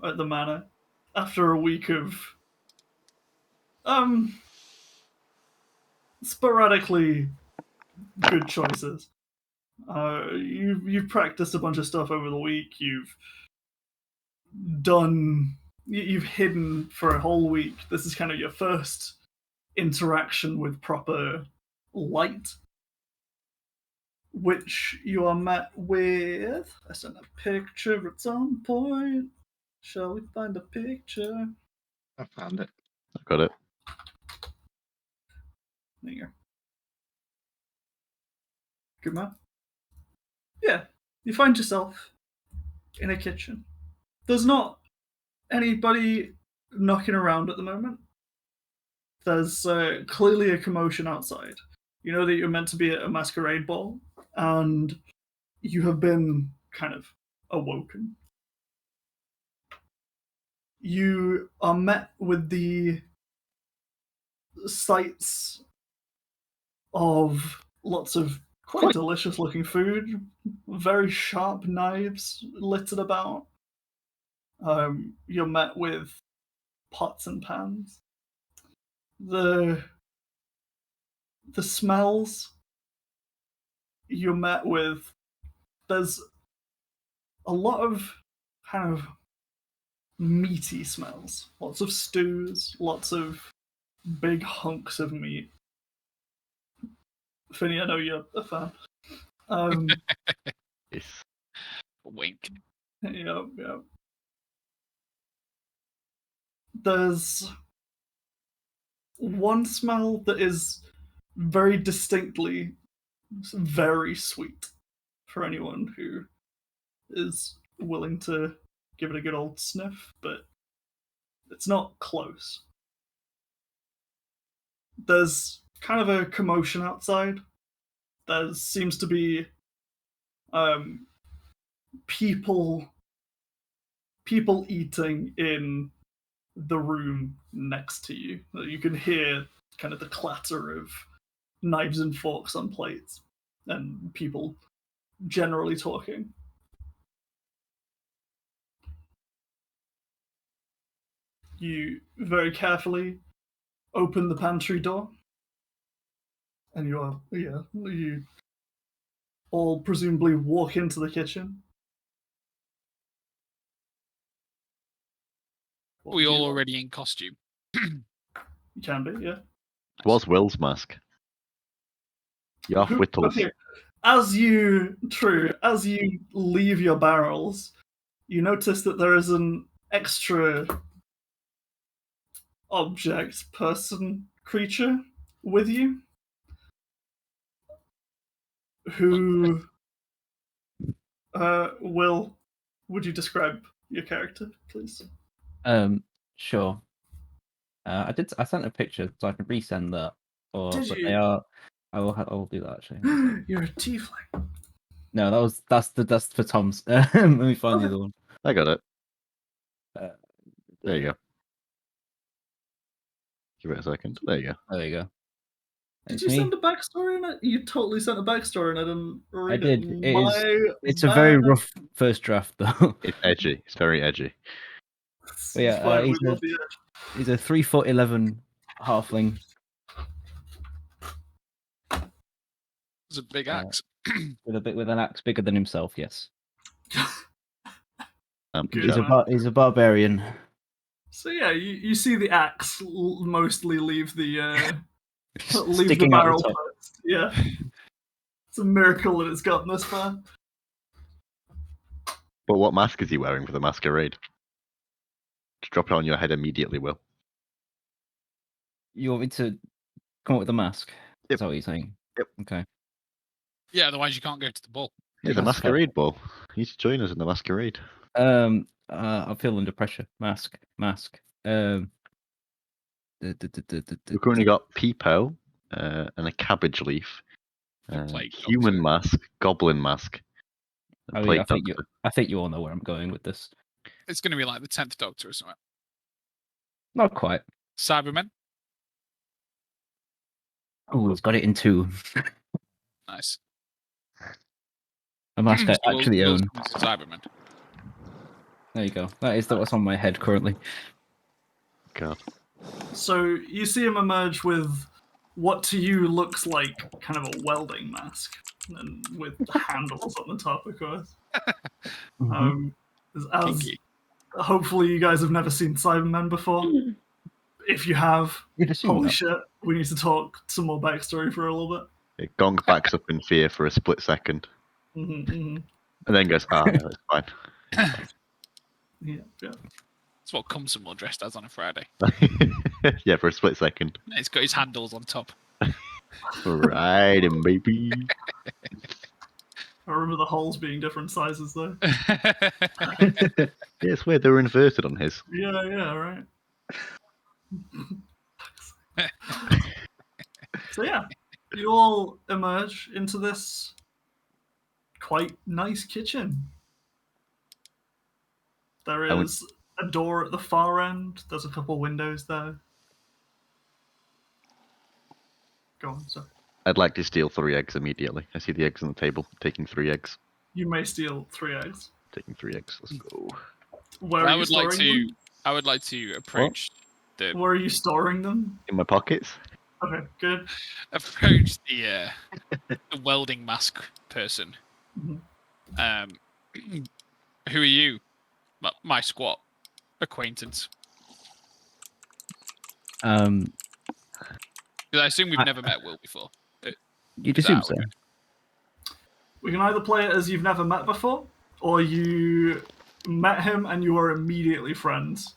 at the manor after a week of sporadically good choices. You've practiced a bunch of stuff over the week. You've hidden for a whole week. This is kind of your first interaction with proper light, which you are met with. I sent a picture at some point. Shall we find a picture? I found it. I got it. There you go. Good man. Yeah, you find yourself in a kitchen. There's not anybody knocking around at the moment. There's clearly a commotion outside. You know that you're meant to be at a masquerade ball, and you have been kind of awoken. You are met with the sights of lots of quite delicious looking food, very sharp knives littered about. You're met with pots and pans. The smells you're met with, there's a lot of kind of meaty smells. Lots of stews, lots of big hunks of meat. Finny, I know you're a fan. Yes. Wink. Yeah. There's one smell that is very distinctly very sweet for anyone who is willing to give it a good old sniff, but it's not close. There's kind of a commotion outside. There seems to be people eating in the room next to you. You can hear kind of the clatter of knives and forks on plates and people generally talking. You very carefully open the pantry door, and you all presumably walk into the kitchen. Are we all already in costume? You can be, yeah. It was Will's mask. You're off Whittles. Okay. As you leave your barrels, you notice that there is an extra object, person, creature with you. Who, Will, would you describe your character, please? Sure. I sent a picture, so I can resend that. Did But you? they are. I will do that actually. You're a tiefling. No, that's for Tom's. Let me find the other one. I got it. Uh, There you go. Give it a second. There you go. There you go. Did you send a backstory in it? You totally sent a backstory and I didn't read I did. it. It's a very rough first draft, though. It's edgy. It's very edgy. But yeah, he's a 3'11" halfling. It's a big axe. with an axe bigger than himself. Yes. He's a barbarian. So yeah, you see the axe mostly leave the Sticking out barrel the top. first. Yeah, it's a miracle that it's gotten this far. But what mask is he wearing for the masquerade? Just drop it on your head immediately, Will. You want me to come up with a mask? Yep. Is that what you're saying? Yep. Okay. Yeah, otherwise you can't go to the ball. Yeah, the masquerade ball. You should join us in the masquerade. I feel under pressure. Mask. We've currently got Peepo and a cabbage leaf, human mask, goblin mask. I think you all know where I'm going with this. It's going to be like the 10th Doctor or something. Not quite. Cybermen. Oh, it's got it in 2. Nice. A mask I actually own. Cybermen. There you go. That is what's on my head currently. God. So you see him emerge with what to you looks like kind of a welding mask, and with handles on the top, of course. As Kinky. hopefully you guys have never seen Cybermen before. If you have, You'd assume holy that. shit, we need to talk some more backstory for a little bit. Gong backs up in fear for a split second, and then goes, no, it's fine. Yeah, yeah. That's what Cumson dressed as on a Friday. Yeah, for a split second. It's got his handles on top. Right, and baby. I remember the holes being different sizes though. Yeah, it's weird. They were inverted on his. Yeah, right. So yeah, you all emerge into this quite nice kitchen. There is a door at the far end. There's a couple windows there. Go on, sorry. I'd like to steal 3 eggs immediately. I see the eggs on the table. Taking 3 eggs. You may steal 3 eggs. Taking 3 eggs. Let's go. Where are I you would like storing to. them? I would like to approach the Where are you storing them? In my pockets. Okay, good. the welding mask person. Mhm. Who are you? My squat acquaintance. Because I assume we've never met Will before. You'd assume so. We can either play it as you've never met before, or you met him and you are immediately friends.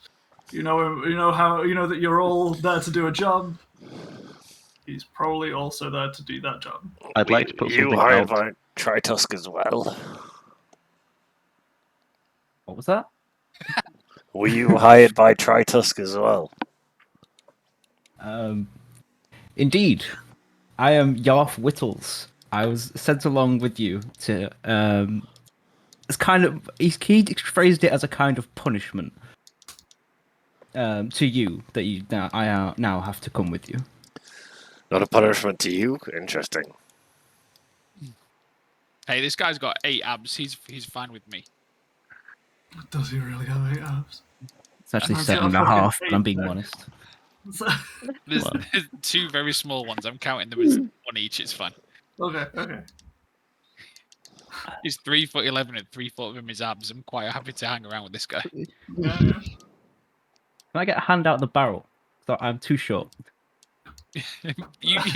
You know him, you know that you're all there to do a job. He's probably also there to do that job. I'd like to put You something hired else. by Tritusk as well. What was that? Were you hired by Tritusk as well? Indeed. I am Yarf Whittles. I was sent along with you to it's kind of he phrased it as a kind of punishment to you that I now have to come with you. Not a punishment to you? Interesting. Hey, this guy's got 8 abs. He's fine with me. Does he really have 8 abs? It's actually That's 7.5, fucking but I'm being eight, honest. There's 2 very small ones. I'm counting them as 1 each. It's fine. Okay. He's 3'11" and 3 foot of him is abs. I'm quite happy to hang around with this guy. Yeah. Can I get a hand out the barrel? So I'm too short. Use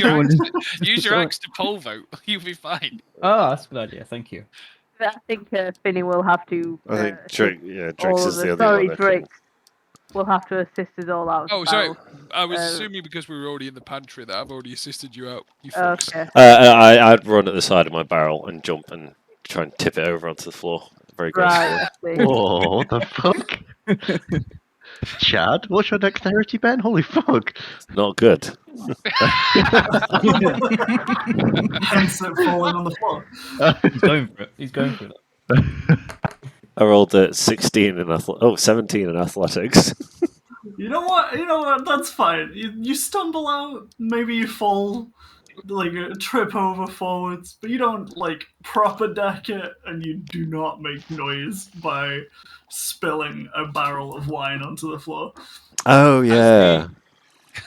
your axe to pole vote. You'll be fine. Oh, that's a good idea. Thank you. I think Finny will have to. I think assist Drix all is of the us. other Sorry, one. that couldn't- Drix will have to assist us all out. Oh, sorry. barrel. I was Uh, assuming because we were already in the pantry that I've already assisted you out. You fucks. Okay. I'd run at the side of my barrel and jump and try and tip it over onto the floor. Very gracefully. Right. I see. Whoa, what the fuck? Chad, what's your dexterity, Ben? Holy fuck. Not good. Hence it falling on the floor. He's going for it. He's going for it. I rolled a 17 in 17 in athletics. You know what? That's fine. You stumble out, maybe you fall, like trip over forwards, but you don't like proper deck it, and you do not make noise by spilling a barrel of wine onto the floor. Oh yeah,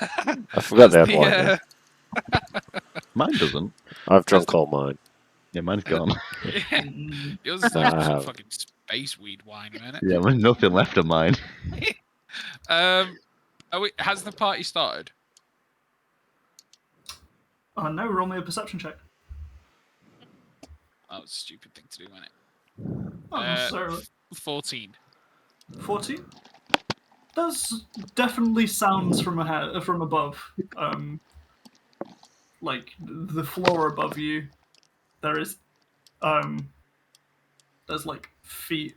I forgot that point. there. Mine doesn't. I've drunk all mine. Yeah, mine's gone. Yours is I some have. fucking space weed wine, man. Yeah, there's nothing left of mine. Has the party started? No, roll me a perception check. That was a stupid thing to do, wasn't it? Not necessarily. 14. 14. There's definitely sounds from above. Like the floor above you. There's like feet.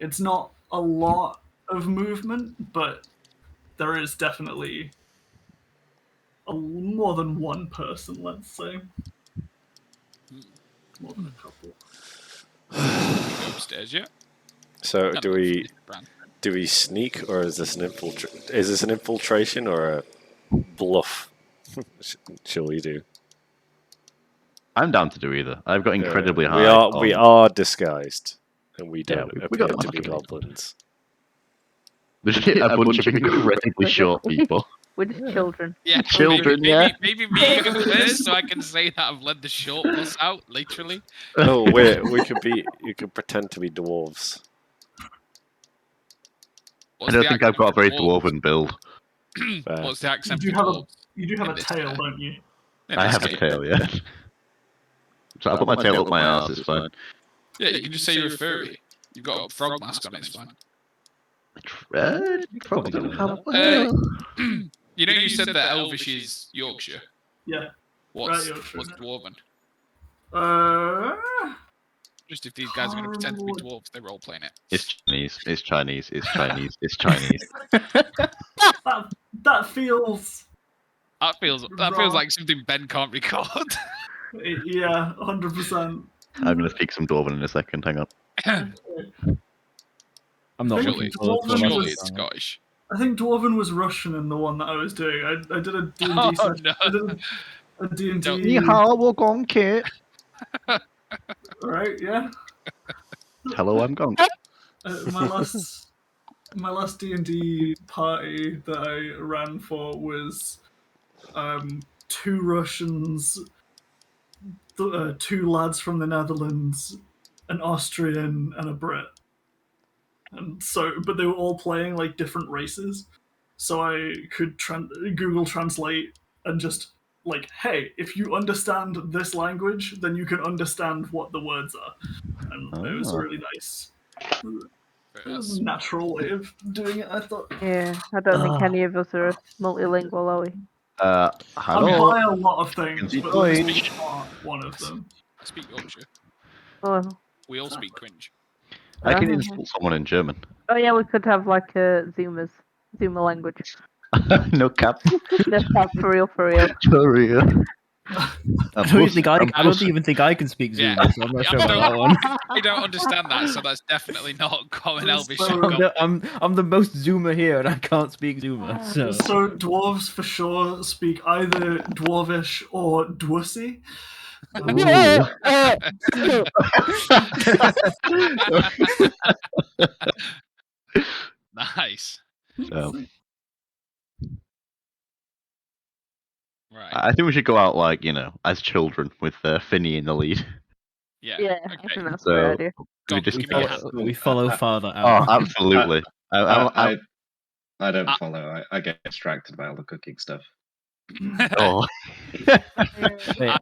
It's not a lot of movement, but there is definitely more than one person, let's say. More than a couple. Go upstairs, yeah? So Kinda do look for we this brand. do we sneak or is this an infiltration or a bluff? Shall we do? I'm down to do either. I've got incredibly high. We are disguised, and we don't we appear got to be lucky. goblins. A bunch of incredibly short people. We're just children. Yeah, Children, maybe me go first, so I can say that I've led the short bus out, literally. Oh, we could be. You could pretend to be dwarves. I don't think I've got a very dwarven build. What's the accent You for do have a dwarves? you do have in a this tail, game? don't you? In I this have a game. tail, yeah. So I put my tail up my arse, it's fine. Yeah, you can just say you're a furry. You've got a frog mask on, it's fine. Probably don't have You know, you said that Elvish is Yorkshire. Yeah. What's Yorkshire. Dwarven? Uh, Just if these guys are going to pretend to be dwarves, they're role playing it. It's Chinese. It's Chinese. It's Chinese. It's Chinese. that feels. That feels Wrong. like something Ben can't record. Yeah, 100%. I'm going to speak some Dwarven in a second. Hang on. I'm not Surely- looking forward to surely Surely it. it's Scottish. I think Dwarven was Russian in the one that I was doing. I did a D&D Oh, session. no. I did a D&D. Don't- 你好，我讲Kit. Right, yeah. Hello, I'm Gonk. My last D&D party that I ran for was 2 Russians, 2 lads from the Netherlands, an Austrian, and a Brit. And so, but they were all playing like different races, so I could Google Translate and just like, hey, if you understand this language, then you can understand what the words are, and it was Ah. really nice. It was a natural way of doing it, I thought. Yeah, I don't think any of us are multilingual, are we? I'm Hello. by a lot of things, Can but you this join? is not one of them. I speak Yorkshire. Oh, We all speak cringe. I can insult someone in German. oh yeah, we could have like a Zoomer language. No cap. No, for real, for real. For real. I don't even think I can speak Yeah. Zoomer, so I'm not sure about that one. I don't understand that, so that's definitely not common Elvish. So- I'm the most Zoomer here, and I can't speak Zoomer. So So dwarves for sure speak either Dwarvish or Dwussy. Nice. So, Right. I think we should go out like, as children with Finny in the lead. Yeah. Yeah, I Okay. think that's a So good idea. we just give me your hand. we follow father Oh, out. absolutely. I don't I- follow. I get distracted by all the cooking stuff. Oh. Wait,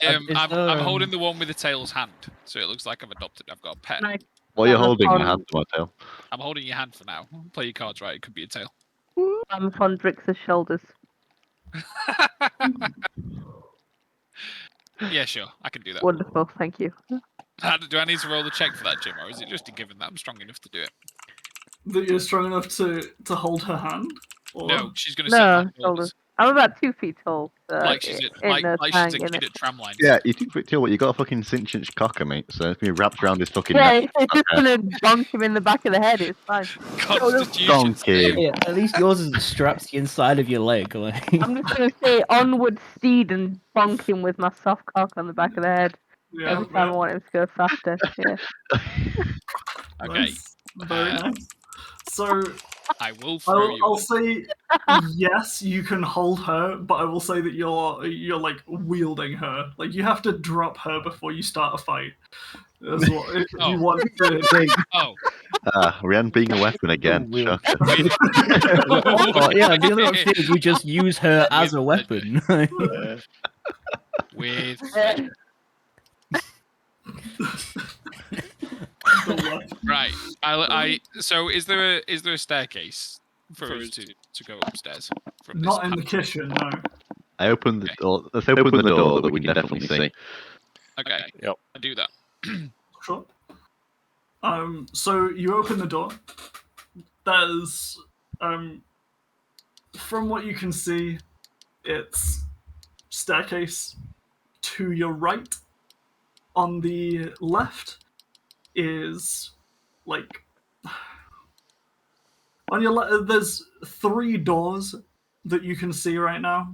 I'm holding the one with the tail's hand, so it looks like I've adopted. I've got a pet. Nice. Well, you're I'm holding on- my hand to my tail. I'm holding your hand for now. Play your cards right. It could be a tail. I'm on Drix's shoulders. Yeah, sure. I can do that. Wonderful, thank you. Do I need to roll the check for that, Jim, or is it just a given that I'm strong enough to do it? That you're strong enough to hold her hand? Or... No, she's going to sit No, on my shoulders. shoulders. I'm about 2 feet tall. Like she's in like the she's tang, a innit? kid at tramlines. Yeah, you think, tell what, you got a fucking cinch-inch cocker, mate, so it's going to be wrapped around his fucking Yeah, neck. it's just gonna bonk him in the back of the head. It's fine. Constitution. Donkey. save. Yeah, at least yours is strapped to the inside of your leg. Like. I'm just gonna say onward steed and bonk him with my soft cock on the back of the head Yeah, every time I want him to go faster. Yeah. Okay. Nice. Very nice. So I will throw you. I'll say yes, you can hold her, but I will say that you're like wielding her. Like you have to drop her before you start a fight. That's what if Oh. you want to. Oh, Rian being a weapon again. Weird. Shocker. Oh, yeah, the other option is you just use her as a weapon. with right. So is there a staircase for us to go upstairs from this? Not in the kitchen, no. I opened the door. Let's open the door that we can definitely see. Okay. Yep. I do that. Sure. So you open the door. There's from what you can see, it's staircase to your right. On the left is like on your left. There's 3 doors that you can see right now.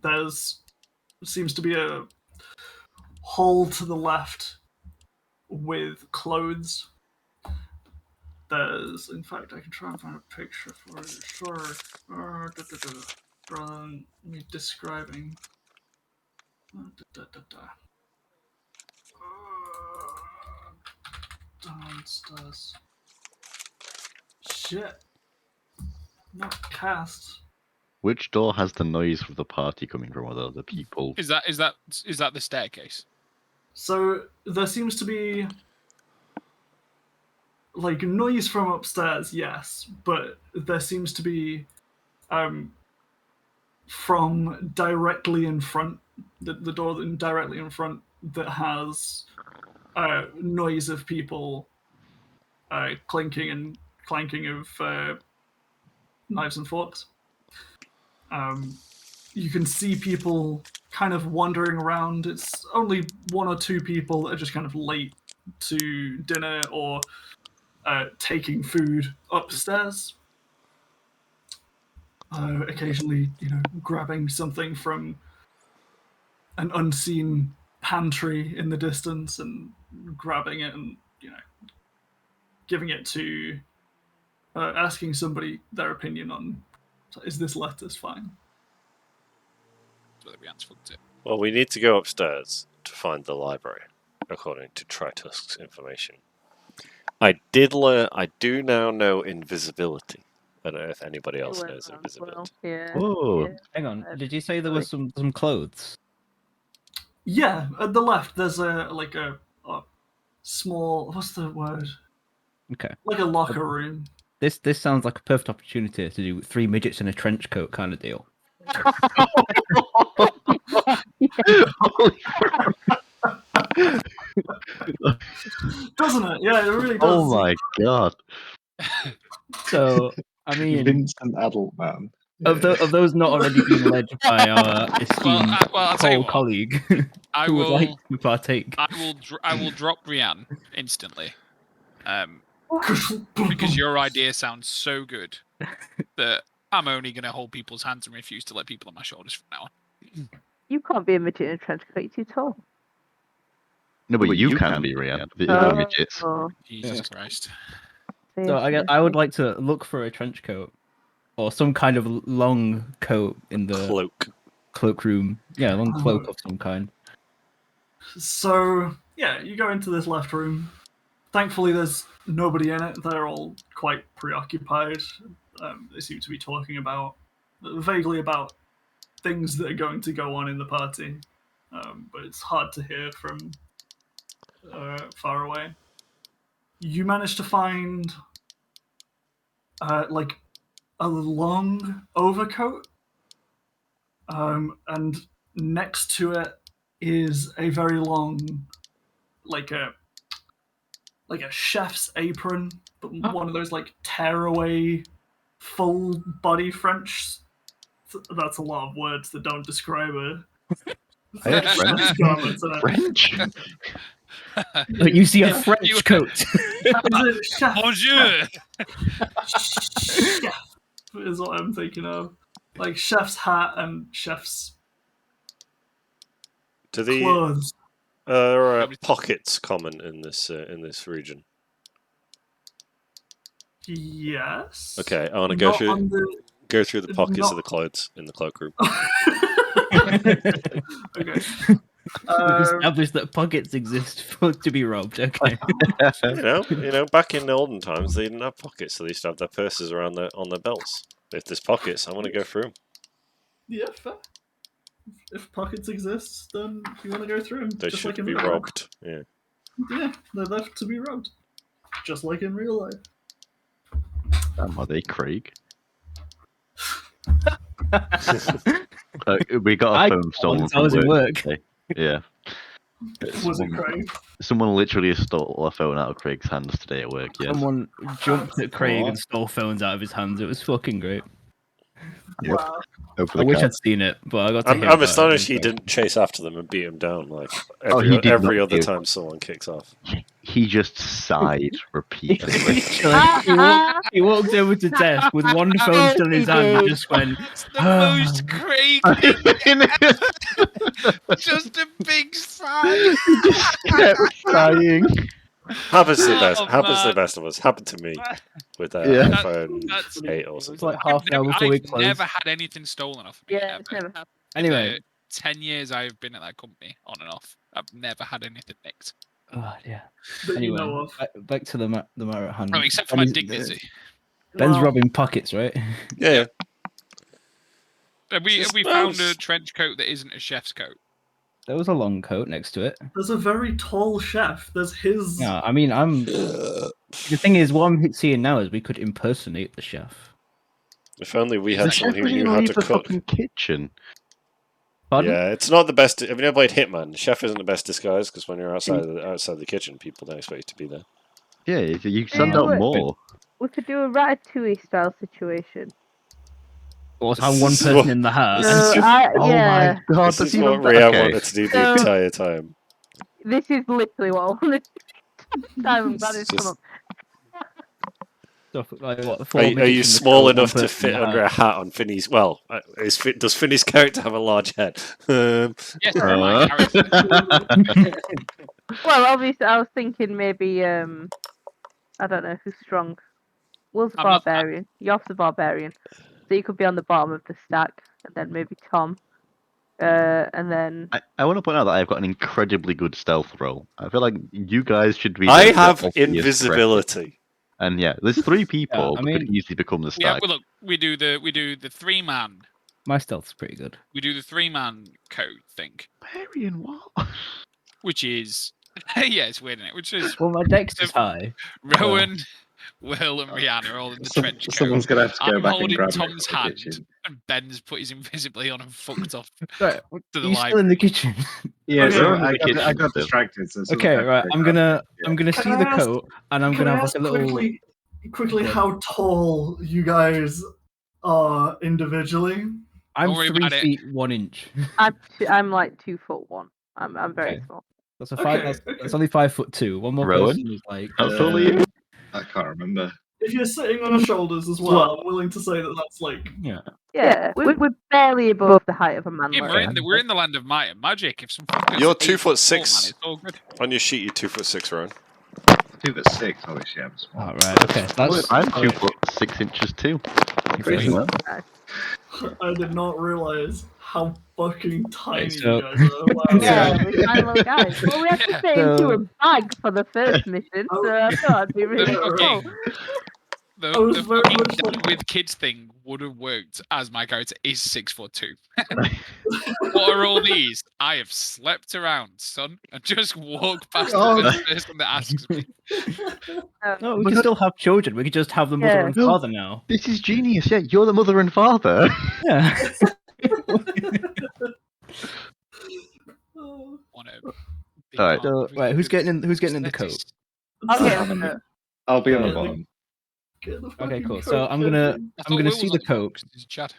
There's seems to be a hole to the left with clothes. there's, in fact, I can try and find a picture for it. Sure. Rather than me describing. Downstairs. Shit. Not cast. Which door has the noise of the party coming from? Are there other people? Is that the staircase? So there seems to be like noise from upstairs, yes, but there seems to be from directly in front, the door directly in front that has noise of people clinking and clanking of knives and forks. You can see people kind of wandering around. It's only one or two people that are just kind of late to dinner or taking food upstairs. Occasionally, grabbing something from an unseen pantry in the distance and grabbing it and, giving it to, asking somebody their opinion on, is this lettuce fine? Well, we need to go upstairs to find the library, according to Tritusk's information. I do now know invisibility. I don't know if anybody else knows invisibility. Oh, Hang on. Did you say there was some clothes? Yeah, at the left there's a small, what's the word? Okay. Like a locker room. This sounds like a perfect opportunity to do 3 midgets in a trench coat kind of deal. Doesn't it? Yeah, it really does. Oh my god. So, I mean, Vincent Adult Man. of those not already being led by our esteemed I'll tell you what, colleague I who would will like to partake. I will drop Rianne instantly. Because your idea sounds so good that I'm only going to hold people's hands and refuse to let people on my shoulders from now on. You can't be a midget in a trench coat. You're too tall. No, but you can be, Rian. The other midgets. Jesus Christ. So I would like to look for a trench coat or some kind of long coat in the cloakroom. Yeah, long cloak of some kind. So, yeah, you go into this left room. Thankfully, there's nobody in it. They're all quite preoccupied. They seem to be talking vaguely about things that are going to go on in the party. But it's hard to hear from far away. You manage to find like a long overcoat, and next to it is a very long, like a chef's apron, but one of those like tearaway full body French. That's a lot of words that don't describe it. French? You see a French coat. Bonjour! Chef is what I'm thinking of. Like chef's hat and chef's clothes. Are pockets common in this region? Yes. Okay, I want to go through the pockets of the clothes in the cloakroom. Okay. We've established that pockets exist to be robbed. Okay. you know, back in the olden times, they didn't have pockets, so they used to have their purses around on their belts. If there's pockets, I want to go through them. Yeah, fair. If pockets exist, then you want to go through them. They should be robbed. Yeah. Yeah, they're left to be robbed, just like in real life. Are they Craig? We got a phone stolen from work. Today. Yeah. Was it Craig? Someone literally stole a phone out of Craig's hands today at work. Yes. Someone jumped at Craig and stole phones out of his hands. It was fucking great. Yep. Wow. I wish I'd seen it, but I got to hear I'm astonished he didn't chase after them and beat them down like every other time someone kicks off. He just sighed repeatedly. he walked over to desk with one phone still in his hand and just went, It's the most Craig thing ever. Just a big sigh. He just kept sighing. Happens to the best. Oh, Happens to the man. best of us. Happened to me with Yeah. iPhone That's- 8 or It was something. like half an hour before we I've never closed. had anything stolen off me. Yeah, it's ever. never happened. In Anyway, the 10 years I've been at that company, on and off, I've never had anything nicked. oh yeah. That you Anyway, know of. back to the matter at hand. Oh, except for my Ben's- dignity. Ben's Well, robbing pockets, right? Yeah. Have we Just found a smells. trench coat that isn't a chef's coat? There was a long coat next to it. There's a very tall chef. There's his. Yeah, I mean, the thing is, what I'm seeing now is we could impersonate the chef. If only we The had chef someone who doesn't knew even how leave to the cook. fucking kitchen. Pardon? Yeah, it's not the best. Have you ever played Hitman? The chef isn't the best disguise because when you're outside the kitchen, people don't expect you to be there. Yeah, you send Yeah, out but- more. We could do a Ratatouille style situation. Or have one This is person what- in the house. this is- Oh Yeah, my god, This that's is what even Rian better. wanted to do the So- entire time. this is literally what I wanted. I'm glad it's Just- come up. Stuff like what? Are you small enough to fit under a hat on Finney's? Well, does Finney's character have a large head? Yes, my character. Well, obviously, I was thinking maybe I don't know who's strong. Will's a I'm not- barbarian. Yoff's a barbarian, so you could be on the bottom of the stack, and then maybe Tom, and then I want to point out that I've got an incredibly good stealth roll. I feel like you guys should be. I the have obvious invisibility. And yeah, there's 3 people I that mean- could easily become the Yeah, stack. well, look, we do the 3-man. My stealth's pretty good. We do the 3-man code thing, Barbarian what? which is yeah, it's weird, isn't it? Which is Well, my dex is high. Rowan, Will, and Rihanna are all in the trench coat. Someone's gonna have to go I'm back and holding grab me Tom's from the hand, kitchen. and Ben's put his invisibly on and fucked off Right, to the you still in the kitchen? Yeah, Okay, so we're in the I kitchen got still. distracted. So someone Okay, had to right. go I'm grab gonna me. Yeah. I'm gonna Can see I the ask- coat, and I'm Can gonna I have ask like a little. quickly Go on. how tall you guys are individually? I'm Don't worry 3 about it. feet 1 inch. I'm like 2'1". I'm very Okay. small. That's a five. Okay, That's only 5'2". One more Rowan? person is like. How tall are you? I can't remember. If you're sitting on her shoulders as well, I'm willing to say that that's like. Yeah. Yeah, we're barely above the height of a man. Yeah, like we're that. we're in the land of might and magic. If some fuckers You're are 2 8 foot tall, man, 6. it's all good. On your sheet, you're 2'6", Rowan. 2'6". Holy shit, I'm small. All right. Okay. That's. I'm 2 foot 6 inches too. Crazy. Well, I did not realize how fucking tiny so- you guys are. Wow. Yeah, we're tiny little guys. Well, we had to Yeah. fit into So- a bag for the first mission, so I thought I'd be really Yeah, small. The, I was the very fucking much done like- with kids thing would have worked as my character is 6'2". What are all these? I have slept around, son, and just walk past Oh. the first person that asks me. No, we my can God. still have children. We could just have the mother Yeah. and No. father now. this is genius. Yeah, you're the mother and father. Yeah. Want a big Alright. arm So, with right, who's getting in? Who's getting in the lettuce. coat? I'll get I'm on on it. I'll be on the Yeah, bottom. Get the Okay, fucking cool. coat, So I'm gonna Benji. I I'm thought gonna Will see was the on bottom coat. 'cause he's Chad.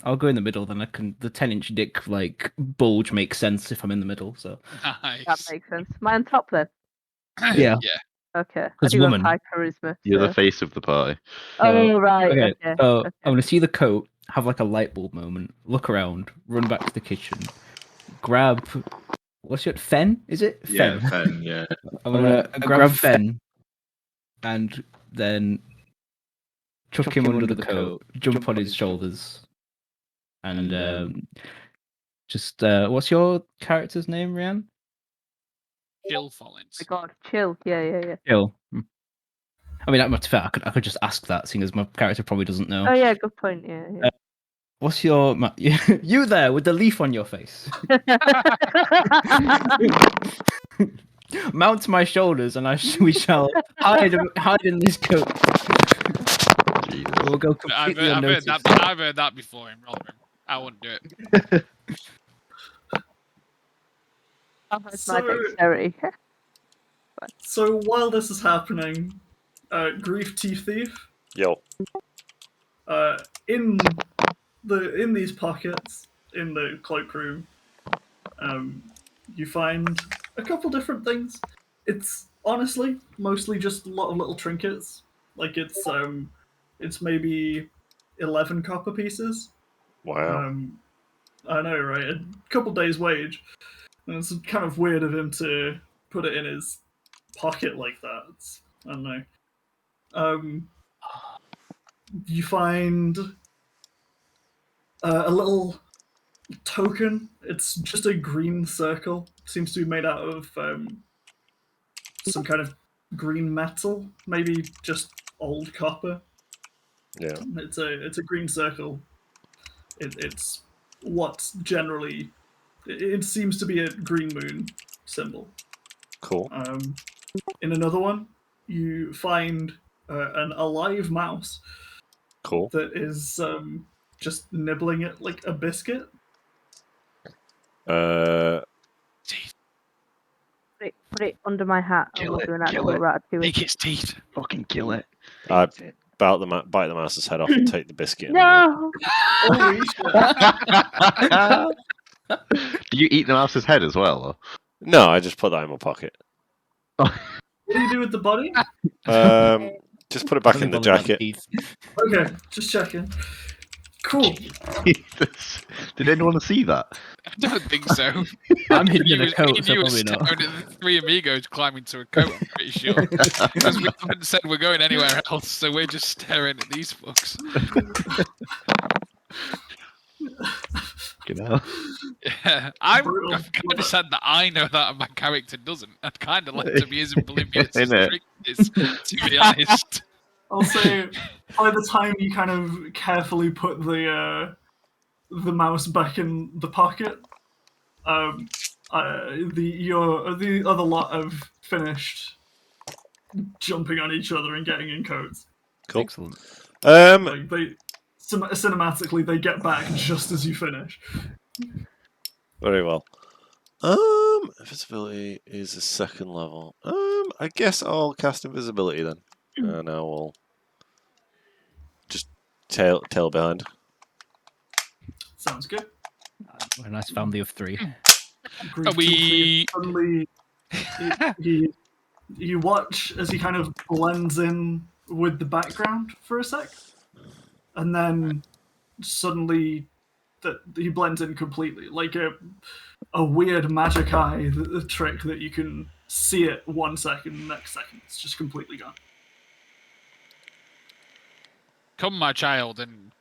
I'll go in the middle. Then I can the 10-inch dick like bulge makes sense if I'm in the middle. So Nice. That makes sense. Am I on top then? Yeah. Yeah. Okay. I 'Cause do woman. have high charisma. You're the so- face of the pie. Oh right. okay. Okay. So okay. I'm gonna see the coat, have like a light bulb moment, look around, run back to the kitchen, grab. What's your Fen? Is it Yeah, Fen? Fen, yeah. I'm gonna grab Fen, and then chuck him under the coat, jump on his shoulders, and just what's your character's name, Rian? Jill Follins. Oh my God, chill. Yeah. Jill. I mean, that's fair. I could just ask that, seeing as my character probably doesn't know. Oh yeah, good point. Yeah. What's your you there with the leaf on your face? Mount my shoulders, and we shall hide in this coat. Jesus. We'll go I've completely heard unnoticed. I've heard that before in Rotherham. I wouldn't do it. It's So- my dexterity. So while this is happening, Grief Teeth Thief, Yo. in these pockets in the cloakroom, you find a couple different things. It's honestly mostly just a lot of little trinkets. Like it's maybe 11 copper pieces. Wow. I know, right? A couple days' wage. And it's kind of weird of him to put it in his pocket like that. I don't know. You find a little token. It's just a green circle. Seems to be made out of some kind of green metal, maybe just old copper. Yeah. It's a green circle. It's what's generally. It seems to be a green moon symbol. Cool. In another one, you find an alive mouse Cool. that is just nibbling it like a biscuit. Uh, Put it under my hat. Kill We'll it, do an kill actual it. ratatouille. Take its teeth. Fucking kill it. I Eat it. bite the mouse's head off and take the biscuit. No. Holy shit! Do you eat the mouse's head as well? Or? No, I just put that in my pocket. What do you do with the body? Just put it back in the jacket. Okay, just checking. Cool. Jesus. Did anyone see that? I don't think so. I'm hidden in a You coat, was- so you was probably not. staring at the three amigos climbing to a coat, I'm pretty sure. Because we haven't said we're going anywhere else, so we're just staring at these fucks. You know? Yeah, I'm Brutal. kind of sad that I know that and my character doesn't. I'd kind of like to be as oblivious as Innit? Rick is, to be honest. I'll say by the time you kind of carefully put the mouse back in the pocket, the other lot have finished jumping on each other and getting in coats. Cool. Excellent. Like they cinematically they get back just as you finish. Very well. Invisibility is a second level. I guess I'll cast invisibility then, and I will just tail behind. Sounds good. A nice family of three. Are we? Suddenly, you watch as he kind of blends in with the background for a sec, and then suddenly that he blends in completely, like a weird magic eye the trick that you can see it 1 second, next second it's just completely gone. Come, my child, and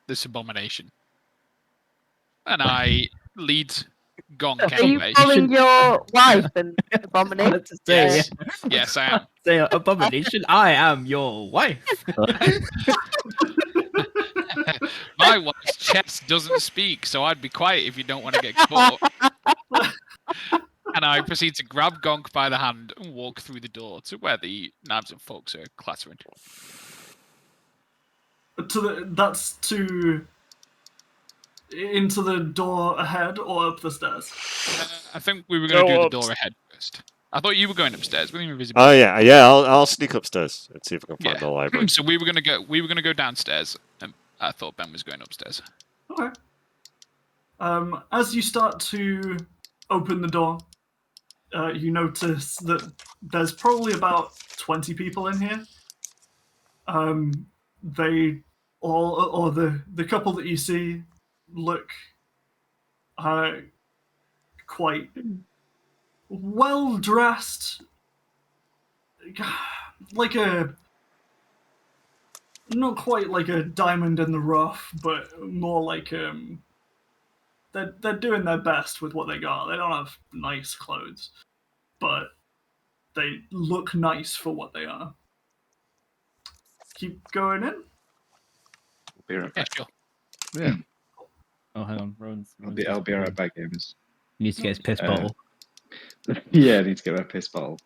this abomination. And I lead Gonk Are you anyway. calling your wife an abomination? Let's say, Yes. Yes, I am. say abomination. I am your wife. My wife's chest doesn't speak, so I'd be quiet if you don't want to get caught. And I proceed to grab Gonk by the hand and walk through the door to where the knives and forks are clattering. That's into the door ahead or up the stairs? I think we were going to Go do the up. door ahead first. I thought you were going upstairs with your Oh invisibility. yeah. I'll sneak upstairs and see if I can find Yeah. the library. So we were going to go downstairs, and I thought Ben was going upstairs. Okay. As you start to open the door, you notice that there's probably about 20 people in here. They all, or the couple that you see, look quite well dressed, like not quite like a diamond in the rough, but more like they're doing their best with what they got. They don't have nice clothes, but they look nice for what they are. Keep going in. Be right Yeah, back. sure. Oh, hang on. Rowan's I'll be right back, James. He needs to get his piss bottle. Yeah, I need to get my piss bottle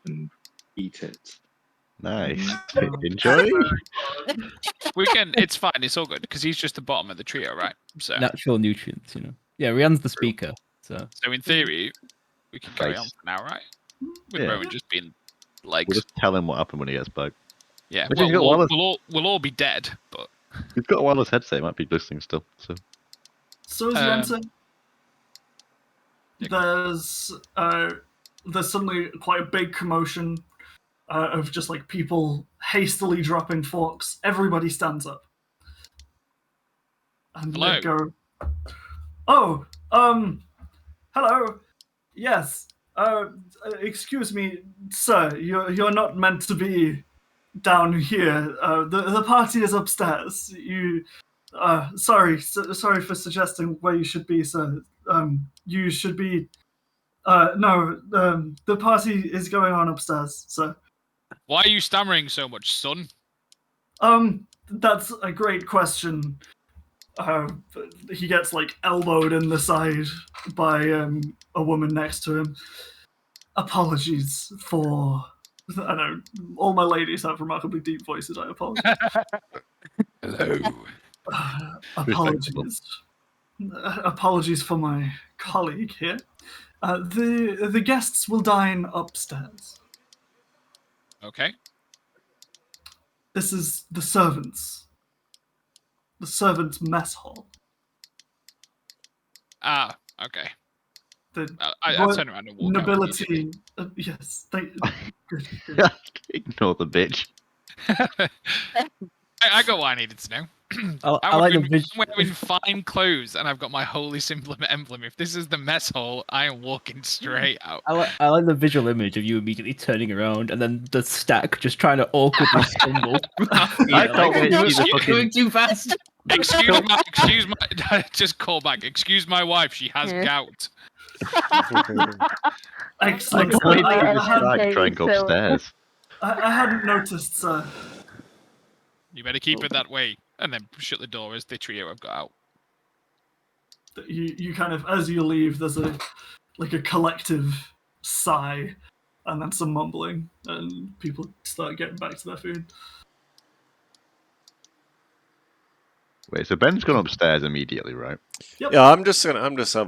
and eat it. Nice. Enjoy. It's fine. It's all good because he's just the bottom of the trio, right? So, Natural nutrients, you know. Yeah, Rianne's the speaker. So so in theory, we can carry Nice. on for now, right? With Yeah. Rowan just being We'll legs. just tell him what happened when he gets back. Yeah. But Well, he's got wireless- we'll all be dead, but He's got a wireless headset. He might be listening still. So So as you enter, there's suddenly quite a big commotion of just like people hastily dropping forks. Everybody stands up. And Hello. they go, "Oh, hello. Yes. Excuse me, sir. You're not meant to be down here. The party is upstairs. Sorry for suggesting where you should be, sir. You should be. No. The party is going on upstairs, sir. Why are you stammering so much, son? That's a great question. He gets elbowed in the side by a woman next to him. Apologies for. I know all my ladies have remarkably deep voices. I apologize. Hello. Apologies. Apologies for my colleague here. The guests will dine upstairs. Okay. This is the servants' mess hall. Ah, okay. The I'll turn around and walk out. nobility. Yes. Good. Ignore the bitch. I got what I needed to know. I like the I'm wearing fine clothes and I've got my holy symbol emblem. If this is the mess hall, I am walking straight out. I like the visual image of you immediately turning around and then the stack just trying to awkwardly stumble. I can't wait to see the You're fucking. going too fast. Excuse my, just call back. Excuse my wife, she has Yeah. gout. Excellent. I can't wait to see I the stag try and go so- upstairs. hadn't noticed, sir. You better keep it that way. And then shut the door as the trio have got out. You kind of, as you leave, there's a collective sigh, and then some mumbling, and people start getting back to their food. Wait, so Ben's gone upstairs immediately, right? Yep. Yeah, I'm just have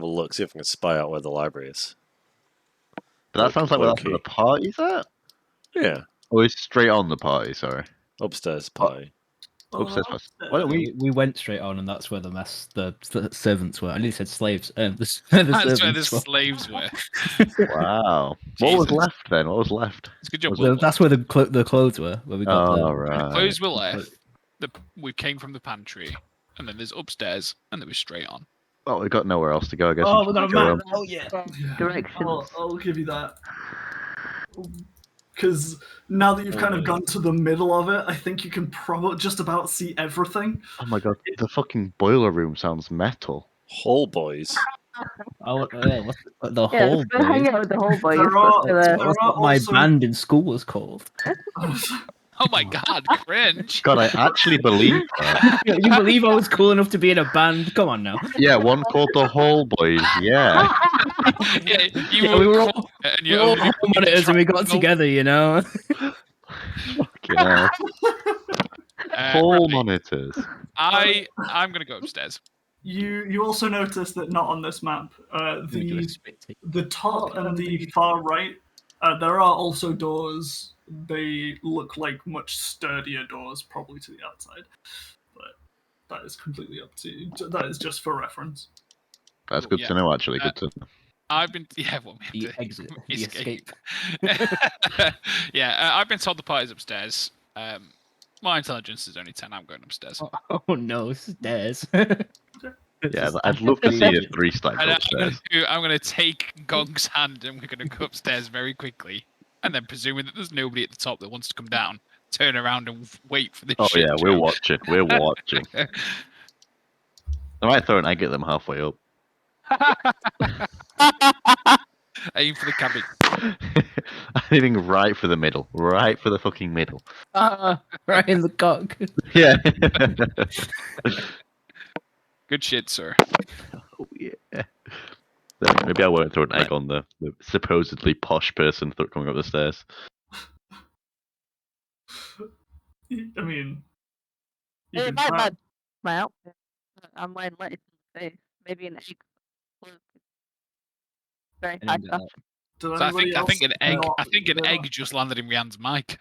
a look, see if I can spy out where the library is. But that sounds like where that's where the Low-key. party's at? Yeah, Oh, it's straight on the party, sorry. upstairs party. Upstairs first. Why don't We went straight on, and that's where the servants were. I nearly said slaves. The That's where the servants were. slaves were. Wow. What was Jesus. left then? What was left? It's a good job. So that's where the clothes were. Where we got Oh, the right. Clothes were left. We came from the pantry. And then there's upstairs. And then we're straight on. Well, we've got nowhere else to go, I guess. Oh, we got a Go map. on. Oh yeah. Directions. I'll give you that. Because now that you've kind of gone to the middle of it, I think you can probably just about see everything. Oh my god, the fucking boiler room sounds metal. Hall boys. Oh yeah. What's the Yeah, whole let's go hang out with the whole boys. There are- there That's are what my also- band in school was called. Oh my god, cringe. God, I actually believe that. You believe I was cool enough to be in a band? Come on now. Yeah, one called the Hall Boys, yeah. Yeah, Yeah, we were all, and we you were all only hall monitors and we got together, you know. Fucking hell. Hall right. monitors. I'm gonna go upstairs. You also notice that not on this map, the top and the far right, there are also doors. They look like much sturdier doors, probably to the outside. But that is completely up to you. That is just for reference. That's good Yeah. to know, actually. Good to know. I've been we have The to exit, the escape. escape. Yeah, I've been told the party's upstairs. My intelligence is only 10. I'm going upstairs. Oh no, stairs. Yeah, I'd love to see a 3-stack And upstairs. I'm gonna take Gong's hand and we're gonna go upstairs very quickly. And then, presuming that there's nobody at the top that wants to come down, turn around and wait for the Oh shit yeah, show. we're watching. We're watching. I might throw an egg at them halfway up. Aim for the cabbage. I'm aiming right for the middle. Right for the fucking middle. Right in the cock. Yeah. Good shit, sir. Oh yeah. So maybe I won't throw an egg on the supposedly posh person coming up the stairs. I mean, you Hey, can my try. bad. My outfit. I'm wearing lettuce in the face. Maybe an egg. Very high fashion. Did So I anybody think an else egg. not I think an do egg that? just landed in Rianne's mic.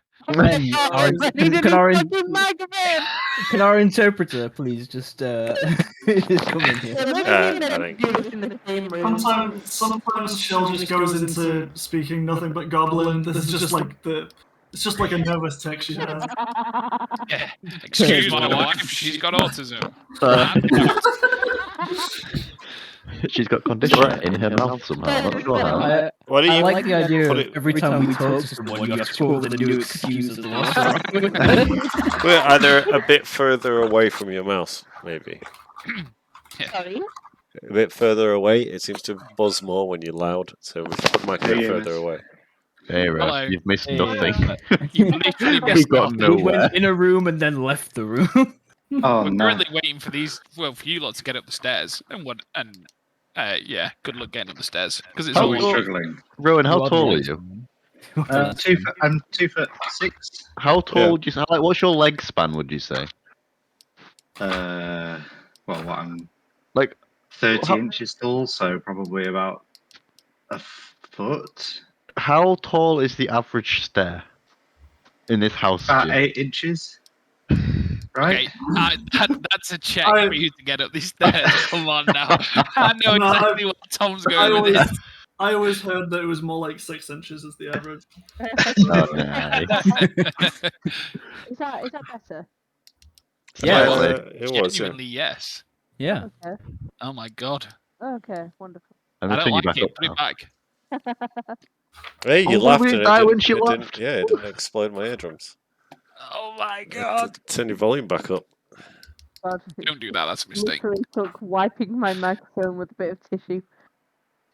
Can our interpreter please just just come in here? I think- Sometimes Shell just goes into speaking nothing but goblin. This is just like it's just like a nervous tick she has. Yeah. Excuse my wife. She's got autism. She's got conditioner in her mouth somehow. I'm not sure how. Why do I you like the idea put of it? every time we talk to someone, you have to come up with a new excuse as to what's wrong with it. We're either a bit further away from your mouse, maybe. Sorry. A bit further away. It seems to buzz more when you're loud, so we should put the mic a bit Yeah, further yes. away. Hey, Hello. you've missed Hey, nothing. You've literally We missed got nothing. We nowhere. went in a room and then left the room. Oh We're no. currently waiting for you lot to get up the stairs, yeah, good luck getting up the stairs because it's How Are always we tall- struggling? Rowan, how You are tall the are you? wise one. I'm 2'6". How tall would you say? Like, what's your leg span? Would you say? Well, what I'm Like, 30 How- inches tall, so probably about a foot. how tall is the average stair in this house? About Jim? 8 inches. Right? Okay, that's a check I- for you to get up these stairs. Come on now, I know No, exactly what Tom's I going with this. always heard that it was more like 6 inches as the average. Oh, nice. Is that better? Yeah. Slightly. It was. Yeah. Genuinely, yes. Yeah. Okay. Oh my god, Okay, wonderful. I'm I gonna don't turn you like back it. up Put it now. back. Hey, you Oh, laughed we and it die didn't, when she it didn't. laughed. Yeah, it didn't explode my eardrums. Oh my I had god! to turn your volume back up. God, Don't do that. That's a mistake. literally took wiping my microphone with a bit of tissue.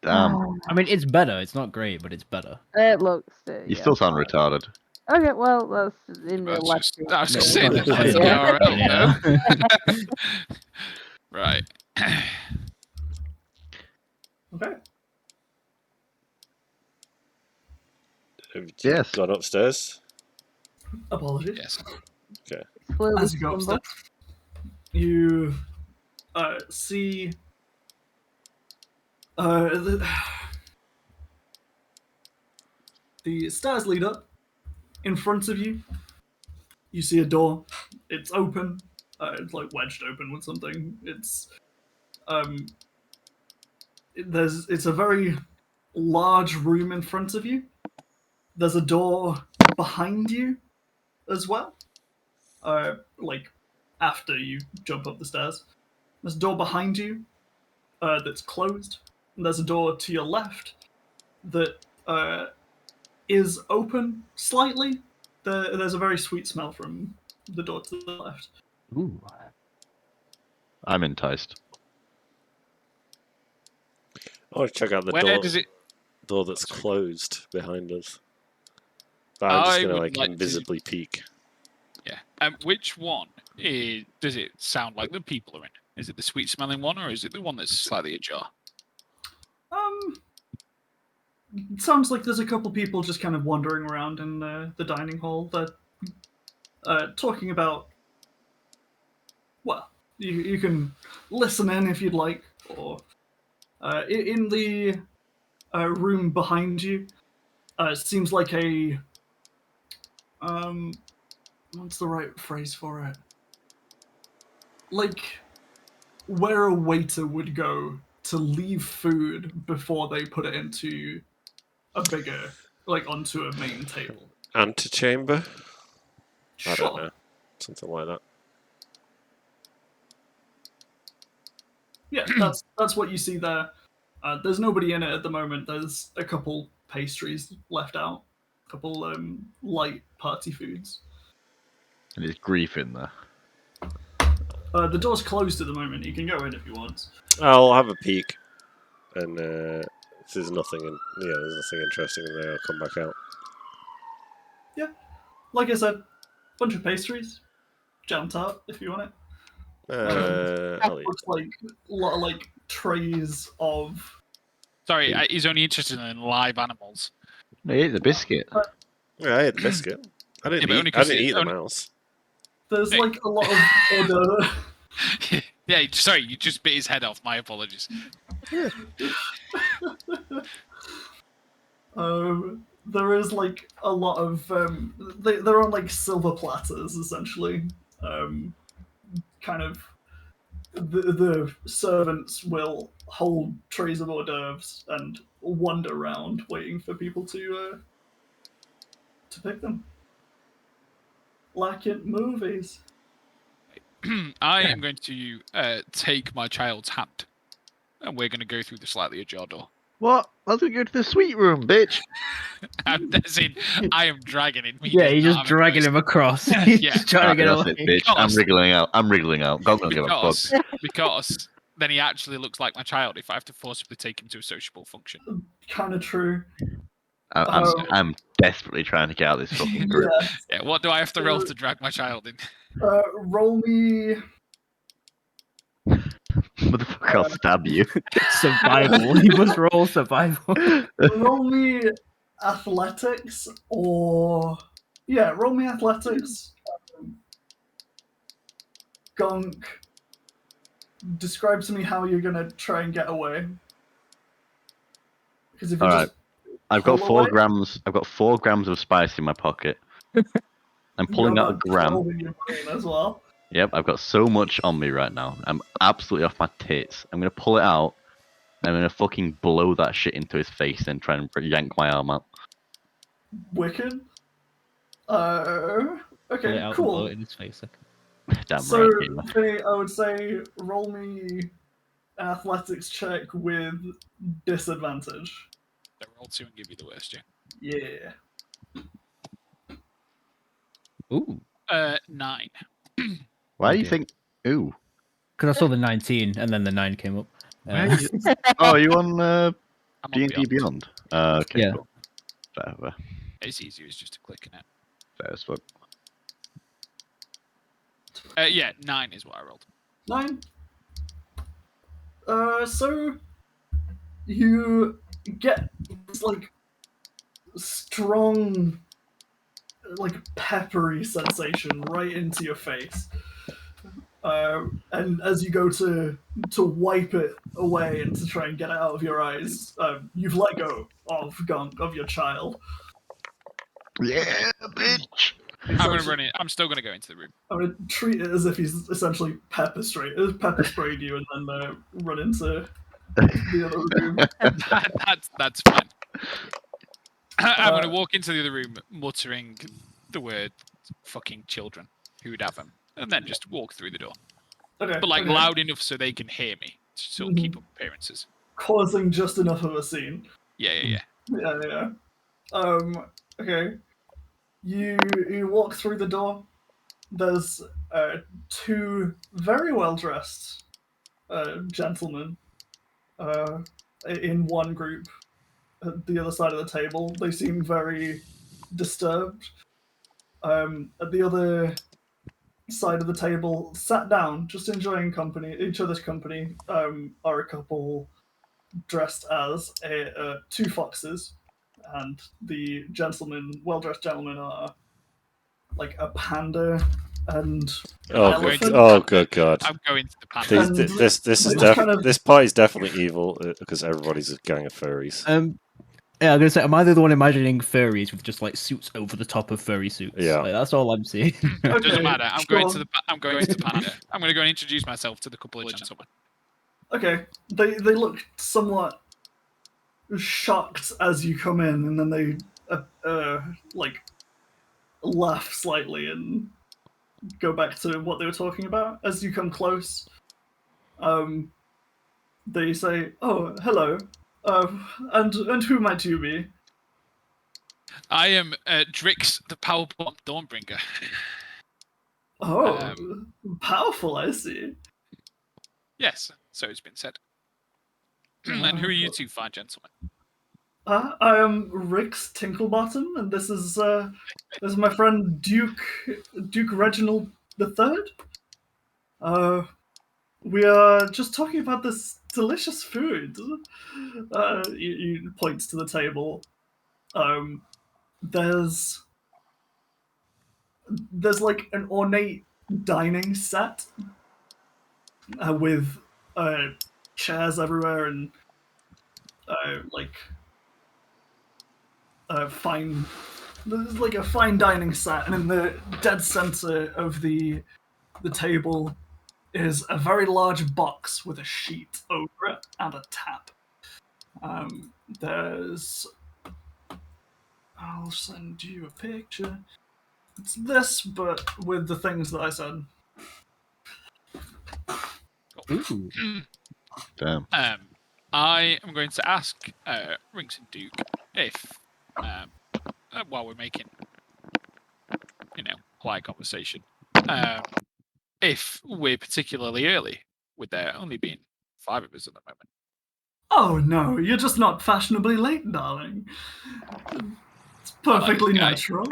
Damn, I mean, it's better. It's not great, but it's better. It looks. you Yeah, still sound fine. retarded. Okay, well, that's in That's real life. just- I was No, just it's saying not that. just That's better. the RL, Yeah. no? Right. Okay. Have you Yes. gone upstairs? Apologies. Yes. Slowly As you go stumble. upstairs, you see the stairs lead up. In front of you, you see a door. It's open. It's like wedged open with something. It's it's a very large room in front of you. There's a door behind you as well. Like after you jump up the stairs, there's a door behind you that's closed. And there's a door to your left that is open slightly. There's a very sweet smell from the door to the left. Ooh. I'm enticed. I want to check out the Where door. does it? Door that's Sorry. closed behind us. But I'm just I gonna would like like to- invisibly peek. Yeah. Which one does it sound like the people are in? Is it the sweet smelling one, or is it the one that's slightly ajar? It sounds like there's a couple people just kind of wandering around in the dining hall. They're talking about. Well, you can listen in if you'd like, or in the room behind you. It seems like a what's the right phrase for it? Like where a waiter would go to leave food before they put it into a bigger, like onto a main table. Antechamber? I don't Sure. know. Something like that. Yeah, that's what you see there. There's nobody in it at the moment. There's a couple pastries left out, a couple light party foods. And it's grief in there. The door's closed at the moment. You can go in if you want. I'll have a peek. And if there's nothing there's nothing interesting in there, I'll come back out. Like I said, bunch of pastries, jam tart if you want it. I'll eat. Looks like a lot of like trays of. Sorry, he's only interested in live animals. They ate the biscuit. Yeah, I ate the biscuit. I didn't Yeah, but only eat. I 'cause didn't it- eat the only- mouse. There's Hey. like a lot of order. Yeah, sorry, you just bit his head off. My apologies. There is like a lot of they're on like silver platters essentially. Kind of the servants will hold trays of hors d'oeuvres and wander around waiting for people to pick them. Like in movies. I am going to take my child's hand And we're going to go through the slightly ajar door. What? Let's go to the sweet room, bitch. As in, I am dragging him. Yeah, he's just dragging him across. He's Yeah. just trying to get That's away. it, bitch. I'm wriggling out. God don't give a fuck. Because then he actually looks like my child if I have to forcibly take him to a sociable function. Kind of true. I'm desperately trying to get out of this fucking grip. Yeah, what do I have to roll to drag my child in? Roll me. Motherfucker, I'll stab you. Survival. He must roll survival. Roll me athletics or roll me athletics. Gunk. Describe to me how you're gonna try and get away. Because if you All right. I've got pull 4 away- grams. I've got 4 grams of spice in my pocket. I'm pulling out a gram. 12 in your brain as well. Yep, I've got so much on me right now. I'm absolutely off my tits. I'm gonna pull it out. And I'm gonna fucking blow that shit into his face and try and yank my arm out. Wicked. Pull it Okay, out and blow cool. it in his face. Damn So, right, gamer. Vinny, I would say roll me an athletics check with disadvantage. I roll 2 and give you the worst, Yeah. Ooh. 9. Why do you Okay. think? Ooh. Because I saw the 19 and then the 9 came up. Oh, you on I'm on D&D Beyond? Okay, Yeah. cool. Fair, It's easier, it's just a click in it. fair as fuck. 9 is what I rolled. 9. So you get this like strong, like peppery sensation right into your face, and as you go to wipe it away and to try and get it out of your eyes, you've let go of your child. Yeah, bitch. I'm going to run in. I'm still going to go into the room. I'm gonna treat it as if he's essentially pepper sprayed you, and then run into the other room. That's fine. I'm going to walk into the other room muttering the word fucking children. Who would have them? And then just walk through the door. Okay, But like okay. loud enough so they can hear me. To still keep up appearances. Causing just enough of a scene. Yeah. Yeah. Okay. You walk through the door. There's 2 very well dressed gentlemen in one group at the other side of the table. They seem very disturbed. At the other side of the table, sat down, just enjoying each other's company, are a couple dressed as 2 foxes, and the well-dressed gentlemen are like a panda and Good god. I'm going to the panda. This party's definitely evil because everybody's a gang of furries. Yeah, I'm gonna say, am I the one imagining furries with just like suits over the top of furry suits? Yeah. Like, that's all I'm seeing. It doesn't matter. I'm going to sure. the panda. I'm going to go and introduce myself to the couple of gentlemen. Okay, they look somewhat shocked as you come in, and then they like laugh slightly and go back to what they were talking about. As you come close, they say, "Oh, hello, and who might you be?" I am Drix, the Powerbomb Dawnbringer. Oh, powerful! I see. Yes, so it's been said. And who are you 2 fine gentlemen? I am Rix Tinklebottom, and this is my friend Duke Reginald III. We are just talking about this delicious food. You points to the table. There's like an ornate dining set with chairs everywhere and fine. There's like a fine dining set, and in the dead center of the table is a very large box with a sheet over it and a tap. I'll send you a picture. It's this, but with the things that I said. Ooh. Damn. I am going to ask Rings and Duke if, while we're making, polite conversation, if we're particularly early, with there only being 5 of us at the moment. Oh no, you're just not fashionably late, darling. It's perfectly natural.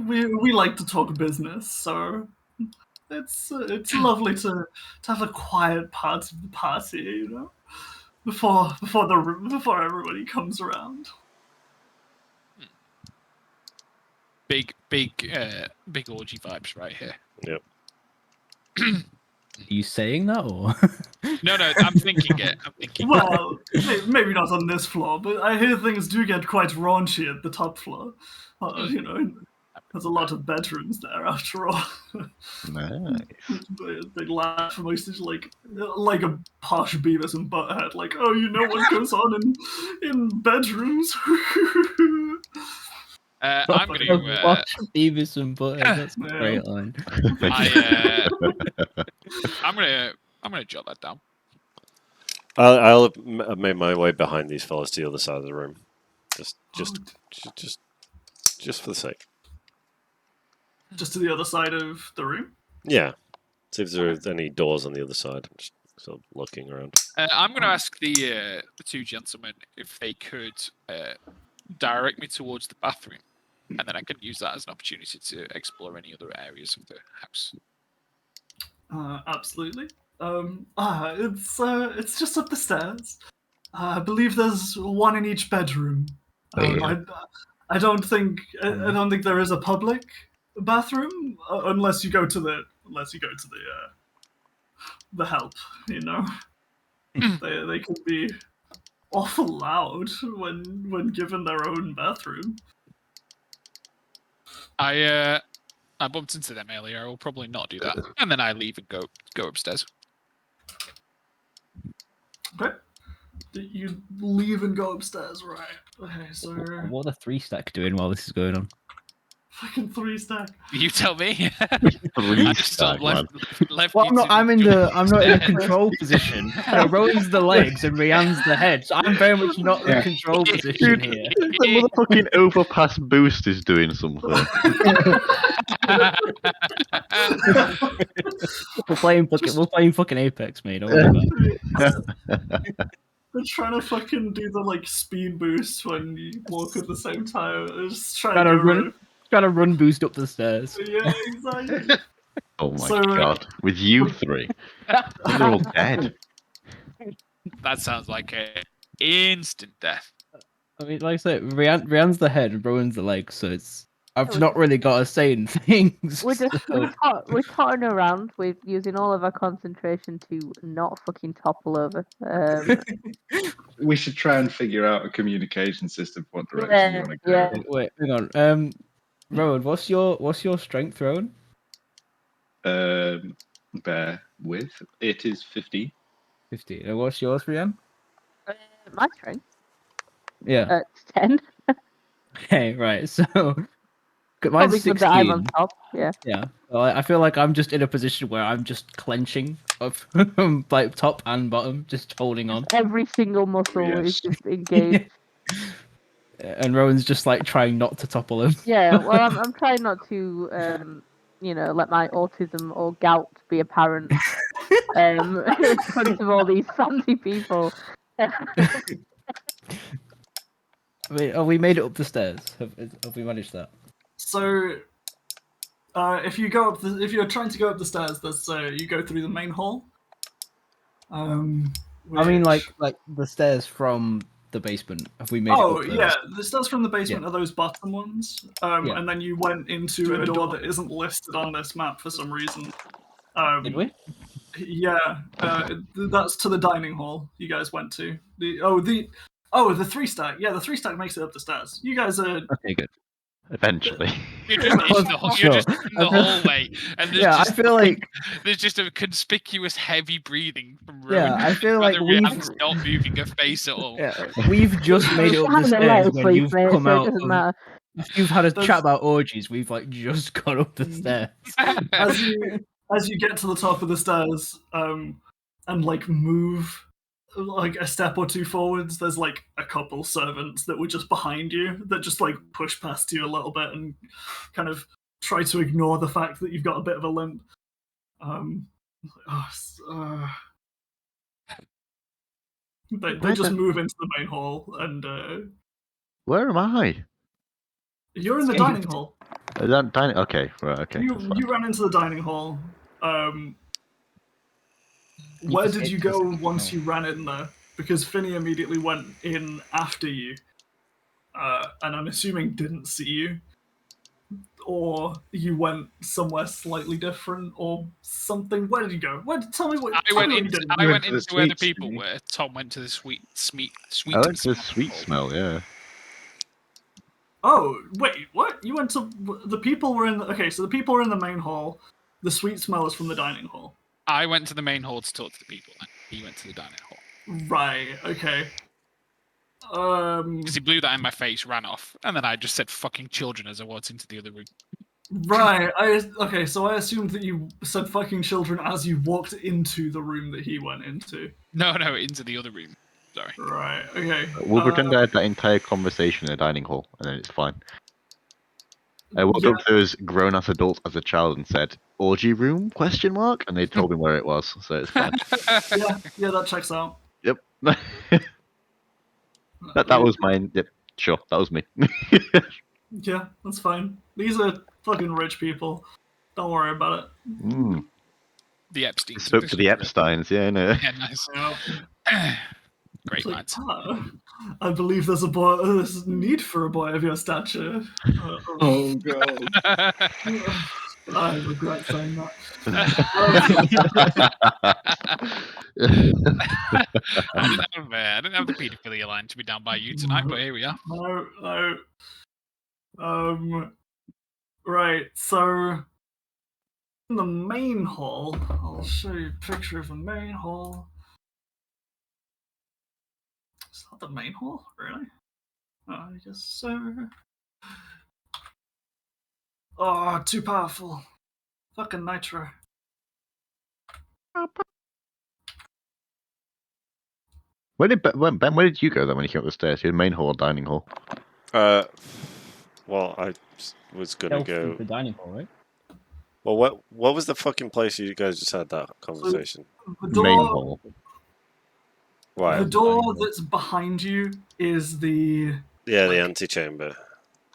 We like to talk business, so it's lovely to have a quiet part of the party, before everybody comes around. Big orgy vibes right here. Yep. Are you saying that or? No, I'm thinking it. Well, maybe not on this floor, but I hear things do get quite raunchy at the top floor. There's a lot of bedrooms there, after all. Nice. They laugh mostly like a posh Beavis and Butthead, like, oh, you know what goes on in bedrooms. I'm going to watch Beavis and Butthead. That's a great line. I'm gonna jot that down. I'll have made my way behind these fellas to the other side of the room, just for the sake. Just to the other side of the room. Yeah. See if there are any doors on the other side. I'm just sort of looking around. I'm going to ask the 2 gentlemen if they could direct me towards the bathroom, and then I can use that as an opportunity to explore any other areas of the house. Absolutely. It's just up the stairs. I believe there's one in each bedroom. I don't think there is a public bathroom unless you go to the help. They can be awful loud when given their own bathroom. I bumped into them earlier. I will probably not do that, and then I leave and go upstairs. Okay. You leave and go upstairs, right? Okay, so What are the 3 stack doing while this is going on? fucking 3 stack. You tell me. 3 I just sort of left Well, you to I'm go not in a upstairs. control position. Rowan's the legs and Rianne's the head, so I'm very much not the control position here. The motherfucking overpass boost is doing something. We're playing fucking Apex, mate. Don't worry about it. They're trying to fucking do the speed boost when you walk at the same time. They're just trying to run boost up the stairs. Yeah, exactly. Oh my god. With you 3. They're all dead. That sounds like an instant death. I mean, like I said, Rianne's the head and Rowan's the legs, so I've not really got a say in things. We're totting around. We're using all of our concentration to not fucking topple over. We should try and figure out a communication system for what direction you want to go. Yeah. Wait, hang on. Rowan, what's your strength, Rowan? Bear with. It is 50. 50. And what's yours, Rianne? My strength. Yeah. It's 10. Okay, right. So mine's Probably 16. that I'm on top. Yeah. Yeah. Well, I feel like I'm just in a position where I'm just clenching up, like top and bottom, just holding on. Every single muscle is just engaged. And Rowan's just like trying not to topple him. Yeah. Well, I'm trying not to, let my autism or gout be apparent in front of all these fancy people. Wait, we made it up the stairs. Have we managed that? So, if you're trying to go up the stairs, you go through the main hall. I mean, like the stairs from the basement. Have we made it up there? Yeah, the stairs from the basement are those bottom ones. And then you went into a door that isn't listed on this map for some reason. Did we? Yeah, that's to the dining hall you guys went to. The 3 stack. Yeah, the 3 stack makes it up the stairs. You guys are Okay, good. Eventually. You're just in the hallway, and I feel like there's just a conspicuous heavy breathing from Rowan. Yeah, I feel like Rianne's not moving her face at all. Yeah, we've just made it up the stairs when you've come out. If you've had a chat about orgies, we've just gone up the stairs. As you get to the top of the stairs, and move like a step or two forwards, there's like a couple servants that were just behind you that just like push past you a little bit and kind of try to ignore the fact that you've got a bit of a limp. They just move into the main hall, and Where am I? you're in the dining hall. Is that dining? Okay, right. Okay. You that's fine. you ran into the dining hall. Where did you go once you ran in there? Because Finney immediately went in after you, and I'm assuming didn't see you, or you went somewhere slightly different, or something. Where did you go? Tell me what. I went into to the where the sweets, people didn't you? were. Tom went to the sweet I went to the smell sweet hall. smell. Yeah. Oh wait, what? You went to the people were in. Okay, so the people were in the main hall. The sweet smell is from the dining hall. I went to the main hall to talk to the people, and he went to the dining hall. Right. Okay. Because he blew that in my face, ran off, and then I just said "fucking children" as I walked into the other room. Right. Okay. So I assumed that you said "fucking children" as you walked into the room that he went into. No, into the other room. Sorry. Right. Okay. We'll pretend I had that entire conversation in the dining hall, and then it's fine. I walked Yeah. up to those grown-ass adults as a child and said, "Orgy room?" ? And they told me where it was, so it's fine. Yeah. That checks out. Yep. that was mine. Yep. Sure, that was me. Yeah, that's fine. These are fucking rich people. Don't worry about it. Mm. The Epstein. Spoke to the Epsteins, yeah, no. Yeah, nice. Great It's like, minds. I believe there's there's need for a boy of your stature. Oh god. I regret saying that. I didn't have the paedophilia line to be down by you tonight, but here we are. No. Right, so in the main hall, I'll show you a picture of the main hall. Is that the main hall? Really? I guess so. Oh, too powerful. Fucking nitro. Ben, where did you go then when you came up the stairs? Your main hall or dining hall? Well, I was gonna go. The dining hall, right? Well, what was the fucking place you guys just had that conversation? The Main door, hall. Right. the door that's behind you is the. Yeah, the like- antechamber.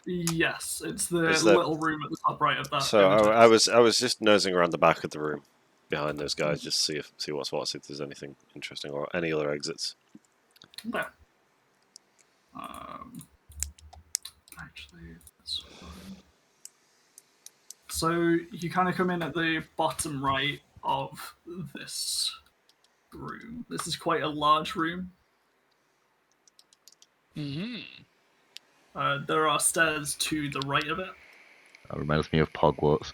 Yes, it's the Is that- little room at the top right of that. So image. I was just nosing around the back of the room, behind those guys, just to see what's what, see if there's anything interesting or any other exits. There. Actually, that's fine. So you kind of come in at the bottom right of this room. This is quite a large room. Mm-hmm. There are stairs to the right of it. That reminds me of Hogwarts.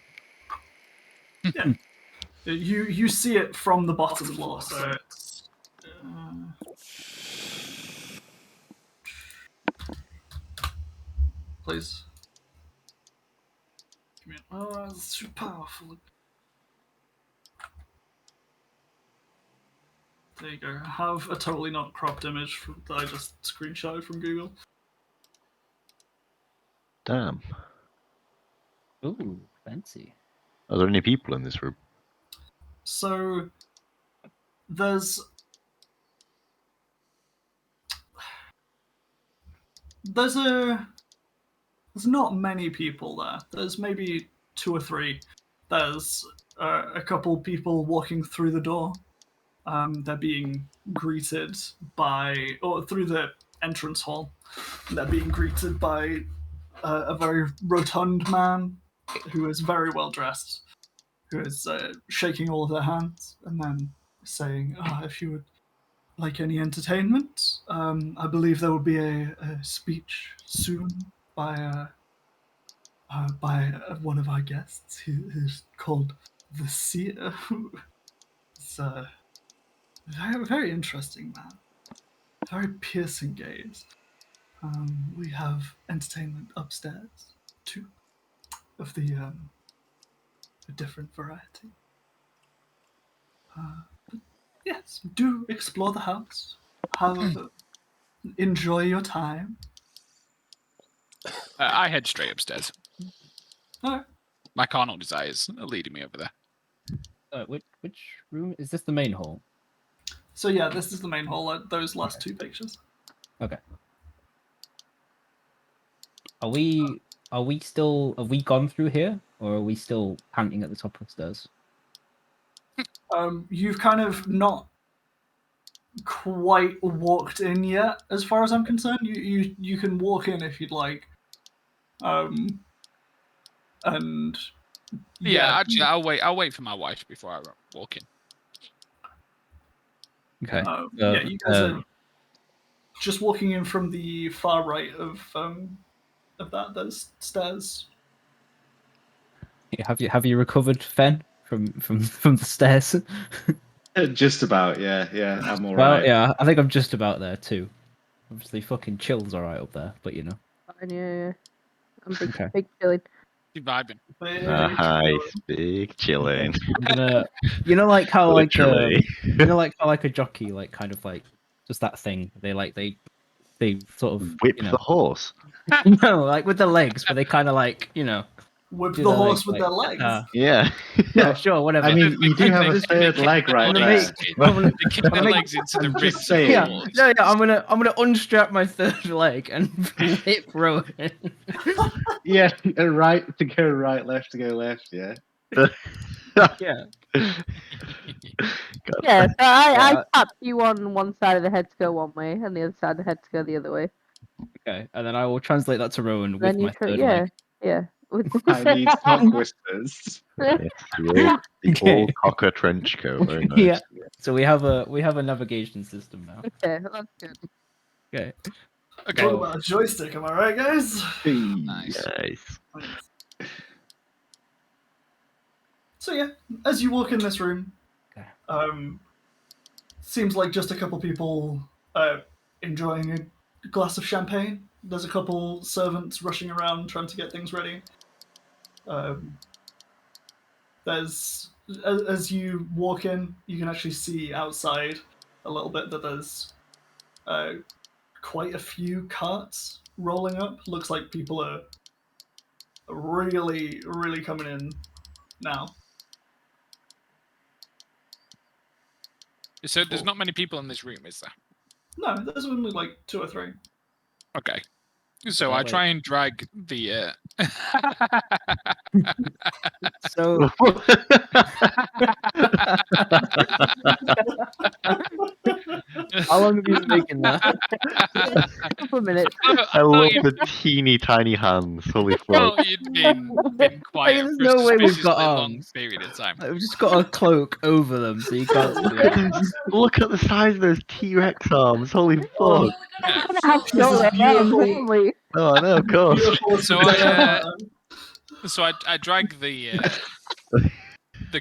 Yeah. You see it from the bottom floor, so it's. Please. Give me. Oh, it's too powerful. There you go. I have a totally not cropped image that I just screenshotted from Google. Damn. Ooh, fancy. Are there any people in this room? So there's not many people there. There's maybe 2 or 3. There's a couple people walking through the door. They're being greeted through the entrance hall. They're being greeted by a very rotund man who is very well dressed, who is shaking all of their hands and then saying, if you would like any entertainment, I believe there will be a speech soon by one of our guests who's called the Seer. It's a very, very interesting man. Very piercing gaze. We have entertainment upstairs too, of the a different variety. Yes, do explore the house. Enjoy your time. I head straight upstairs. All right. My carnal desires are leading me over there. Which room is this? The main hall. So yeah, this is the main hall. Those last two pictures. Okay. Are we still? Have we gone through here, or are we still panting at the top of the stairs? You've kind of not quite walked in yet, as far as I'm concerned. You can walk in if you'd like. And Yeah, actually, I'll wait for my wife before I walk in. Okay. yeah, you guys are just walking in from the far right of that. There's stairs. Have you recovered, Fen, from the stairs? Just about, yeah. I'm all Well, right. yeah, I think I'm just about there too. Obviously, fucking chill's alright up there, but you know. Fine, yeah. I'm big, Okay. big chilling. You vibing? Nice, big chilling. I'm gonna, you know, like how Literally. like a jockey, like kind of like just that thing. They sort of Whip you know, the horse. no, like with the legs, where they kind of like Whip do the their horse legs, with their legs. Yeah. yeah, sure, whatever. I mean, you do have a They third kick leg right gonna there. make- I'm gonna- They kick their make- legs into the I'm just ribs of saying. the yeah, horse. yeah, I'm gonna unstrap my third leg and whip Rowan. Yeah, right to go right, left to go left. Yeah. Yeah. God. Yeah, so I Yeah. tap you on one side of the head to go one way, and the other side of the head to go the other way. Okay, and then I will translate that to Rowan with Then you my third yeah, leg. yeah. I need sock whispers. Yes, the Okay. old cocker trench coat. Very nice. Yeah. So we have a navigation system now. Okay, that's good. Okay. Okay. Talk about a joystick, am I right, guys? Nice. Nice. So yeah, as you walk in this room, Okay. seems like just a couple people enjoying a glass of champagne. There's a couple servants rushing around trying to get things ready. There's as you walk in, you can actually see outside a little bit that there's quite a few carts rolling up. Looks like people are really, really coming in now. So there's not many people in this room, is there? No, there's only like 2 or 3. Okay. So Well, I try and drag the. So how long have you been making that? A couple of minutes. I love the teeny tiny hands. Holy fuck. Well, you'd been quiet there's for no a way we've suspiciously got long arms. period of time. I've just got a cloak over them, so you can't see Look at, them. look at the size of those T-Rex arms. Holy fuck. Yeah. How short their hands, only. Oh, I know, of course. Beautiful So I drag the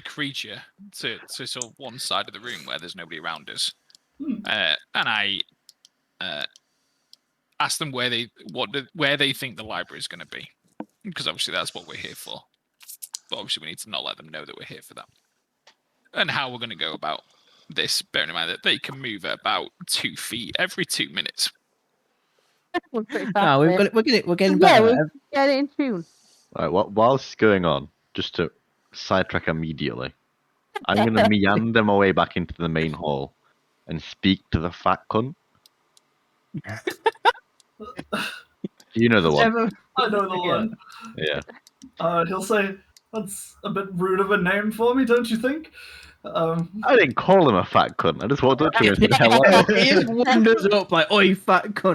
creature to sort of one side of the room where there's nobody around us, and I ask them where they think the library is going to be, because obviously that's what we're here for. But obviously we need to not let them know that we're here for that, and how we're going to go about this. Bearing in mind that they can move at about 2 feet every 2 minutes. We're pretty fast No, there. we're getting Yeah, better. we get it in tune. Right, while this is going on, just to sidetrack immediately, I'm going to meander my way back into the main hall and speak to the fat cunt. You know the one. I know the one. Yeah. He'll say, "That's a bit rude of a name for me, don't you think?" I didn't call him a fat cunt. I just walked up to him and said hello. He just wanders up like, "Oi, fat cunt!"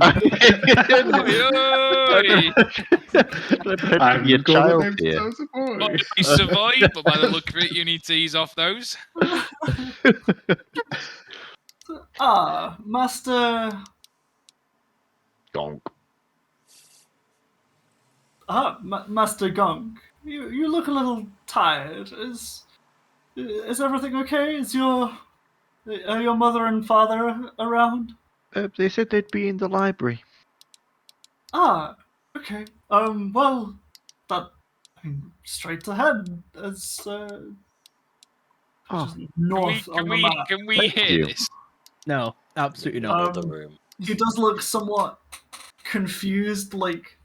I'm Your gonna child name here. so support. You survived, but by the look of it, you need to ease off those. Master. Gonk. Master Gunk. You look a little tired. Is everything okay? Are your mother and father around? They said they'd be in the library. Okay. Well, straight ahead. Oh, Just north on the map. Can we Thank hear you. this? No, absolutely In not. another room. He does look somewhat confused, like.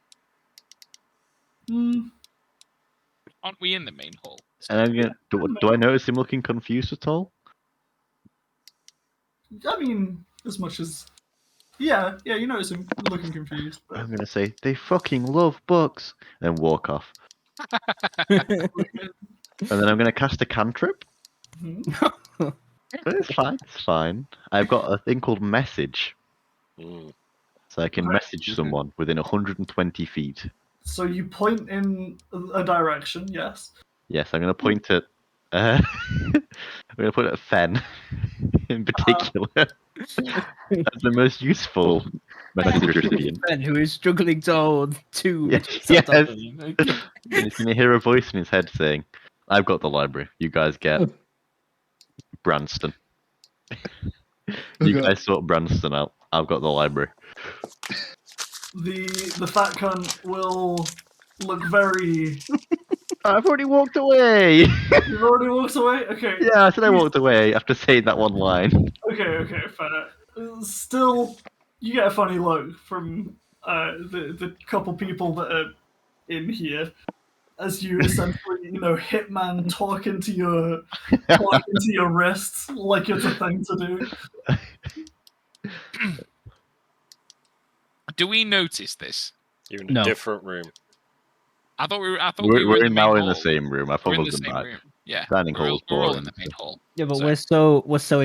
Aren't we in the main hall? And I'm gonna, do I notice him looking confused at all? I mean, as much as. Yeah, you notice him looking confused. But... I'm gonna say they fucking love books, and walk off. And then I'm gonna cast a cantrip. But it's fine. It's fine. I've got a thing called message, Mm. so I can Okay. message someone within 120 feet. So you point in a direction, yes. Yes, I'm gonna point at. I'm gonna put it at Fen, in particular, as the most useful message recipient. Ben, who is struggling to hold two Yes, books on top yes. of him. And he's gonna hear a voice in his head saying, "I've got the library. You guys get Branston. You Okay. guys sort Branston out. I've got the library." The fat cunt will look very. I've already walked away. You've already walked away. Okay. Yeah, I said I walked away after saying that one line. Okay, fair. Still, you get a funny look from the couple people that are in here as you essentially, hitman talk into your wrists like it's a thing to do. Do we notice this? You're in a No. different room. I thought we were. We're in now the in main the hall. same room. I We're in followed the them same back. room. Yeah. Dining we're hall's all in boring. the main hall. Yeah, but So- we're so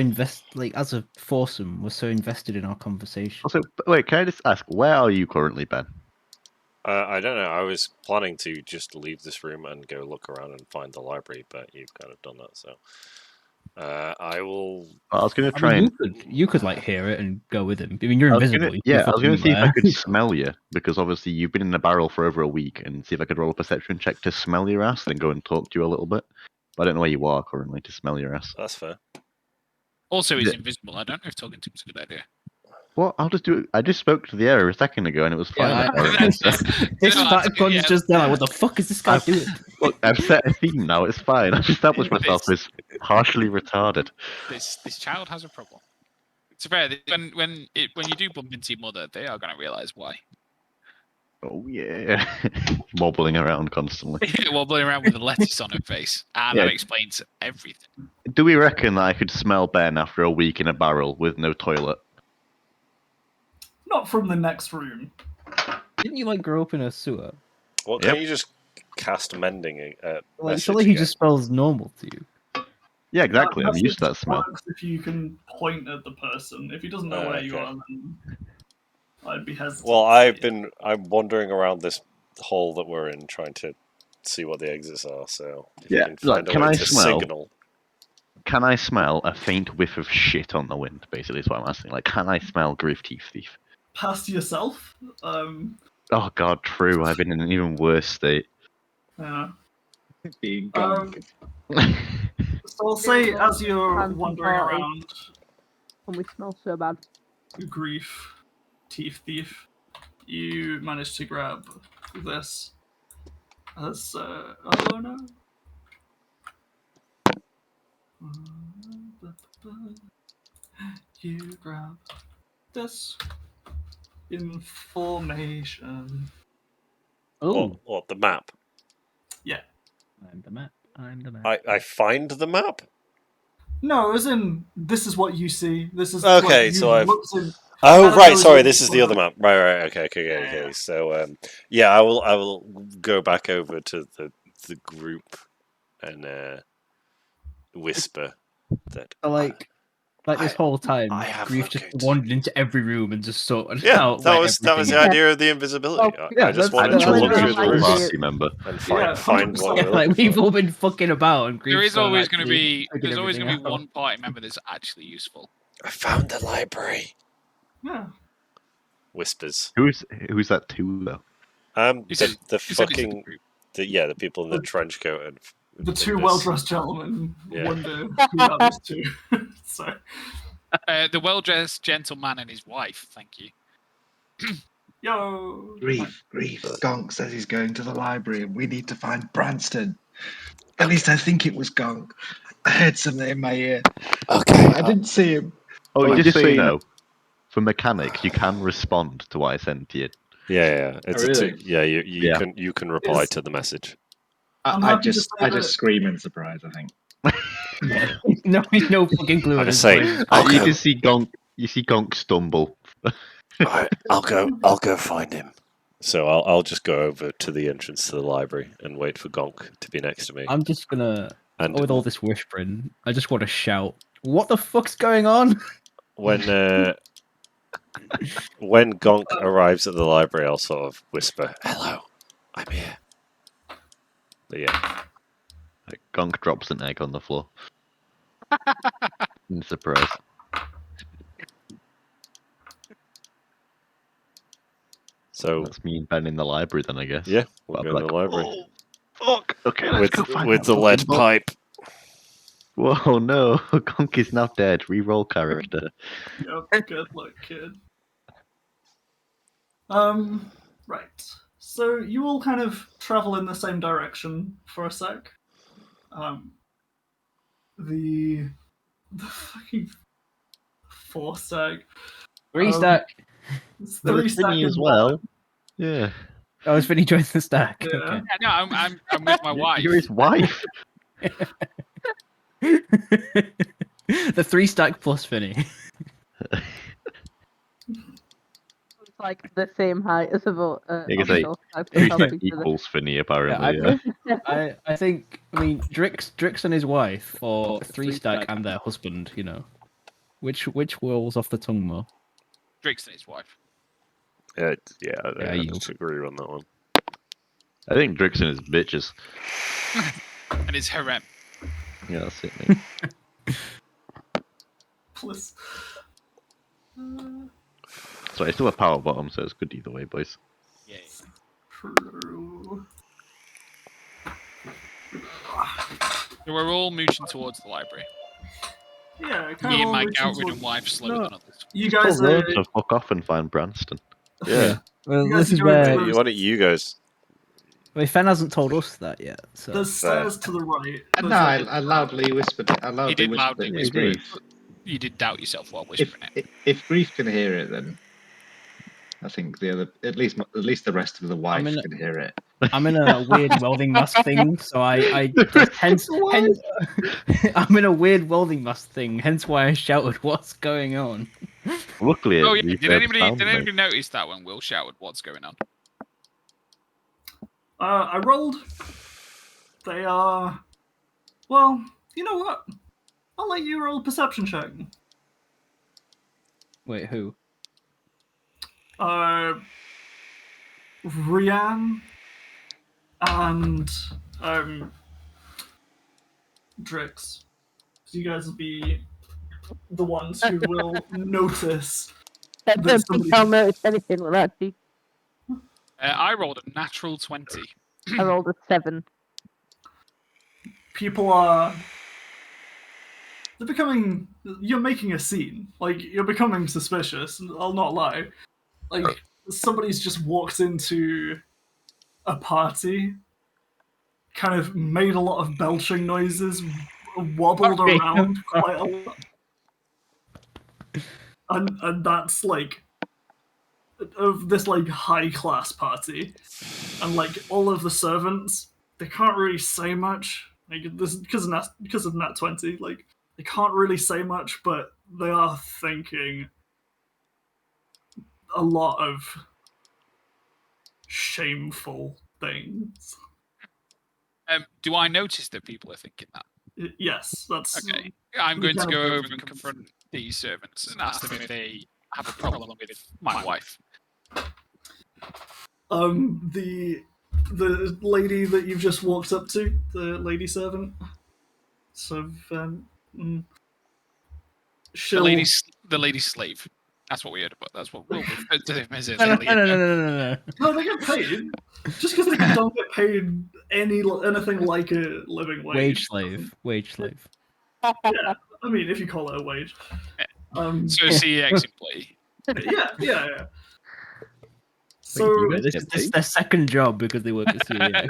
like as a foursome, we're so invested in our conversation. Also, wait, can I just ask, where are you currently, Ben? I don't know. I was planning to just leave this room and go look around and find the library, but you've kind of done that, so I will. I was going to I try mean, and. you could like hear it and go with him. I mean, you're I was invisible. gonna, you yeah, I was going to see if I fucking could smell you, because obviously you've been in the barrel for over a week, and see if I could roll a perception check to smell your ass, then go and talk to you a little bit. But I don't know where you are currently to smell your ass. That's fair. Also, he's Yeah. invisible. I don't know if talking to him is a good idea. Well, I'll just do it. I just spoke to the area a second ago, and it was fine. Yeah, apparently, so- This No, fat cunt yeah. is just there. Like, what the fuck is this guy doing? Look, I've set a theme now. It's fine. I've established myself as partially retarded. This child has a problem. It's fair. When you do bump into your mother, they are going to realise why. Oh yeah, wobbling around constantly. Wobbling around with a lettuce on her face, and Yeah. that explains everything. Do we reckon that I could smell Ben after a week in a barrel with no toilet? Not from the next room. Didn't you like grow up in a sewer? Well, Yep. can you just cast mending? Like, surely he just smells normal to you. Yeah, exactly. I'm That used to that smell. works if you can point at the person. If he doesn't know where you Okay. are, then I'd be hesitant. Well, I'm wandering around this hall that we're in, trying to see what the exits are. So if Yeah, you can look, find a can way I to smell? signal. Can I smell a faint whiff of shit on the wind? Basically, is what I'm asking. Like, can I smell Grief Teeth Thief? Past yourself. Oh God, true. I've been in an even worse state. Yeah. Being gone. So I'll say, as you're Fancy wandering party. around, And we smell so bad. Grief, Teeth Thief, you manage to grab this. As oh no. You grab this information. Oh, What the map? Yeah. I'm the map. I'm the map. I find the map. No, as in this is what you see. This is Okay, like, so I've- looked in. Oh As right, those sorry. are- This is the other map. Right. Okay. Yeah. So yeah, I will go back over to the group and whisper that. So, like this whole time, I have Grief just located- wandered into every room and just sorted Yeah, out. that where was the everything is. idea of the invisibility. Well, yeah, I just that's- wanted to that's look what through the I rooms do. party member. and Yeah, find what we're 100%. Like looking we've for. all been fucking about, and Grief's There is gone always going to actually be figured there's always going to be everything one out. party member that's actually useful. I found the library. Yeah. Whispers. Who's that to though? You said- The You said it's a fucking group. the people in the trench coat and The two Nimbus. well-dressed gentlemen Yeah. wonder who that was to. So, The well-dressed gentleman and his wife. Thank you. yo. Grief. Gonk says he's going to the library and we need to find Branston. At least I think it was Gong. I heard something in my ear. Okay. I didn't see him. Oh, But just so you know, for mechanics, you can respond to what I sent to you. Yeah. It's really? you Yeah. can reply Yes. to the message. I'm I happy to just say I that- just scream in surprise. I think. Yeah. No fucking clue I'm at gonna this say, point. I'll You go. can see Gonk. You see Gonk stumble. Alright, I'll go find him. So I'll just go over to the entrance to the library and wait for Gonk to be next to me. I'm just gonna, And with all this whispering, I just want to shout, "What the fuck's going on?" when Gonk arrives at the library, I'll sort of whisper, "Hello, I'm here." But yeah, Gonk drops an egg on the floor. In surprise. so That's me and Ben in the library then, I guess. yeah, we'll I'll go be in the like, library "Oh, fuck! Okay, let's go find with that the lead fucking book." pipe. Whoa, no! Gonk is now dead. Reroll character. Yep, good luck, kid. Right. So you all kind of travel in the same direction for a sec. The fucking 4 stack. 3-stack. It's There was 3 stack Finny as and well. Yeah. Oh, it's Vinny joined the stack. Yeah. Okay. Yeah, no, I'm with my wife. You're his wife. The 3-stack plus Finny. It's like the same height as a vote. You can say 3-stack equals Finny, apparently. Yeah. I think. I mean, Drix and his wife, or 3-stack and their husband. You know, which rolls off the tongue more? Drix and his wife. I you- disagree on that one. I think Drixon is bitches. And his harem. Yeah, that's it, mate. Plus. So it's still a power bottom, so it's good either way, boys. Yeah. True. So we're all mooching towards the library. Yeah, kind Me of and all my moving gout-ridden towards- wife slower No. than others. You guys Tell are. Road to fuck off and find Branston. Yeah. Well, You guys this is are going where. to- Why don't you guys? Well, Fen hasn't told us that yet. So. There's stairs to the right. No, There's I loudly whispered it. I loudly did whispered loudly it to whisper it. Grief. You did doubt yourself while If whispering it. if Grief can hear it, then I think the other, at least the rest of the wife in a- can hear it. I'm in a weird welding mask thing, so I hence I'm in a weird welding mask thing, hence why I shouted, "What's going on?" Luckily, it Oh yeah, refurbs did anybody sound, mate. notice that when Will shouted, "What's going on"? I rolled. They are. Well, you know what? I'll let you roll a perception check. Wait, who? Rianne and Drix. So you guys will be the ones who will notice. I don't think I'll notice anything with that. Gee. I rolled a natural 20. I rolled a 7. People are. They're becoming. You're making a scene. Like, you're becoming suspicious. I'll not lie. Like, somebody's just walked into a party, kind of made a lot of belching noises, wobbled Okay. around quite a lot. And that's like of this like high class party. And like all of the servants, they can't really say much. Like this because of Nat 20, like they can't really say much, but they are thinking a lot of shameful things. Do I notice that people are thinking that? Yes, that's Okay. I'm going to kind go of- over and confront these servants and ask them if they have a problem with my wife. The lady that you've just walked up to, the lady servant. So she'll The lady slave. That's what we heard about. That's what we'll refer to him as. No. No, they get paid. Just because they don't get paid anything like a living wage. Wage slave. Yeah, I mean, if you call it a wage. So CEX employee. Yeah. You So guys This get is paid? their second job because they work at CEX.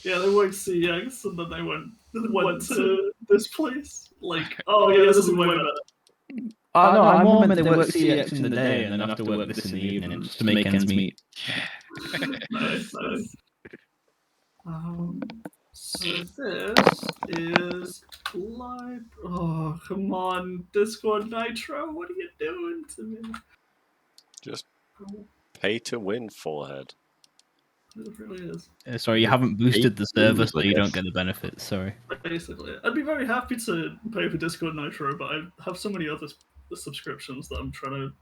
Yeah, they worked CX and then they went to this place. Like, oh yeah, this is way better. Oh no, I more meant they work CX in the day and then have to work this in the evening just to make ends meet. Nice. So this is live. Oh, come on, Discord Nitro, what are you doing to me? Just pay to win, forehead. It really is. Sorry, you haven't boosted the server, so you don't get the benefits. Sorry. Basically, I'd be very happy to pay for Discord Nitro, but I have so many other subscriptions that I'm trying to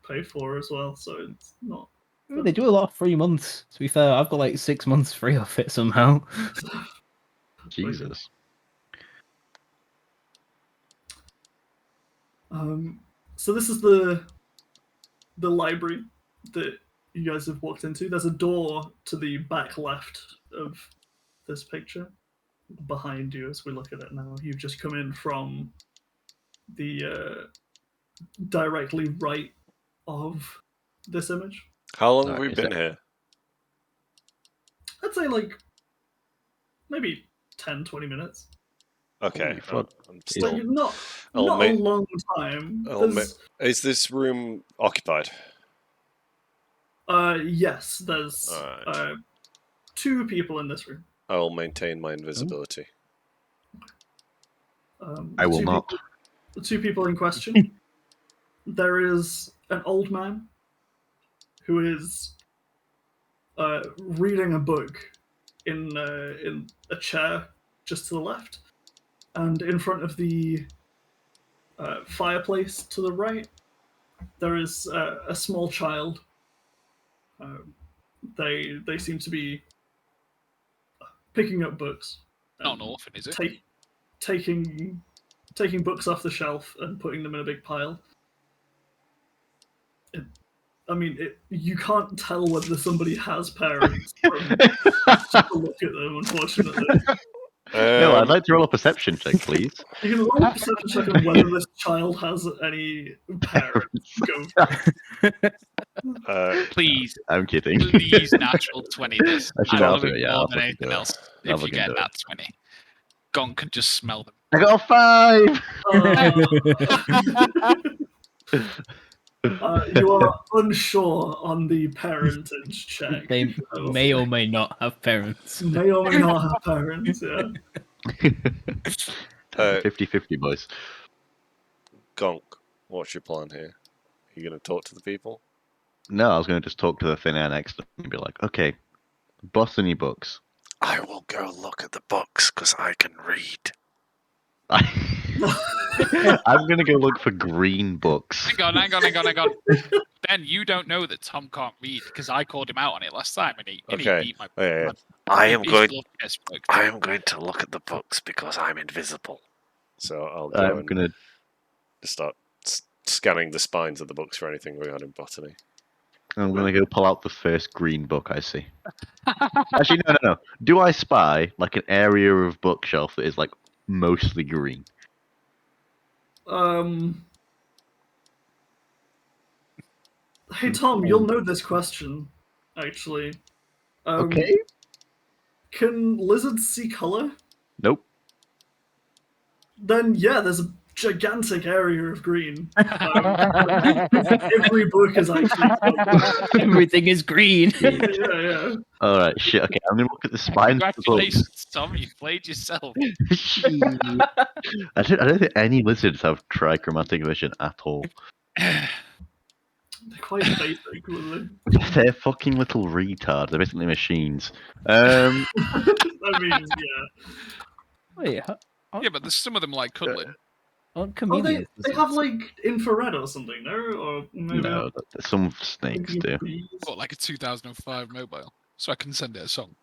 pay for as well, so it's not. They do a lot of 3 months. To be fair, I've got like 6 months free off it somehow. Jesus. So this is the library that you guys have walked into. There's a door to the back left of this picture behind you as we look at it now. You've just come in from the directly right of this image. How long have we been here? I'd say like maybe 10, 20 minutes. Okay, Holy fuck. I'm still. Like, not a long time. Is this room occupied? Yes, there's Alright. 2 people in this room. I will maintain my invisibility. I will not. The 2 people in question. There is an old man who is reading a book in a chair just to the left, and in front of the fireplace to the right, there is a small child. They seem to be picking up books. Not an orphan, is it? Taking books off the shelf and putting them in a big pile. You can't tell whether somebody has parents from just to look at them, unfortunately. No, I'd like to roll a perception check, please. You can roll a perception check on whether this child has any parents. Go. Please. I'm kidding. Please, natural 20 this. Actually, I I'll love do it it, yeah, more I'll than fucking anything do it. else. I'll If you fucking get do that 20. Gon can just smell them. I got a 5! You are unsure on the parentage check. They may or may not have parents. May or may not have parents, yeah. 50-50, boys. Gonk, what's your plan here? Are you going to talk to the people? No, I was going to just talk to the thin air next to me and be like, okay, boss any books. I will go look at the books because I can read. I'm going to go look for green books. Hang on. Ben, you don't know that Tom can't read because I called him out on it last time and he beat my Yeah. I am going to look at the books because I'm invisible. So I'll go and start scanning the spines of the books for anything regarding botany. I'm going to go pull out the first green book I see. Actually, no. Do I spy like an area of bookshelf that is like mostly green? Hey Tom, you'll know this question, actually. Okay. Can lizards see color? Nope. Then yeah, there's a gigantic area of green. Every book is actually Everything is green. Yeah. Alright, shit, okay, I'm gonna look at the spines of the books. Congratulations, Tom, you played yourself. I don't think any lizards have trichromatic vision at all. They're quite basic, really. They're fucking little retards. They're basically machines. I mean, yeah. Wait, Yeah, but there's some of them like cuddling. Chameleons. They have like infrared or something, no? Or maybe No, some snakes do. Got like a 2005 mobile, so I can send it a song.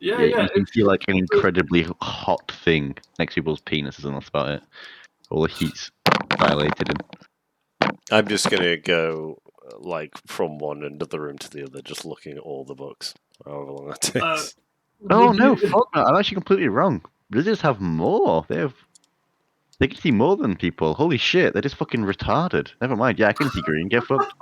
Yeah. You can see like an incredibly hot thing next to people's penises, and that's about it. All the heat's dilated in. I'm just going to go like from one end of the room to the other, just looking at all the books, however long that takes. Oh no, fuck no! I'm actually completely wrong. Lizards have more. They can see more than people. Holy shit, they're just fucking retarded. Never mind. Yeah, I can see green. Get fucked.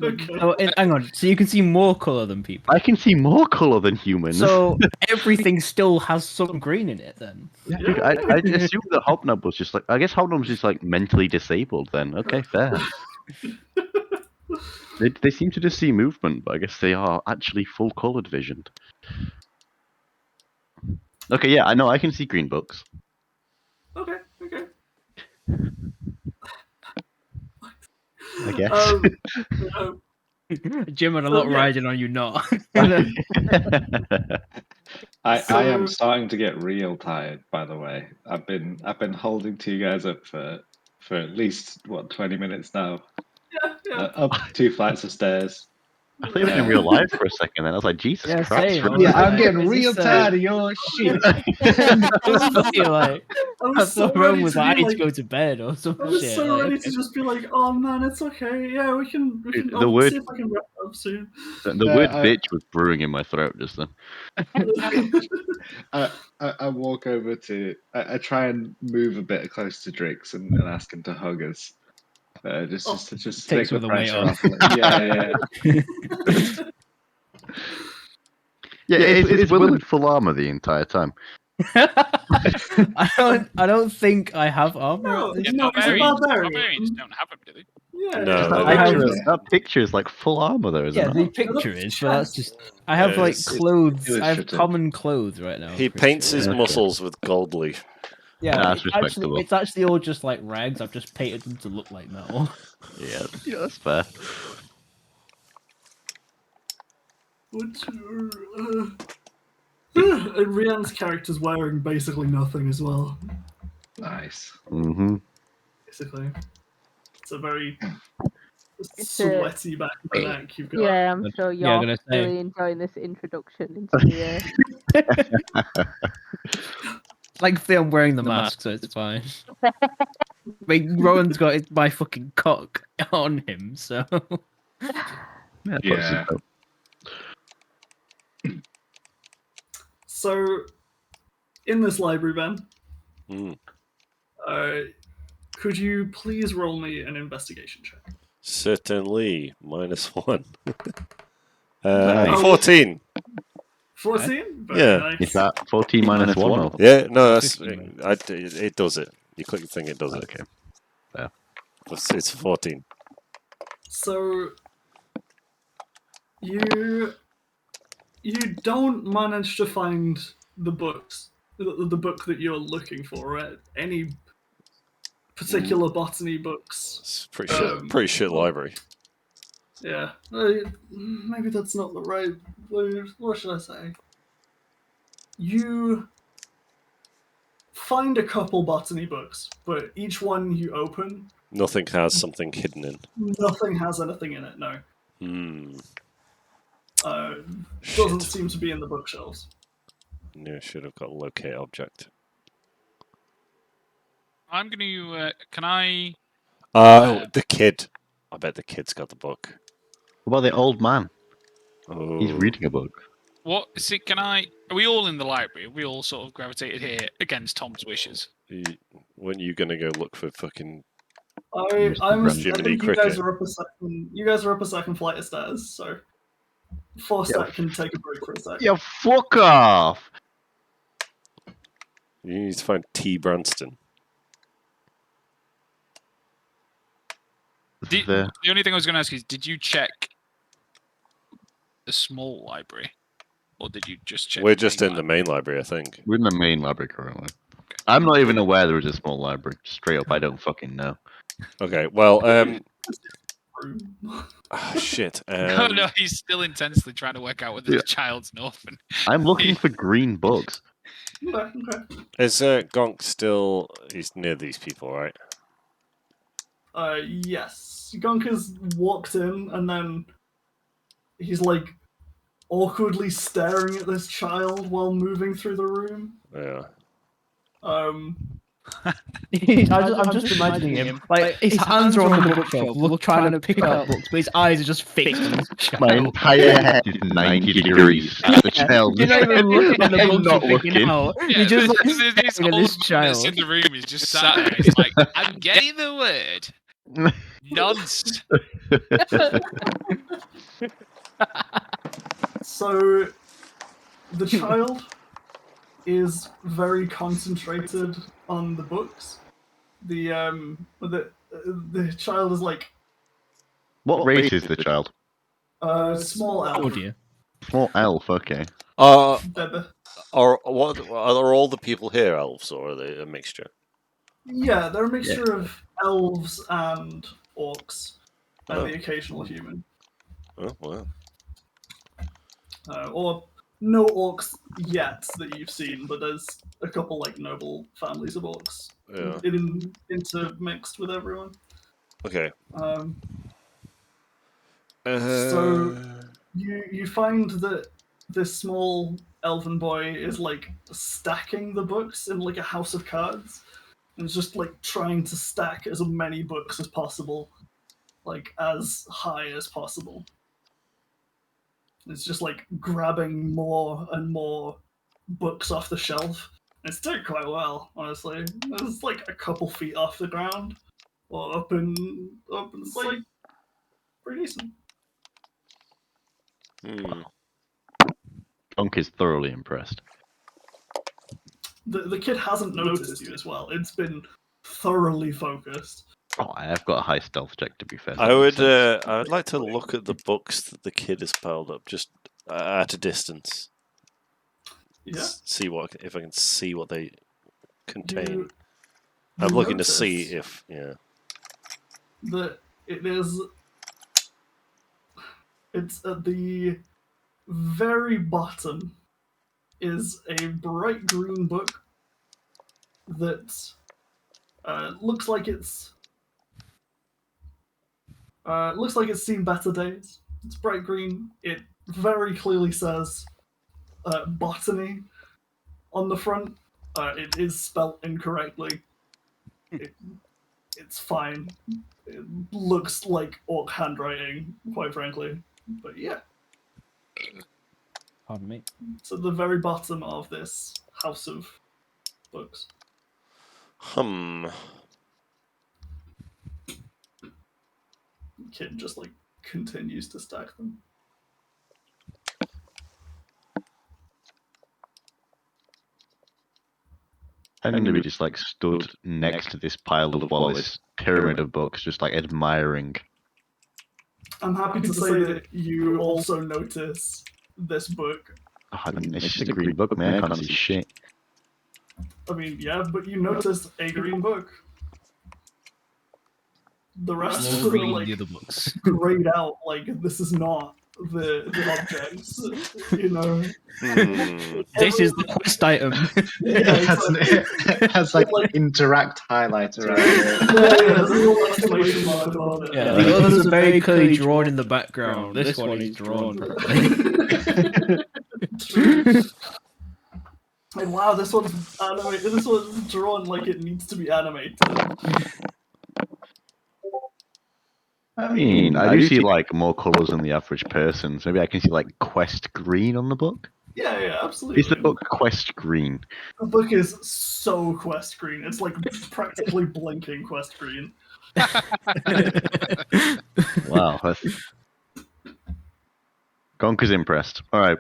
Okay. Oh, hang on. So you can see more color than people. I can see more color than humans. So everything still has some green in it then. Yeah, dude, I assume that Hobnob was just like. I guess Hobnob's just like mentally disabled then. Okay, fair. They seem to just see movement, but I guess they are actually full colored visioned. Okay, yeah, I know. I can see green books. Okay. I guess. Um, Jim had a lot riding on you not. I So- am starting to get real tired. By the way, I've been holding two guys up for at least 20 minutes now. yeah. Up 2 flights of stairs. I thought it was in real life for a second. Then I was like, Jesus Yeah, Christ! same. really? Yeah, I'm Is getting this, real tired of your shit. You're like, I was that's so not wrong ready with to I be need like, to go to bed or some I was shit. so like, ready okay. to just be like, oh man, it's okay. Yeah, we can. The I'll word- see if I can wrap up soon. The word "bitch" was brewing in my throat just then. I walk over to. I try and move a bit close to Drix and ask him to hug us. Just to Takes take some the of the weight pressure off. off. Yeah. Yeah, it's Will in full armor the entire time. I don't think I have armor. No, at this Yeah, no, point. it's a barbarian. barbarians don't have them, do they? Yeah, No, it's a they That don't. barbarian. that picture is like full armor, though, isn't Yeah, it? the picture that's is, but that's chest. just. I have Yeah, like it's clothes. I have illustrative. common clothes right now. He I'm pretty paints sure. his Okay. muscles with gold leaf. Yeah, That's respectable. it's actually all just like rags. I've just painted them to look like metal. Yeah, that's fair. And Rianne's character's wearing basically nothing as well. Nice. Mm-hmm. Basically, it's a very It's sweaty back of the neck you've got. Yeah, I'm sure Yeah, I'm you're gonna say. really enjoying this introduction into the. Like I'm wearing the mask, so it's fine. I mean, Rowan's got my fucking cock on him, so. Yeah. Yeah. So, in this library, Ben, Mm. could you please roll me an investigation check? Certainly, -1. Oh. 14. 14? Very Yeah. nice. Is that 14 minus 1? Or... Yeah, no, that's 15. it does it. You click the thing, it does it. Okay. It's 14. So, you don't manage to find the books, the book that you're looking for, right? Any particular botany books. It's pretty shit library. Yeah. Maybe that's not the right word. What should I say? You find a couple botany books, but each one you open, Nothing has something hidden in. nothing has anything in it, no. Hmm. Doesn't Shit. seem to be in the bookshelves. No, should have got locate object. I'm going to. Can I? The kid. I bet the kid's got the book. What about the old man? Oh. He's reading a book. What? See, can I? Are we all in the library? Are we all sort of gravitated here against Tom's wishes? Weren't you gonna go look for fucking? I Jiminy think you Cricket. guys are up a second. You guys are up a second flight of stairs, so Forstat can take a break for a second. Yeah, fuck off! You need to find T. Branston. The only thing I was going to ask is, did you check the small library, or did you just check? We're just in the main library, I think. We're in the main library currently. I'm not even aware there is a small library. Straight up, I don't fucking know. Okay, well, shit. No, no, he's still intensely trying to work out whether the child's an orphan. I'm looking for green books. Okay. Is Gonk still? He's near these people, right? Yes. Gonka's walked in and then he's like awkwardly staring at this child while moving through the room. Yeah. I'm just imagining him. Like his hands are on the bookshelf, trying to pick up books, but his eyes are just fixed on this child. My entire head is 90 degrees at the child. You're not even looking at the I'm books not you're picking looking. out. Yeah, You're just like this staring at old this man that's child. in the room is just sat there. He's like, I'm getting the word. Nonce. So the child is very concentrated on the books. The child is like What race is the child? small elf. Oh dear. Small elf, okay. They're Are all the people here elves, or are they a mixture? Yeah, they're a mixture of elves and orcs, and Oh. the occasional human. Oh wow. Or no orcs yet that you've seen, but there's a couple like noble families of orcs Yeah. intermixed with everyone. Okay. So you find that this small elven boy is like stacking the books in like a house of cards, and is just like trying to stack as many books as possible, like as high as possible. It's just like grabbing more and more books off the shelf. It's doing quite well, honestly. It's like a couple feet off the ground, or up and it's like pretty decent. Gonk is thoroughly impressed. The kid hasn't noticed you as well. It's been thoroughly focused. Oh, I have got a high stealth check to be fair. I would like to look at the books that the kid has piled up, just at a distance. Yeah. See if I can see what they contain. You I'm looking to notice see if that it's at the very bottom is a bright green book that looks like it's seen better days. It's bright green. It very clearly says botany on the front. It is spelt incorrectly. It's fine. It looks like orc handwriting, quite frankly. But yeah. Pardon me. It's at the very bottom of this house of books. The kid just like continues to stack them. I'm going to be just like stood next to this pile of this pyramid of books, just like admiring. I'm happy to say that you also notice this book. Oh, I mean, it's just a green book, man. I can't see shit. I mean, yeah, but you notice a green book. The rest of them are like the other books. grayed out. Like this is not the objects. You know. This is the quest item. It has like interact highlights around it. There's a little exclamation mark above it. Yeah, the others are very clearly drawn in the background. This one is drawn properly. Like, wow, this one's animated. This one's drawn like it needs to be animated. I mean, I do see like more colours than the average person. So maybe I can see like quest green on the book. Yeah, absolutely. Is the book quest green? The book is so quest green. It's like practically blinking quest green. Wow. Gonk is impressed. All right.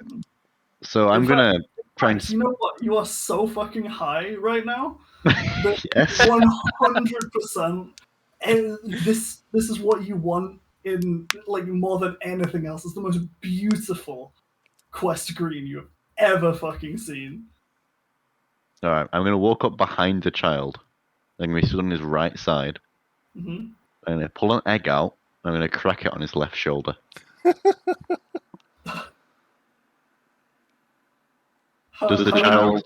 So I'm going to try and... You know what? You are so fucking high right now. Yes. 100%. And this is what you want in like more than anything else. It's the most beautiful quest green you've ever fucking seen. All right. I'm going to walk up behind the child. I'm going to be stood on his right side. Mm-hmm. I'm going to pull an egg out. I'm going to crack it on his left shoulder. Does the child...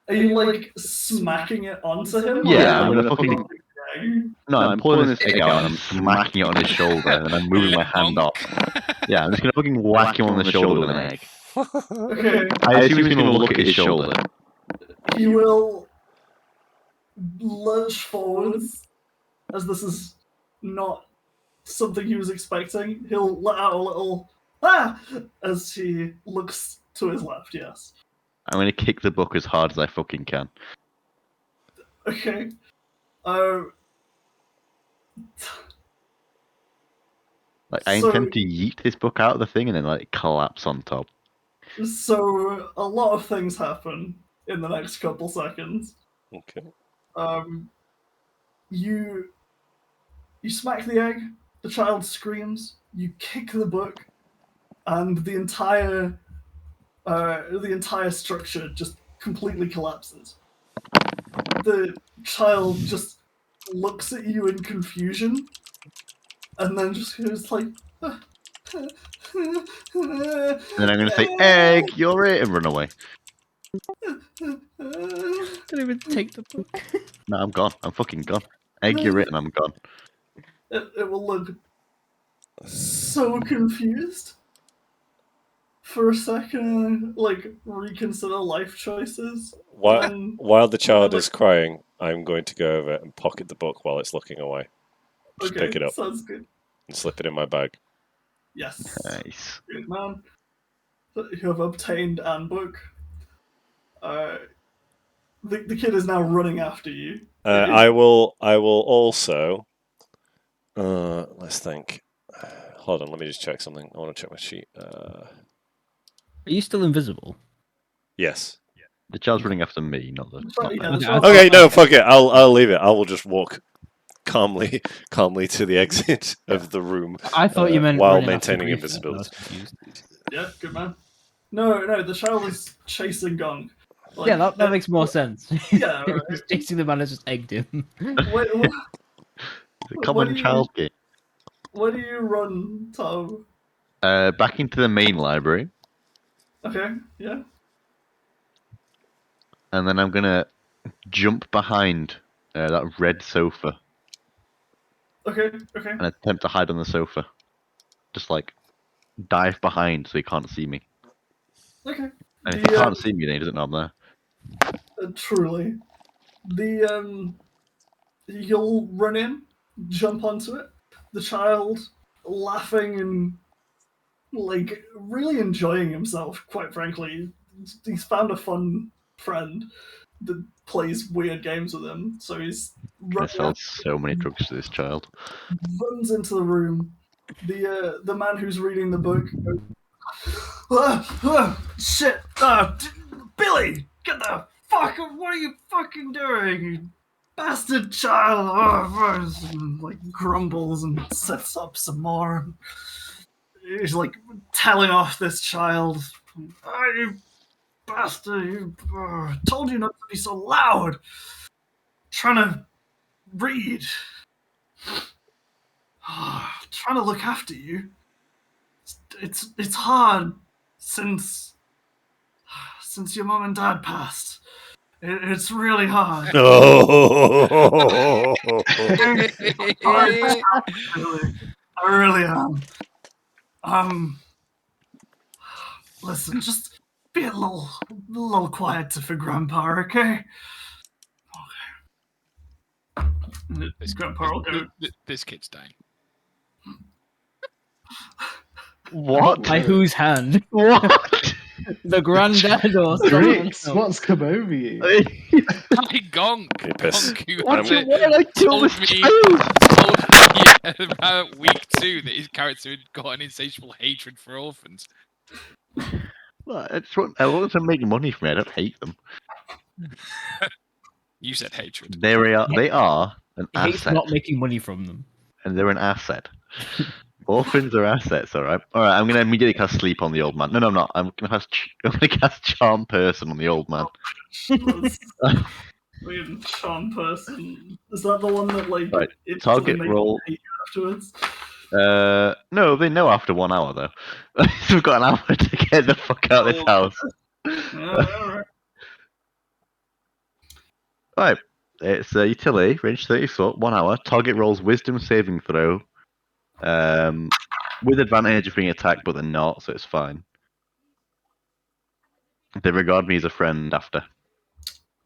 Are you like smacking it onto him? Yeah, I'm gonna fucking... No, I'm pulling this egg out and I'm smacking it on his shoulder and I'm moving my hand up. Yeah, I'm just gonna fucking whack him on the shoulder with an egg. Okay. I assume he's gonna look at his shoulder. He will lurch forwards, as this is not something he was expecting. He'll let out a little as he looks to his left, yes. I'm gonna kick the book as hard as I fucking can. Okay. Like, I intend to yeet this book out of the thing and then let it collapse on top. So a lot of things happen in the next couple seconds. Okay. You smack the egg, the child screams, you kick the book, and the entire structure just completely collapses. The child just looks at you in confusion, and then just goes like, And then I'm going to say, egg, you're it, and run away. Don't even take the book. No, I'm gone. I'm fucking gone. Egg, you're it, and I'm gone. It will look so confused for a second, like reconsider life choices. While the child is crying, I'm going to go over and pocket the book while it's looking away. Just pick it up. Sounds good. And slip it in my bag. Yes. Nice. Good man. You have obtained Anne book. The kid is now running after you. I will also. Let's think. Hold on, let me just check something. I want to check my sheet. Are you still invisible? Yes. The child's running after me, not the. Okay, no, fuck it. I'll leave it. I will just walk calmly to the exit of the room. I thought you meant while maintaining invisibility. Yeah, good man. No, the child is chasing Gong. Like, yeah, that makes more sense. Yeah, right. He's chasing the man who just egged him. The common child game. Where do you run, Tom? Back into the main library. Okay, yeah. And then I'm gonna jump behind that red sofa. Okay. And attempt to hide on the sofa. Just like dive behind so he can't see me. Okay. And if he can't see me, then he doesn't know I'm there. Truly. You'll run in, jump onto it. The child laughing and like really enjoying himself, quite frankly. He's found a fun friend that plays weird games with him, so he's I sell so many drugs to this child. Runs into the room. The man who's reading the book goes, shit, Billy, get the fuck, what are you fucking doing, you bastard child? Like grumbles and sets up some more. He's like telling off this child. Oh, you bastard! You told you not to be so loud. Trying to read. Trying to look after you. It's hard since your mom and dad passed. It's really hard. No. I really am. Listen, just be a little quieter for Grandpa, okay? Grandpa will go. This kid's dying. What? By whose hand? What? The granddad or Rix, what's come over you? By Gonk. Piss. What do you want? I killed this child! Told me about week 2 that his character had got an insatiable hatred for orphans. I want them to make money for me. I don't hate them. You said hatred. They are an He hates asset. not making money from them. And they're an asset. Orphans are assets, alright? Alright, I'm gonna immediately cast sleep on the old man. No, I'm not. I'm gonna cast charm person on the old man. Weird charm person. Is that the one that like right. Target roll afterwards? No, they know after 1 hour though. So we've got an hour to get the fuck out of this house. Alright. Right. It's a utility, range 30 foot, 1 hour. Target rolls wisdom saving throw. With advantage of being attacked, but they're not, so it's fine. They regard me as a friend after.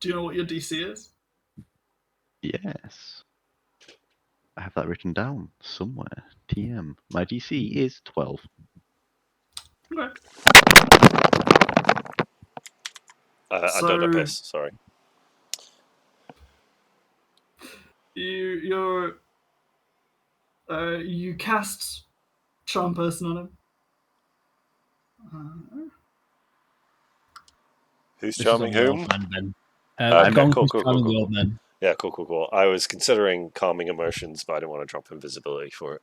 Do you know what your DC is? Yes. I have that written down somewhere. TM. My DC is 12. Okay. I don't know piss, sorry. You cast charm person on him. Who's This is charming on the whom? old man, Ben. Okay, Gonk cool, is cool, charming cool, the cool. old man. Yeah, cool. I was considering calming emotions, but I didn't want to drop invisibility for it.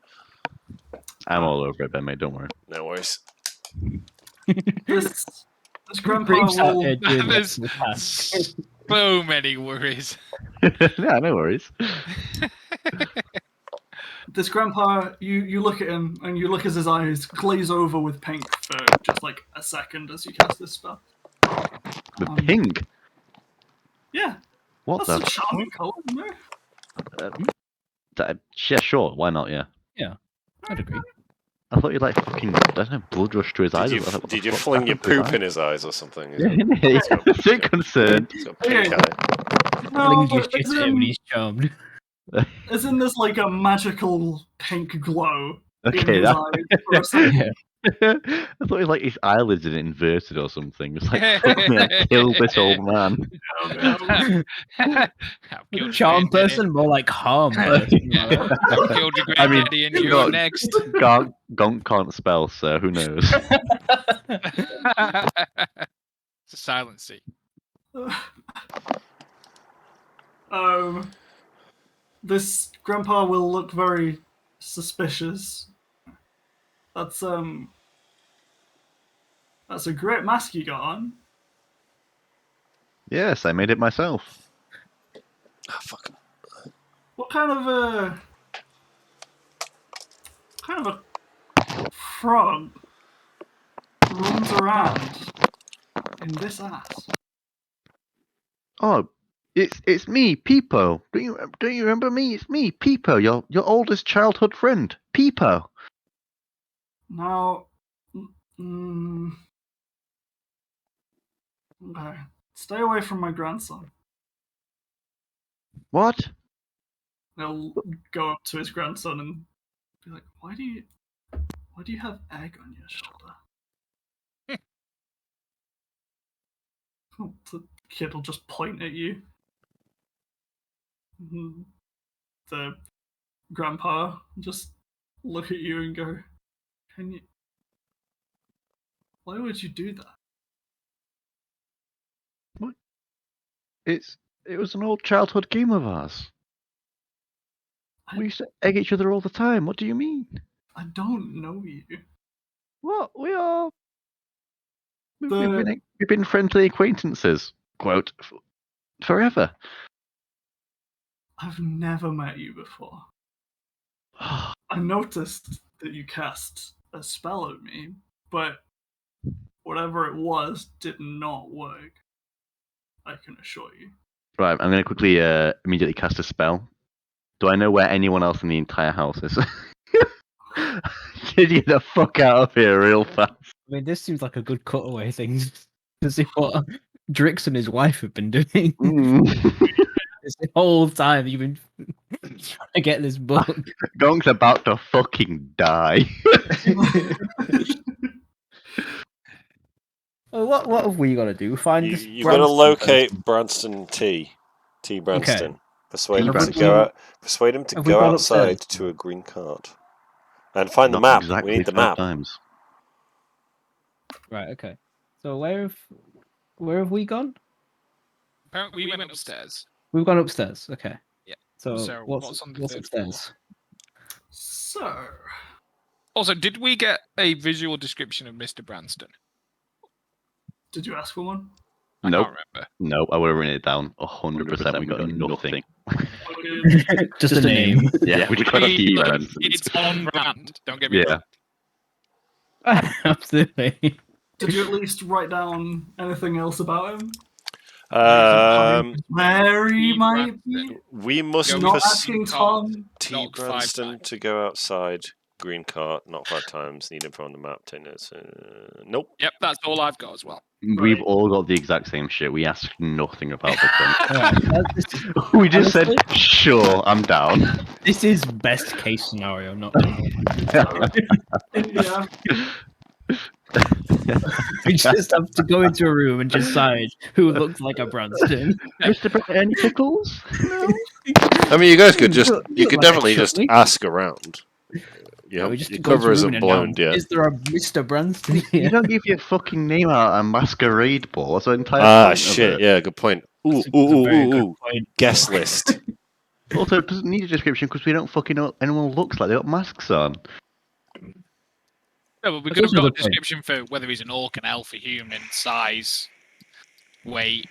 I'm all over it, Ben, mate. Don't worry. No worries. This grandpa Reeves out will. here doing the There's actual task. so many worries. Yeah, no worries. This grandpa, you look at him and you look as his eyes glaze over with pink for just like a second as you cast this spell. The pink. Yeah, What that's the? a charming color, isn't it? Yeah, sure. Why not? Yeah. Yeah, I'd agree. I thought you'd like fucking, I don't know, blood rush to his eyes. Did I was like, what you the fuck fling your happened to his poop eyes? in his eyes or something? Yeah, he's a bit concerned. He's got a pink Okay. eye. No, Flings his shit at him and he's charmed. isn't this like a magical pink glow in Okay, his that, eyes for a second? I thought like his eyelids had inverted or something. It's like, fuck me, I killed this old man. I've killed Charm your granddaddy. person, more like harm person. I've killed your I mean, granddaddy and you're God- next. Gonk can't spell, so who knows? It's a silent C. This grandpa will look very suspicious. That's a great mask you got on. Yes, I made it myself. Oh, fuck. What kind of a frog runs around in this ass? Oh, it's me, Peepo. Don't you remember me? It's me, Peepo, your oldest childhood friend, Peepo. Now, okay, stay away from my grandson. What? He'll go up to his grandson and be like, "Why do you have egg on your shoulder?" The kid will just point at you. The grandpa will just look at you and go, "Can you? Why would you do that?" What? It was an old childhood game of ours. We used to egg each other all the time. What do you mean? I don't know you. What? We are. We've The- been friendly acquaintances. Quote. Forever. I've never met you before. I noticed that you cast a spell at me, but whatever it was did not work. I can assure you. Right, I'm going to quickly immediately cast a spell. Do I know where anyone else in the entire house is? Get the fuck out of here real fast. I mean, this seems like a good cutaway thing to see what Drix and his wife have been doing this whole time. You've been trying to get this book. Gong's about to fucking die. Oh, what have we got to do? Find this. You've got to Branston locate person. Branston T. Branston. Persuade him to Branston. go out. Persuade him to Have we go gone outside upstairs? to a green card. And find the Not map. exactly We need the 5 map. times. Right. Okay. So where have we gone? Apparently, we went upstairs. We've gone upstairs. Okay. Yeah. So So what's on the third upstairs? So, Also, did we get a visual description of Mr. Branston? did you ask for one? I Nope. can't remember. Nope, I would have written it down. 100% we got nothing. Just a name. Yeah, we just got a T. Look, Branston. it's on brand. Don't get me Yeah. wrong. Absolutely. Did you at least write down anything else about him? Where he might be? We must Go Not with asking Tom. T. Knock 5 Branston times. to go outside. Green card, not 5 times. Need him from the map. 10 minutes. Nope. Yep, that's all I've got as well. We've Right. all got the exact same shit. We asked nothing about the Alright, thing. We just Honestly? said, sure, I'm down. this is best case scenario, not. Yeah. We just have to go into a room and decide who looks like a Branston. Any pickles? No. I mean, you guys could You look like a definitely just chutney. ask around. Yeah, we just your go into cover a room isn't and blown announce, yet. Is there a Mr. Branston You here? don't give your fucking name out on masquerade ball. That's the entire Ah, point shit. of it. Yeah, good point. Ooh, That's a very good ooh. point. Guest list. Also, it doesn't need a description because we don't fucking know what anyone looks like. They got masks on. No, but we That's could have also a got a good point. description for whether he's an orc, an elf, a human, size, weight,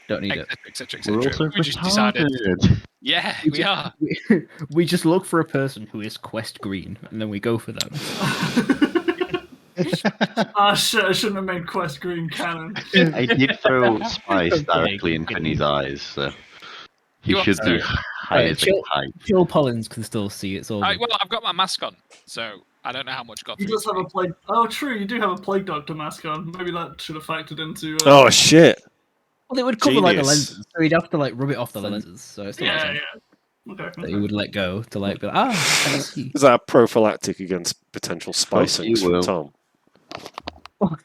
Don't need it. etc., We're etc. also We just decided, retarded. yeah, We we just- are. We just look for a person who is quest green, and then we go for them. Ah, shit, I shouldn't have made Quest Green canon. I did throw spice Okay, directly into okay. his eyes, so he You should be understand. high as a kite. Jill Pollins can still see. It's all. Well, I've got my mask on, so I don't know how much got You through. just have a plague. Oh, true. You do have a plague doctor mask on. Maybe that should have factored into. Oh, shit. Well, it would cover like the Genius. lenses, so he'd have to like rub it off the lenses. So it's still yeah, nice yeah. Okay. that he would let go to like be like, I see. Is that prophylactic against potential Fuck spicings you, from Will. Tom?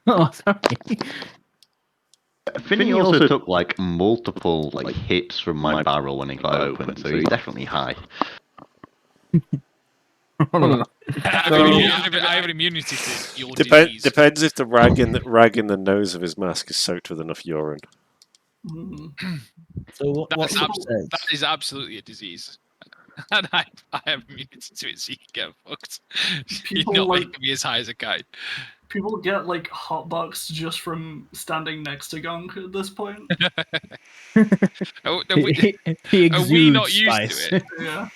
Oh, sorry. Finney also took like multiple like hits from my barrel when it got open, so he's definitely high. I have an immunity to your disease. Depends if the rag in the nose of his mask is soaked with enough urine. So what's That's upstairs? that is absolutely a disease. And I have immunity to it, so you can get fucked. People You're not like- making me as high as a kite. People get like hotbox just from standing next to Gonk at this point. Oh, no, we, He are we not exudes used spice. to it? Yeah.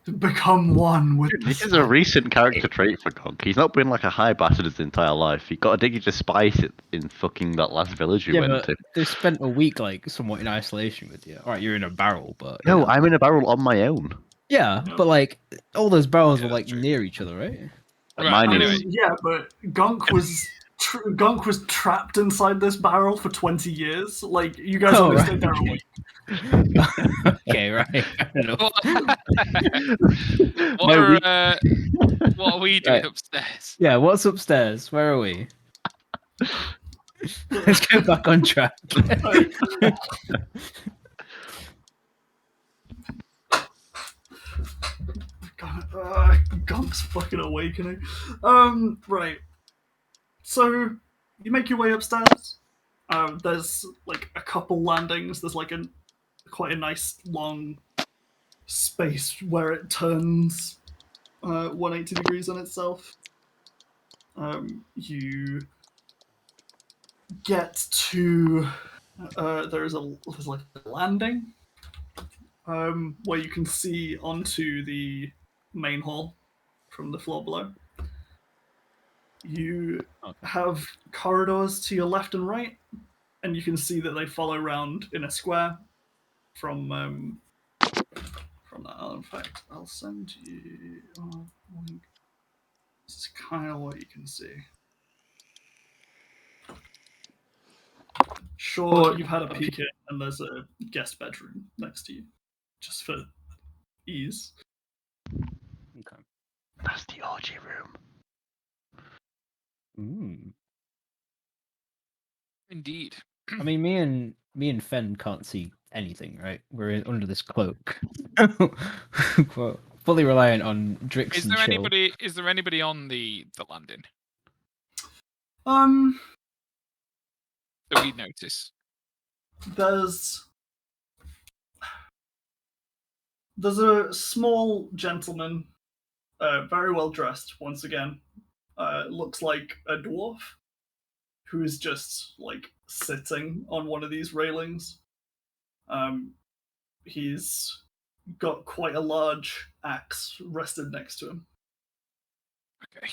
To become one with the This is a recent character trait for Gonk. He's not been like a high bastard his entire life. He got addicted to spice in fucking that last village we Yeah, went but to. they spent a week like somewhat in isolation with you. All right, you're in a barrel, but you No, know. I'm in a barrel on my own. Yeah, but like all those barrels Yeah, were like that's true. near each other, right? Right, Mine I is mean, yeah, but Gonk was trapped inside this barrel for 20 years. Like, you guys Oh, only right. stayed there a week. Okay, right. I don't know. What are we doing Right. upstairs? Yeah, what's upstairs? Where are we? Let's get back on track. Gonk's fucking awakening. Right. So, you make your way upstairs. There's like a couple landings. There's like quite a nice long space where it turns 180 degrees on itself. You get to there's like a landing where you can see onto the main hall from the floor below. You have corridors to your left and right, and you can see that they follow round in a square from that. In fact, I'll send you a link. This is kind of what you can see. Sure, you've had a peek in, and there's a guest bedroom next to you, just for ease. Okay. that's the orgy room. Indeed. I mean, me and Fen can't see anything, right? We're under this cloak. We're fully reliant on Drix Is and there Chill. anybody? Is there anybody on the landing that we notice? There's a small gentleman, very well dressed. Once again, looks like a dwarf, who is just like sitting on one of these railings. He's got quite a large axe rested next to him. Okay.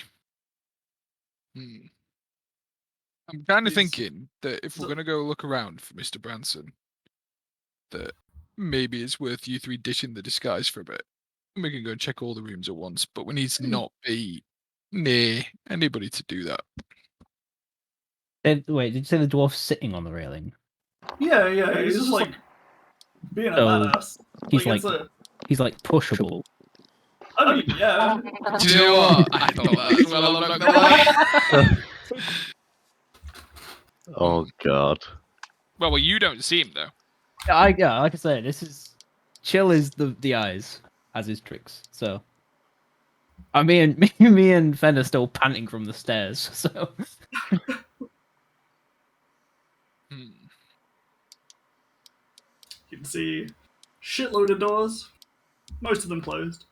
I'm kind of He's- thinking that if we're going to go look around for Mr. Branson, that maybe it's worth you three ditching the disguise for a bit. We can go and check all the rooms at once, but we need to not be near anybody to do that. Wait, did you say the dwarf's sitting on the railing? Yeah, he's just like being a So, badass. he's it's like- He's like pushable. I mean, yeah. Do you know what? I thought that as well. I'm not gonna lie. Oh god. Well, you don't see him though. Yeah, like I said, this is Chill is the eyes, as is Trix. So Me and Fen are still panting from the stairs, so. You can see shitload of doors, most of them closed.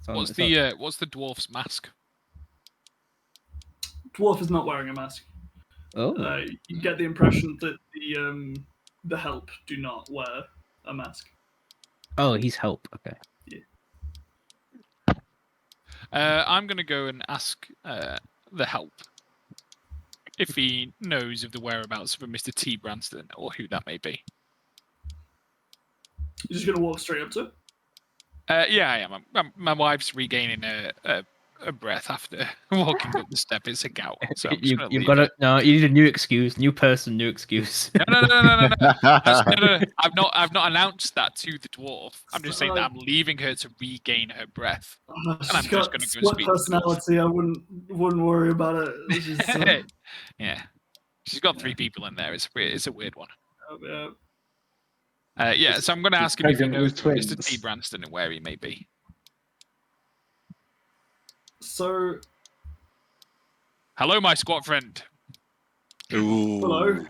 What's the dwarf's mask? Dwarf is not wearing a mask. Oh. You get the impression that the help do not wear a mask. Oh, he's help. Okay. Yeah. I'm going to go and ask the help if he knows of the whereabouts of a Mr. T. Branston or who that may be. You're just going to walk straight up to it? Yeah, I am. My wife's regaining a breath after walking up the step. It's a gout. So you've got to. No, you need a new excuse. New person, new excuse. No. I've not announced that to the dwarf. I'm just saying that I'm leaving her to regain her breath. And I'm just going to go speak personality. I wouldn't worry about it. Yeah, she's got 3 people in there. It's a weird one. Yeah. Yeah, so I'm going to ask him if he knows Mr. T. Branston and where he may be. So, hello, my squat friend. Ooh. Hello.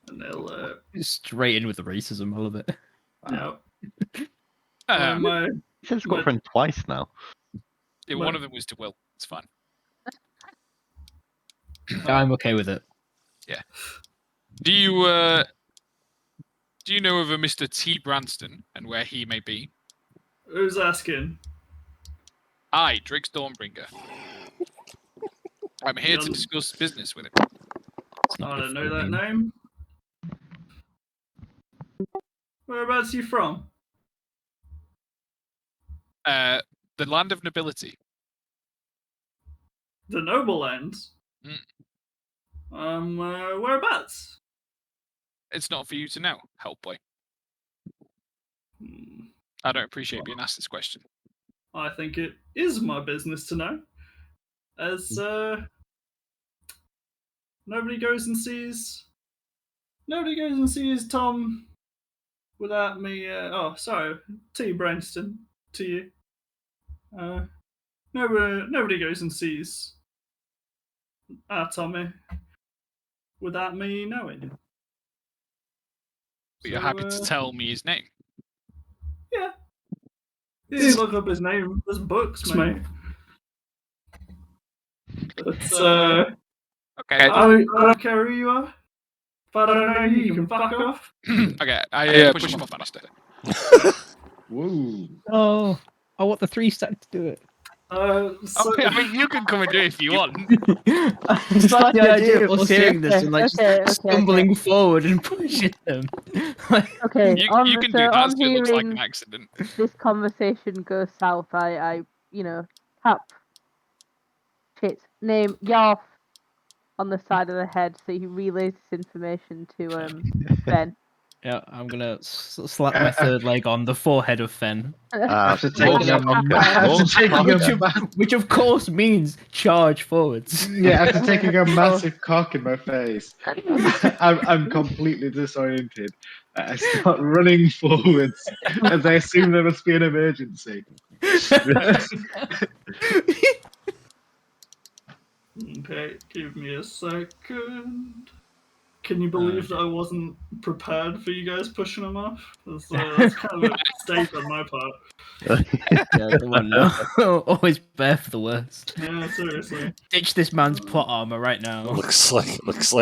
And they'll straight in with the racism. I love it. Yeah. He said squat friend twice now. Yeah, one of them was to Will. It's fine. I'm okay with it. Yeah. Do you know of a Mr. T. Branston and where he may be? Who's asking? I, Drix Dawnbringer. I'm here to discuss business with him. I don't know that name. Whereabouts are you from? The land of nobility. The Noble Lands? Whereabouts? It's not for you to know, help boy. I don't appreciate being asked this question. I think it is my business to know. As nobody goes and sees Tom without me. T. Branston to you. Nobody goes and sees Tommy without me knowing. But you're happy to tell me his name? Yeah. You can look up his name. There's books, mate. But, okay. I don't care who you are. If I don't know you, you can fuck off. Okay, I push him off Alistair. Woo. Oh, I want the 3 stack to do it. Okay, I mean, you can come and do it if you want. I just like the idea of us hearing this and like stumbling forward and pushing them. Okay, you can do that. It looks like an accident. This conversation goes south. I tap name Yarf on the side of the head, so he relays this information to Ben. Yeah, I'm gonna slap my third leg on the forehead of Fen. After taking which of course means charge forwards. Yeah, after taking a massive cock in my face, I'm completely disoriented. I start running forwards as I assume there must be an emergency. Okay, give me a second. Can you believe that I wasn't prepared for you guys pushing him off? That's kind of a mistake on my part. Yeah, come on now. Always bear for the worst. Yeah, seriously. Ditch this man's plot armor right now. Looks like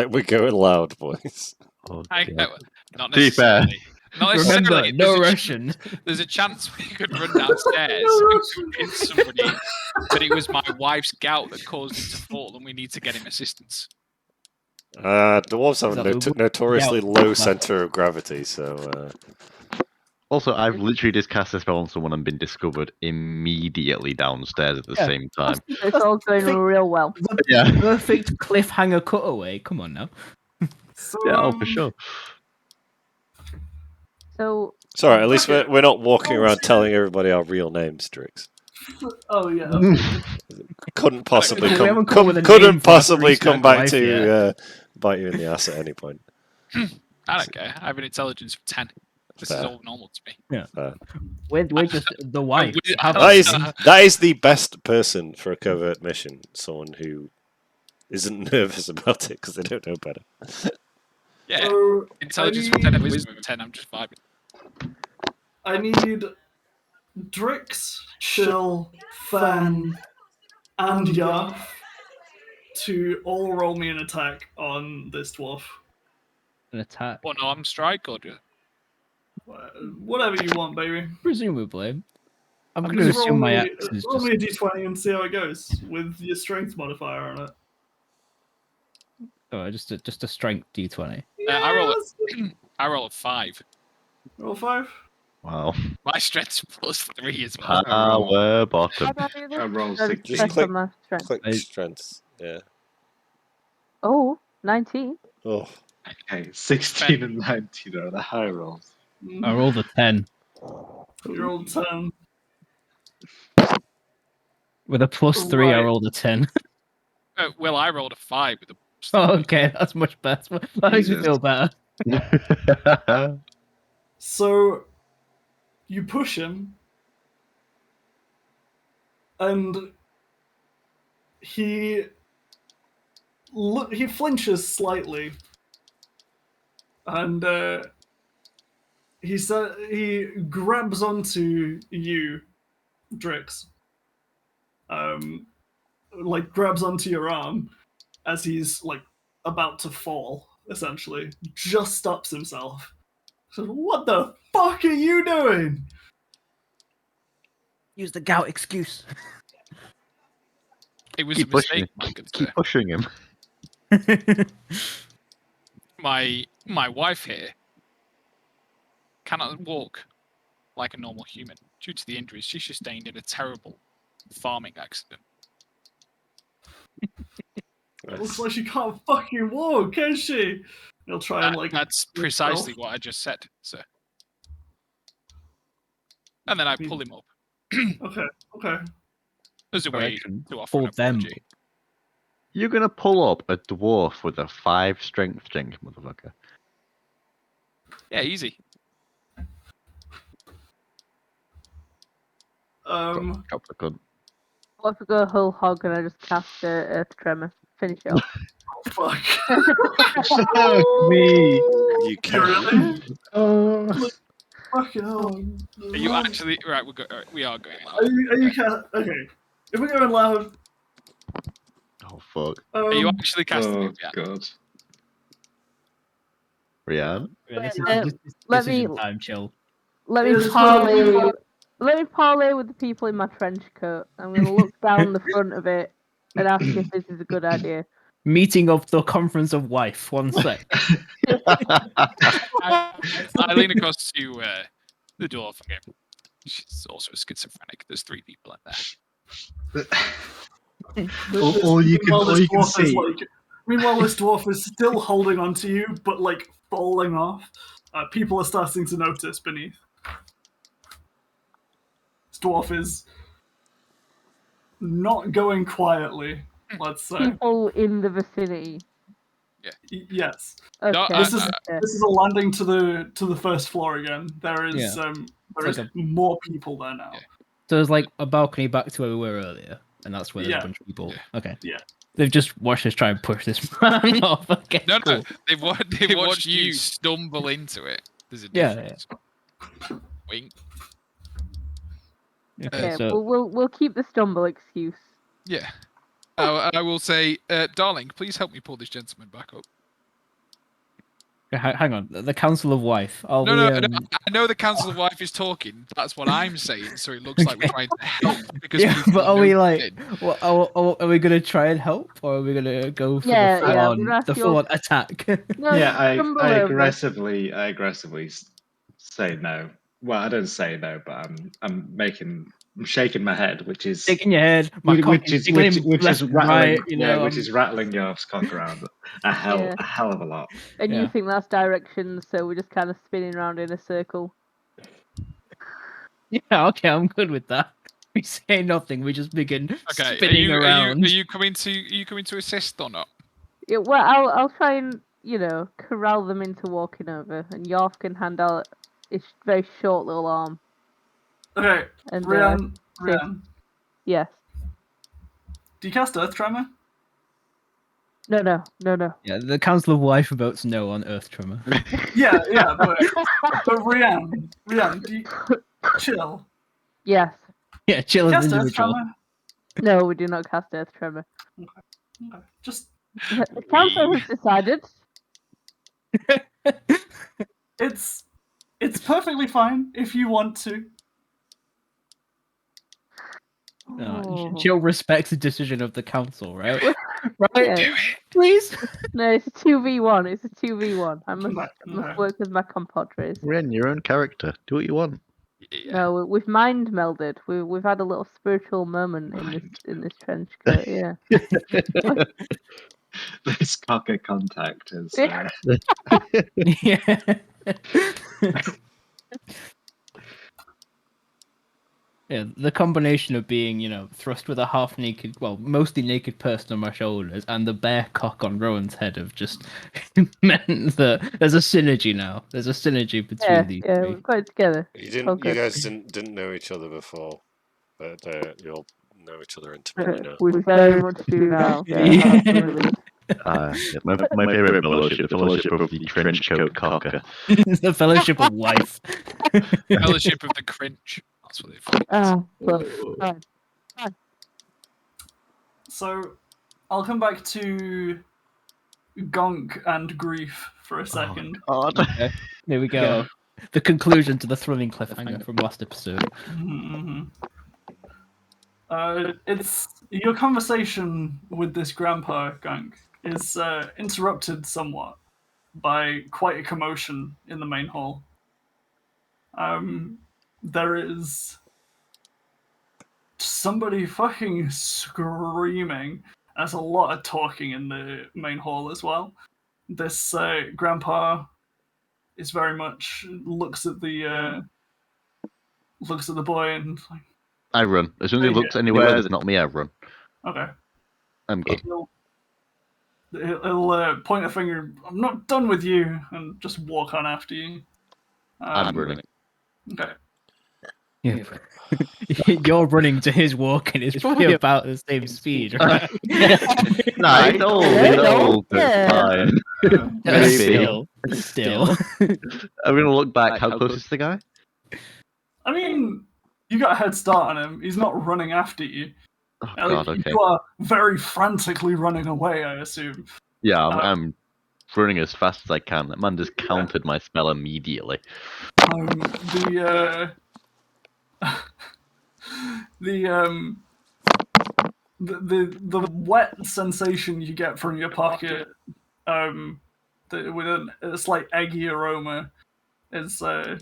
we're going loud, boys. Not necessarily. Not necessarily. Remember, no Russian. There's a chance we could run downstairs and convince somebody that it was my wife's gout that caused him to fall and we need to get him assistance. Dwarves have a notoriously low center of gravity, so... Also, I've literally just cast a spell on someone and been discovered immediately downstairs at the same time. It's all going real well. Yeah. Perfect cliffhanger cutaway. Come on now. Yeah, for sure. So... Sorry, at least we're not walking around telling everybody our real names, Drix. Oh yeah. Couldn't possibly come back to bite you in the ass at any point. I don't care. I have an intelligence of 10. This is Fair. all normal to me. We're just the wife. we- How That about that is the best person for a covert mission. Someone who isn't nervous about it because they don't know better. Yeah. So Intelligence I of 10 and need- wisdom of 10. I'm just vibing. I need Drix, Chill, Fan, and Yarf to all roll me an attack on this dwarf. an attack? One arm strike or just... Whatever you want, baby. Presumably. I'm going to Just roll assume my me, axe is roll just... me a d20 and see how it goes with your strength modifier on it. Oh, just a strength d20. I roll a 5. Roll 5. Wow. My strength's +3 as well. Power bottom. How do I do this? I rolled Just 16. press click- on my strength. Click I- strengths. Yeah. Oh, 19. Oh. Okay, 16 and 19 are the high rolls. I rolled a 10 You rolled 10. with a +3. I Right. rolled a 10. Well, I rolled a 5 with a... Oh, okay, that's much better. That makes me Jesus. feel better. So you push him, and he flinches slightly, and he grabs onto you, Drix. Like grabs onto your arm as he's like about to fall. Essentially, just stops himself. So, what the fuck are you doing? Use the gout excuse. It was Keep a mistake, pushing. my good Keep sir. pushing him. My wife here cannot walk like a normal human due to the injuries she sustained in a terrible farming accident. It looks like she can't fucking walk, can she? He'll try and like. That's precisely what I just said, sir. And then I pull him up Okay. as a way Correction. to offer Pull an them. apology. You're gonna pull up a dwarf with a 5 strength drink, motherfucker. Yeah, easy. Drop the gun. What if I go whole hog and I just cast Earth Tremor? Finish it off. Fuck. Fuck me! You can. Really? Oh, Fucking hell. Are you actually right? We are going Are loud. you okay. If we're going loud. Oh fuck. Are you actually casting oh it? Yeah. god. Rianne? This Let is me- decision time, chill. Let me Yes, parlay. Let me parlay with the people in my trench coat. I'm gonna look down the front of it and ask if this is a good idea. Meeting of the conference of wife. 1 sec. I lean across to the dwarf and go, she's also schizophrenic. There's 3 people in there. All you can Meanwhile, this see. dwarf is like. Meanwhile, this dwarf is still holding onto you, but like falling off. People are starting to notice beneath. This dwarf is not going quietly. Let's say. People in the vicinity. Yes. Okay. No, This is a landing to the first floor again. There is Yeah. there is Like more people there now. Yeah. So there's like a balcony back to where we were earlier, and that's where there's Yeah. a bunch of people. Yeah. Okay. Yeah. They've just watched us try and push this man off. Okay. No, cool. no, they've watched you stumble into it. There's a Yeah, difference. Wink. Okay, Yeah, so we'll keep the stumble excuse. Yeah. I will say, darling, please help me pull this gentleman back up. hang on. The Council of Wife. Are No, we, no, I know the council of wife is talking. That's what I'm saying. So it looks like we're trying to help because Yeah, people but are we like, noticing. well, are we gonna try and help, or are we gonna go for Yeah, the yeah, full-on, we're not the sure. full-on attack? No, Yeah, I stumble over. aggressively say no. Well, I don't say no, but I'm shaking my head, which is Shaking your head, my cock which is is jiggling which is left and rattling, right, you yeah, know, which is rattling your cock around a hell of a lot. And Yeah. you think that's directions, so we're just kind of spinning around in a circle. Yeah, okay, I'm good with that. We say nothing. We just begin Okay, spinning around. Are you coming to assist or not? Yeah, well, I'll try and corral them into walking over, and Yorf can hand out his very short little arm. Okay, And Rian, say, yes. do you cast Earth Tremor? No. Yeah, the Council of Life votes no on Earth Tremor. Yeah, but Rian, do you chill? Yes. Yeah, chill as Cast Earth individual. Tremor? No, we do not cast Earth Tremor. Okay. Just The council has decided. it's perfectly fine if you want to. She'll respect the decision of the council, right? Yeah. Do it, please. No, it's a 2v1. It's a 2v1. I must work with my compadres. We're in your own character. Do what you want. No, we've mind melded. We've had a little spiritual moment in this trench coat. Yeah. This cocker contact is. Yeah. Yeah, the combination of being, thrust with a half-naked, well, mostly naked person on my shoulders, and the bare cock on Rowan's head have just meant that there's a synergy now. There's a synergy between these three. We've got it together. You guys didn't know each other before, but you'll know each other intimately now. We very much do now. Yeah, absolutely. My favorite fellowship, the Fellowship of the Trenchcoat Cocker. It's the Fellowship of Life. Fellowship of the Cringe. That's what they So, I'll come back to Gonk and Grief for a second. Okay, there we go. The conclusion to the thrilling cliffhanger from last episode. It's your conversation with this grandpa, Gonk, is interrupted somewhat by quite a commotion in the main hall. There is somebody fucking screaming. There's a lot of talking in the main hall as well. This grandpa is very much looks at the boy and like, I run. As soon as he looks anywhere that's not me, I run. okay. I'm good. He'll point a finger. I'm not done with you, and just walk on after you. I'm running. Okay. Yeah. You're running to his walking. It's probably about the same speed, right? No, it's old. It's fine. Maybe. Still. I'm gonna look back. How close is the guy? I mean, you got a head start on him. He's not running after you. Oh God, okay. You are very frantically running away, I assume. Yeah, I'm running as fast as I can. That man just countered my spell immediately. The wet sensation you get from your pocket, with a slight eggy aroma, is it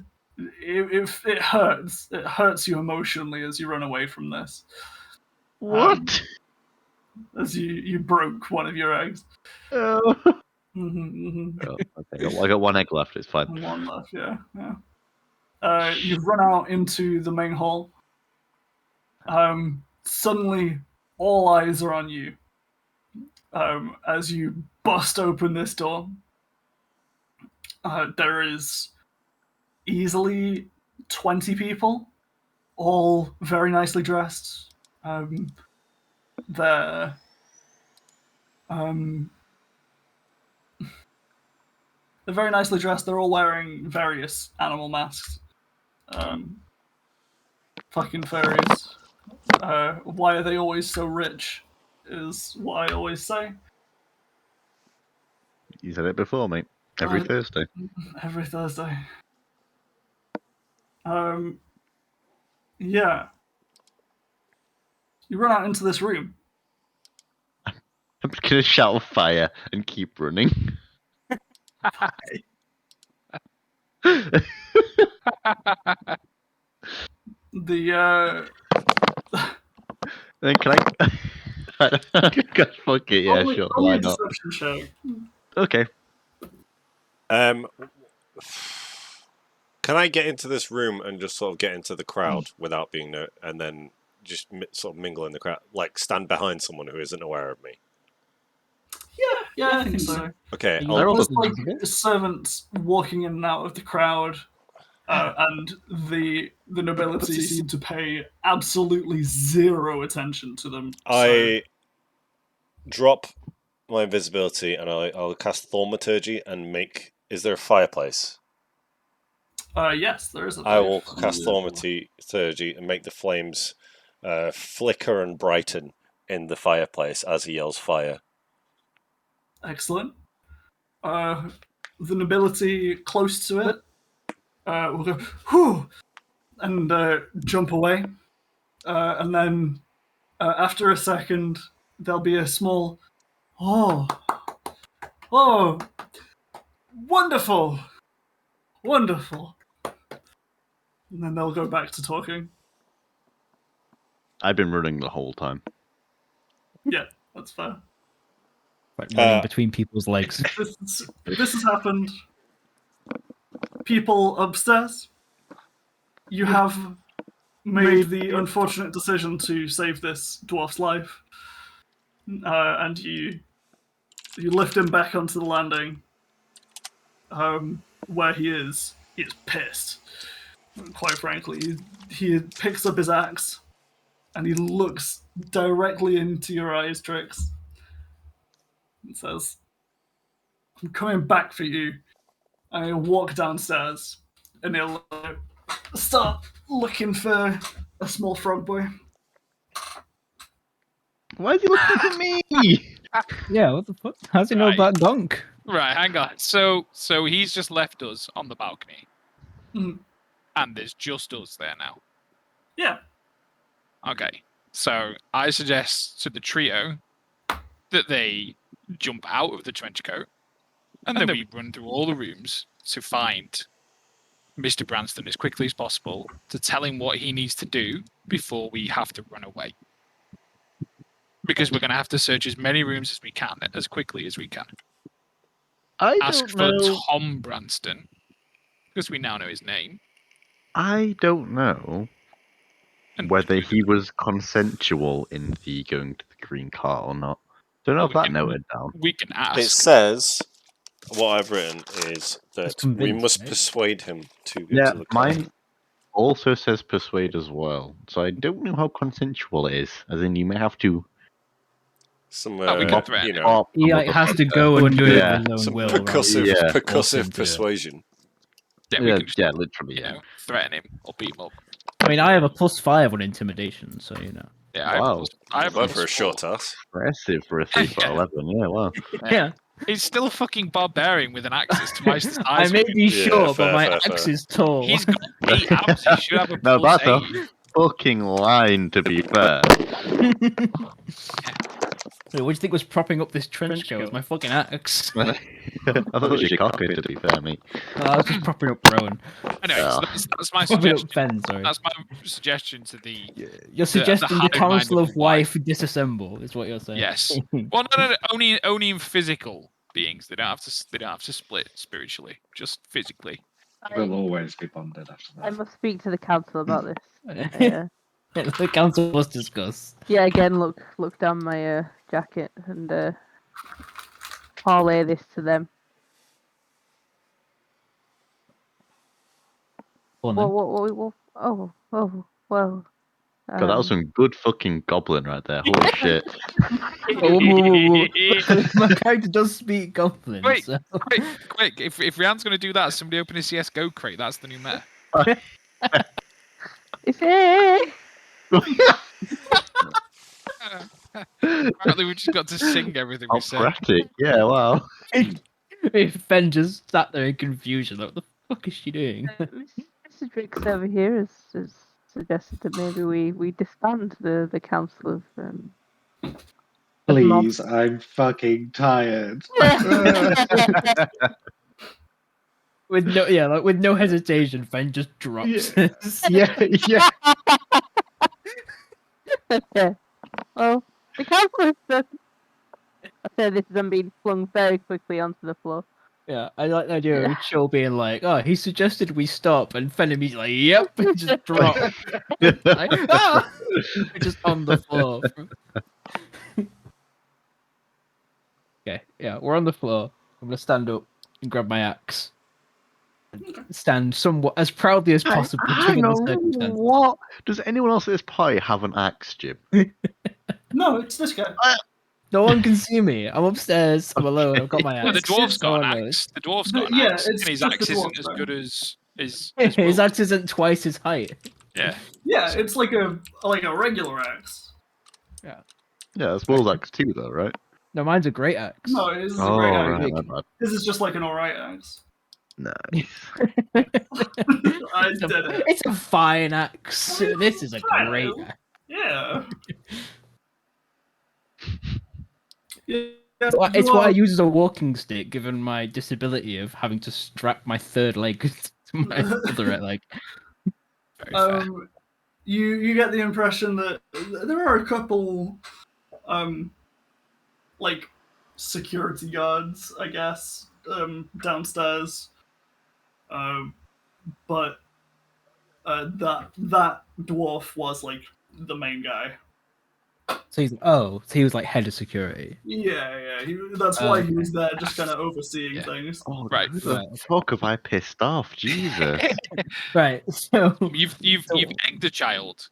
hurts. It hurts you emotionally as you run away from this. What? As you broke one of your eggs. Oh. Okay. I got one egg left. It's fine. One left, yeah. You've run out into the main hall. Suddenly, all eyes are on you as you bust open this door. There is easily 20 people, all very nicely dressed. They're very nicely dressed. They're all wearing various animal masks. Fucking furries. Why are they always so rich? Is what I always say. You said it before, mate. Every Thursday. Every Thursday. Yeah. You run out into this room. I'm just gonna shout fire and keep running. Then can I? God, fuck it. Yeah, sure. Why not? Deception check. Okay. Can I get into this room and just sort of get into the crowd without being and then just sort of mingle in the crowd, like stand behind someone who isn't aware of me? Yeah, Yeah, I think so. Okay, Are you I'll- They're all There's the- like invisible? servants walking in and out of the crowd, and the nobility seem to pay absolutely zero attention to them. I drop my invisibility and I'll cast Thaumaturgy and make. Is there a fireplace? Yes, there is a I will five. cast Thaumaturgy and make the flames flicker and brighten in the fireplace as he yells fire. Excellent. The nobility close to it will go, whew, and jump away. And then after a second, there'll be a small, oh, wonderful, wonderful. And then they'll go back to talking. I've been running the whole time. Yeah, that's fair. Like running between people's legs. This has happened. People upstairs, you have made the unfortunate decision to save this dwarf's life, and you lift him back onto the landing, where he is. He is pissed. Quite frankly, he picks up his axe, and he looks directly into your eyes, Trix, and says, "I'm coming back for you." And he'll walk downstairs, and he'll start looking for a small frog boy. Why is he looking for me? Yeah, what the fuck? How's he know Right. about Donk? Right, hang on. So he's just left us on the balcony, Mm. and there's just us there now. Yeah. Okay, so I suggest to the trio that they jump out of the trench coat, and then we run through all the rooms to find Mr. Branston as quickly as possible to tell him what he needs to do before we have to run away. Because we're going to have to search as many rooms as we can, as quickly as we can. I Ask don't for know. Tom Branston, because we now know his name. I don't know And whether he was consensual in the going to the green car or not. Don't know Oh, if we that can- noted down. we can It ask. says what I've written is that we convinced, must right? persuade him to go Yeah, to the car. mine also says persuade as well. So I don't know how consensual it is. As in, you may have to. Some Oh, we can mop- threaten him. mop He like has to go and do it Yeah. with his some own will. rather percussive, than Yeah. percussive force him to do it. persuasion. Yeah, we Yeah, can just, yeah, literally, you yeah. know, threaten him or beat him up. I mean, I have a +5 on intimidation, so you know. Yeah, Wow. I have But for a +4. short ass. Impressive for a 3'11". Yeah, wow. Yeah, He's still a fucking barbarian with an axe that's twice the size. I may of him. be Yeah, short, fair, but my fair, axe fair. is tall. He's got 8 abs. He should have a No, that's a +8. fucking line, to be fair. Wait, what do you think was propping up this trench coat? It was my fucking axe. I thought it was your cocker, to be fair, mate. I was just propping up Rowan. Anyway, so Yeah. that's my Propping up suggestion. Ben, sorry. That's my suggestion to the. You're suggesting the hive mind Council of of Wife disassemble, is what you're saying. Yes. Well, no. Only in physical beings. They don't have to. They don't have to split spiritually. Just physically. We'll always be bonded after I that. must speak to the council about this. The council must discuss. Yeah, again, look down my jacket and parlay this to them. Go on, then. Well, well. God, that was some good fucking goblin right there. Holy shit. Whoa. My character does speak Goblin. Wait. So. Quick! If Rian's going to do that, somebody open a CS:GO crate. That's the new meta. Is it? Apparently, we just got to sing everything we said. Operatic, yeah, wow. If Ben just sat there in confusion, like, what the fuck is she doing? Mr. Drix over here has suggested that maybe we disband the council of. Please, I'm fucking tired. With no hesitation, Ben just drops. Yeah. Well, the council is. I said this is them being flung very quickly onto the floor. Yeah, I like the idea of Chill being like, "Oh, he suggested we stop," and Fen immediately, "Yep," and just drop, like, "Ah!" just on the floor. Okay, yeah, we're on the floor. I'm gonna stand up and grab my axe. Stand somewhat as proudly as possible, Hang given the on, circumstances. what? Does anyone else at this party have an axe, Jim? No, it's this guy. No one can see me. I'm upstairs. I'm alone. I've got my Well, axe. the dwarf's got an Someone knows. axe. The dwarf's got an Yeah, axe, it's and his just axe the isn't dwarf, as though. good as his His Will's. axe isn't twice his height. Yeah. Yeah, it's like a regular axe. Yeah, that's Will's axe too, though, right? No, mine's a great axe. No, his is a Oh, great right, axe. my bad. This is just like an alright axe. Nice. I It's a, did it. it's a fine axe. This is a Fine. great axe. Yeah. Yeah. It's what I use as a walking stick, given my disability of having to strap my third leg to my other leg. Very fair. You get the impression that there are a couple like security guards, I guess, downstairs. But that dwarf was like the main guy. So he was like head of security. Yeah. That's why he Okay. was there, just kind of overseeing Yeah. things. Oh, Right. who the Right. fuck have I pissed off? Jesus. Right. So You've egged a child.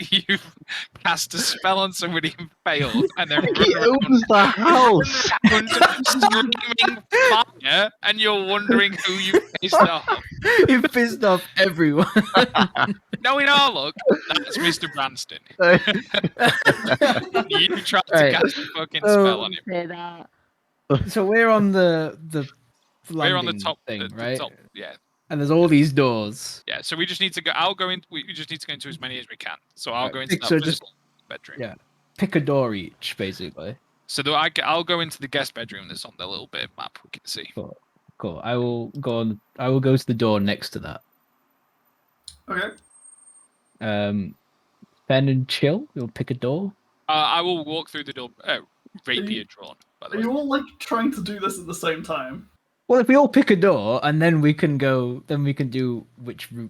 You've cast a spell on somebody and failed, and then He owns the house. screaming fire, and you're wondering who you pissed off. he pissed off everyone. Knowing our luck, that's Mr. Branston. You tried to Right. cast a fucking spell on him. Say that. So we're on the We're on the landing top thing, the right? top, yeah. And there's all these doors. Yeah, so we just need to go. We just need to go into as many as we can. So I'll Right, go into that so just- visible bedroom. yeah. Pick a door each, basically. So I'll go into the guest bedroom that's on the little bit of map we can see. Cool. I will go to the door next to that. Okay. Ben and Chill, you'll pick a door. I will walk through the door. Rapier drawn, by the Are way. you all like trying to do this at the same time? Well, if we all pick a door and then we can go, then we can do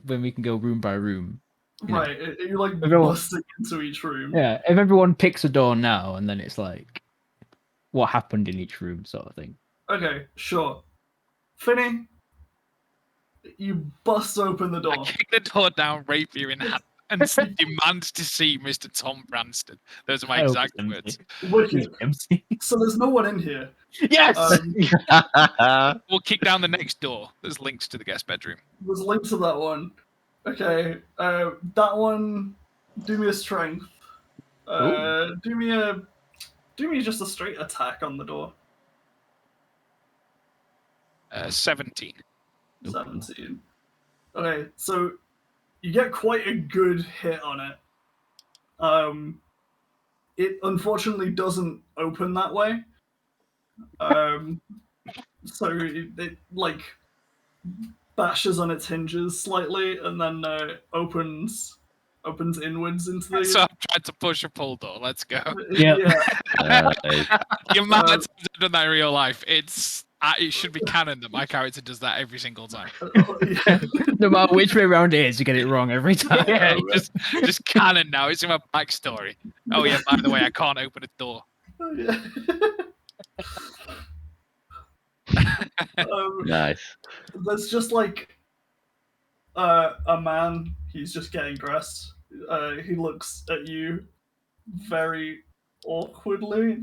when we can go room by room. Yeah. Right. Are you like Everyone- busting into each room? Yeah, if everyone picks a door now, and then it's like what happened in each room, sort of thing. Okay, sure. Finny, you bust open the I door. kick the door down, rapier in hand, and demand to see Mr. Tom Branston. Those are my I hope exact it's words. Wicked. empty. So there's no one in here. Yes. We'll kick down the next door. There's links to the guest bedroom. There's a link to that one. Okay, that one. Do me a strength. Do me just a straight attack on the door. 17. 17. Okay, so you get quite a good hit on it. It unfortunately doesn't open that way. So it like bashes on its hinges slightly and then opens inwards into the. So I've tried to push a pull door. Let's go. Yeah. The amount of times I've done that in real life, it should be canon that my character does that every single time. Yeah. No matter which way around it is, you get it wrong every time. Yeah, just canon now. It's in my backstory. Oh yeah, by the way, I can't open a door. Yeah. Nice. There's just like a man. He's just getting dressed. He looks at you very awkwardly.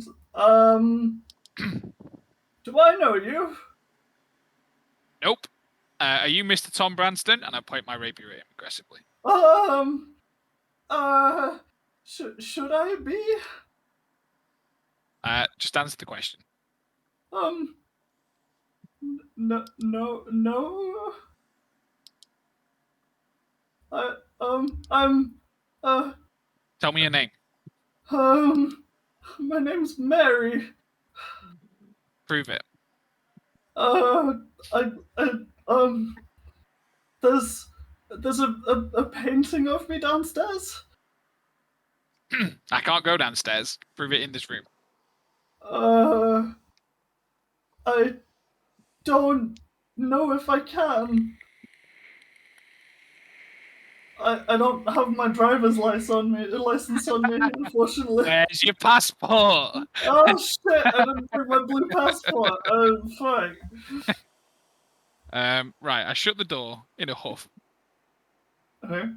Do I know you? Nope. Are you Mr. Tom Branston? And I point my rapier at him aggressively. Should I be? Just answer the question. No. I'm, Tell me your name. my name's Mary. Prove it. There's a painting of me downstairs. I can't go downstairs. Prove it in this room. I don't know if I can. I don't have my driver's license on me, unfortunately. Where's your passport? Oh shit! I didn't bring my blue passport. Oh fuck. Right, I shut the door in a huff. Okay.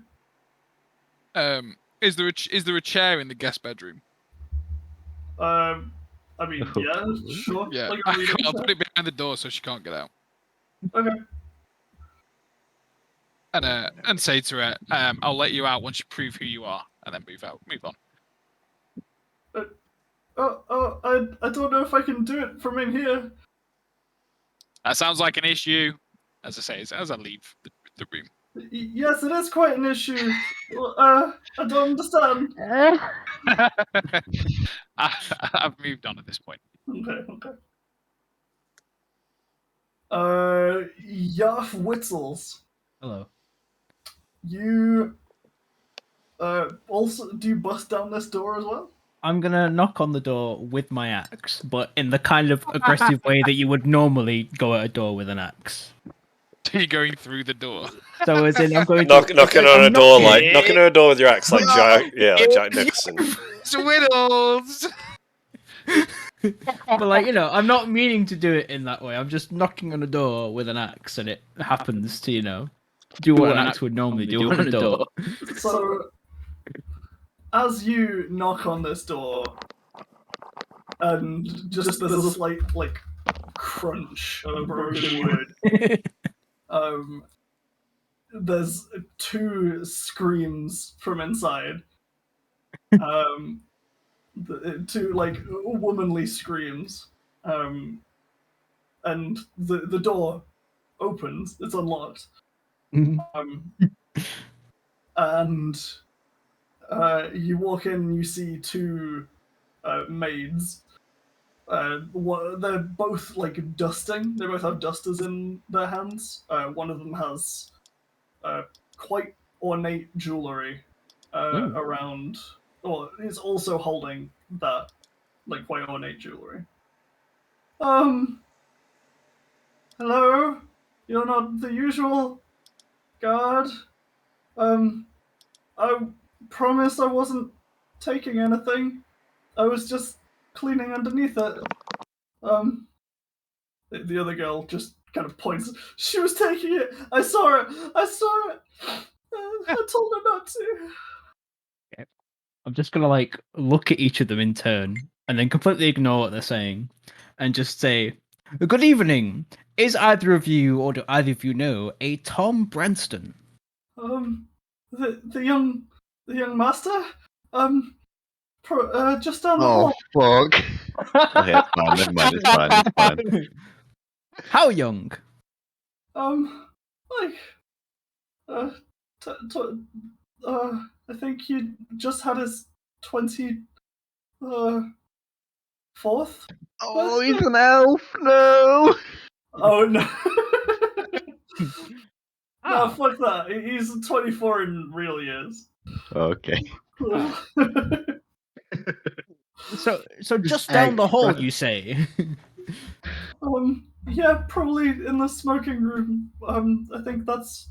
Is there a chair in the guest bedroom? I mean, yeah, sure. Yeah, Like a reading I'll chair. put it behind the door so she can't get out. Okay. And say to her, I'll let you out once you prove who you are, and then move on. I don't know if I can do it from in here. That sounds like an issue. As I say, as I leave the room. Yes, it is quite an issue. I don't understand. I've moved on at this point. Okay. Yaff Witzels. Hello. You also do you bust down this door as well? I'm gonna knock on the door with my axe, but in the kind of aggressive way that you would normally go at a door with an axe. Are you going through the door? So as in, I'm going knocking on a door knocking on a door with your axe, like Jack Nicholson. Whittles. But like, you know, I'm not meaning to do it in that way. I'm just knocking on a door with an axe, and it happens to, you know, do what an axe would normally do on a door. So, as you knock on this door, and just there's a slight like crunch of broken wood. There's two screams from inside. Two like womanly screams. And the door opens. It's unlocked. And you walk in and you see two maids. They're both like dusting. They both have dusters in their hands. One of them has quite ornate jewelry around, or is also holding that like quite ornate jewelry. Hello? You're not the usual guard? I promise I wasn't taking anything. I was just cleaning underneath it. The other girl just kind of points. She was taking it. I saw it. I told her not to. Okay. I'm just gonna like look at each of them in turn, and then completely ignore what they're saying, and just say, "Good evening. Is either of you, or do either of you know, a Tom Branston?" The young master. Just down the Oh hall. fuck! Okay, it's fine. Never mind. It's fine. How young? Like, I think he just had his 24th. Oh, he's an elf. No. Oh no. No, fuck that. He's 24 in real years. Okay. So just down the hall, you say? Yeah, probably in the smoking room. I think that's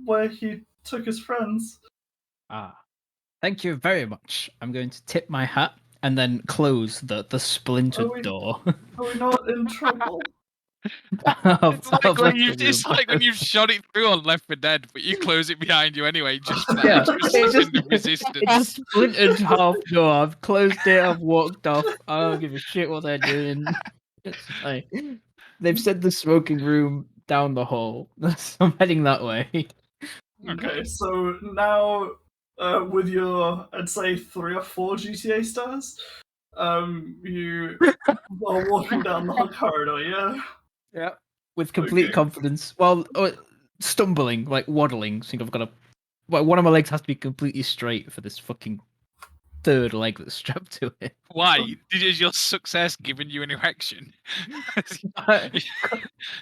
where he took his friends. Ah, thank you very much. I'm going to tip my hat and then close the splintered door. Are we not in trouble? It's like when you've shot it through on Left 4 Dead, but you close it behind you anyway. Just for that. Yeah, The resistance. It's a splintered half door. I've closed it. I've walked off. I don't give a shit what they're doing. It's like, they've said the smoking room down the hall. So I'm heading that way. Okay, so now with your, I'd say 3 or 4 GTA stars, you are walking down the corridor, yeah? Yeah. With complete confidence. Well, stumbling, like waddling. So I've got one of my legs has to be completely straight for this fucking third leg that's strapped to it. Why? Is your success giving you an erection?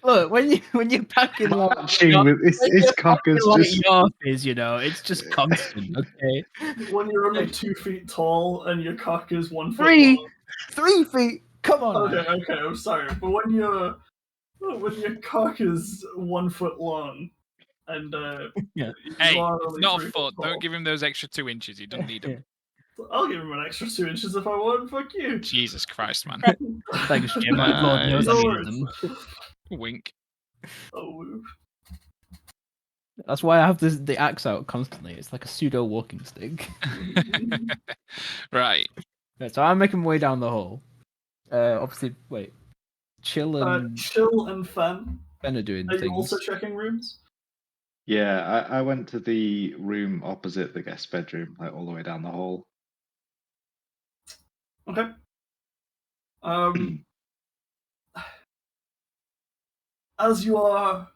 Look, when you're packing Marching with his cock is just yarfies, you know, it's just constant. Okay. When you're only 2 feet tall and your cock is 1 foot 3 long. feet. Come on. Okay, I'm sorry, but when your cock is 1 foot long and Yeah. you Hey, are it's only not 3 a foot foot. tall. Don't give him those extra 2 inches. He doesn't need them. I'll give him an extra 2 inches if I want. Fuck you. Jesus Christ, man. Thanks, Jim. My lord knows I No needed worries. them. Wink. Oh, That's why I have the axe out constantly. It's like a pseudo walking stick. Right. Right, so I'm making my way down the hall. Obviously, wait. Chill and Chill and Fen. Ben are doing Are you things. also checking rooms? Yeah, I went to the room opposite the guest bedroom, like all the way down the hall. Okay. As you are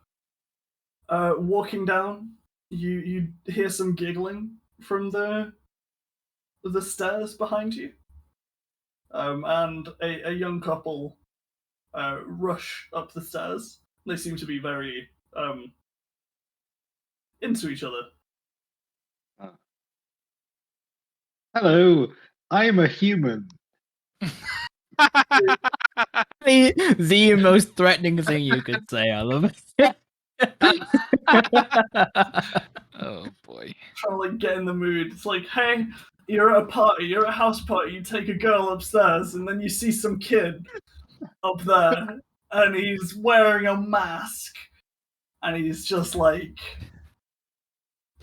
walking down, you hear some giggling from the stairs behind you, and a young couple rush up the stairs. They seem to be very into each other. Hello, I am a human. The most threatening thing you could say. I love it. Oh boy. Trying to like get in the mood. It's like, hey, you're at a party, you're at a house party, you take a girl upstairs, and then you see some kid up there, and he's wearing a mask, and he's just like,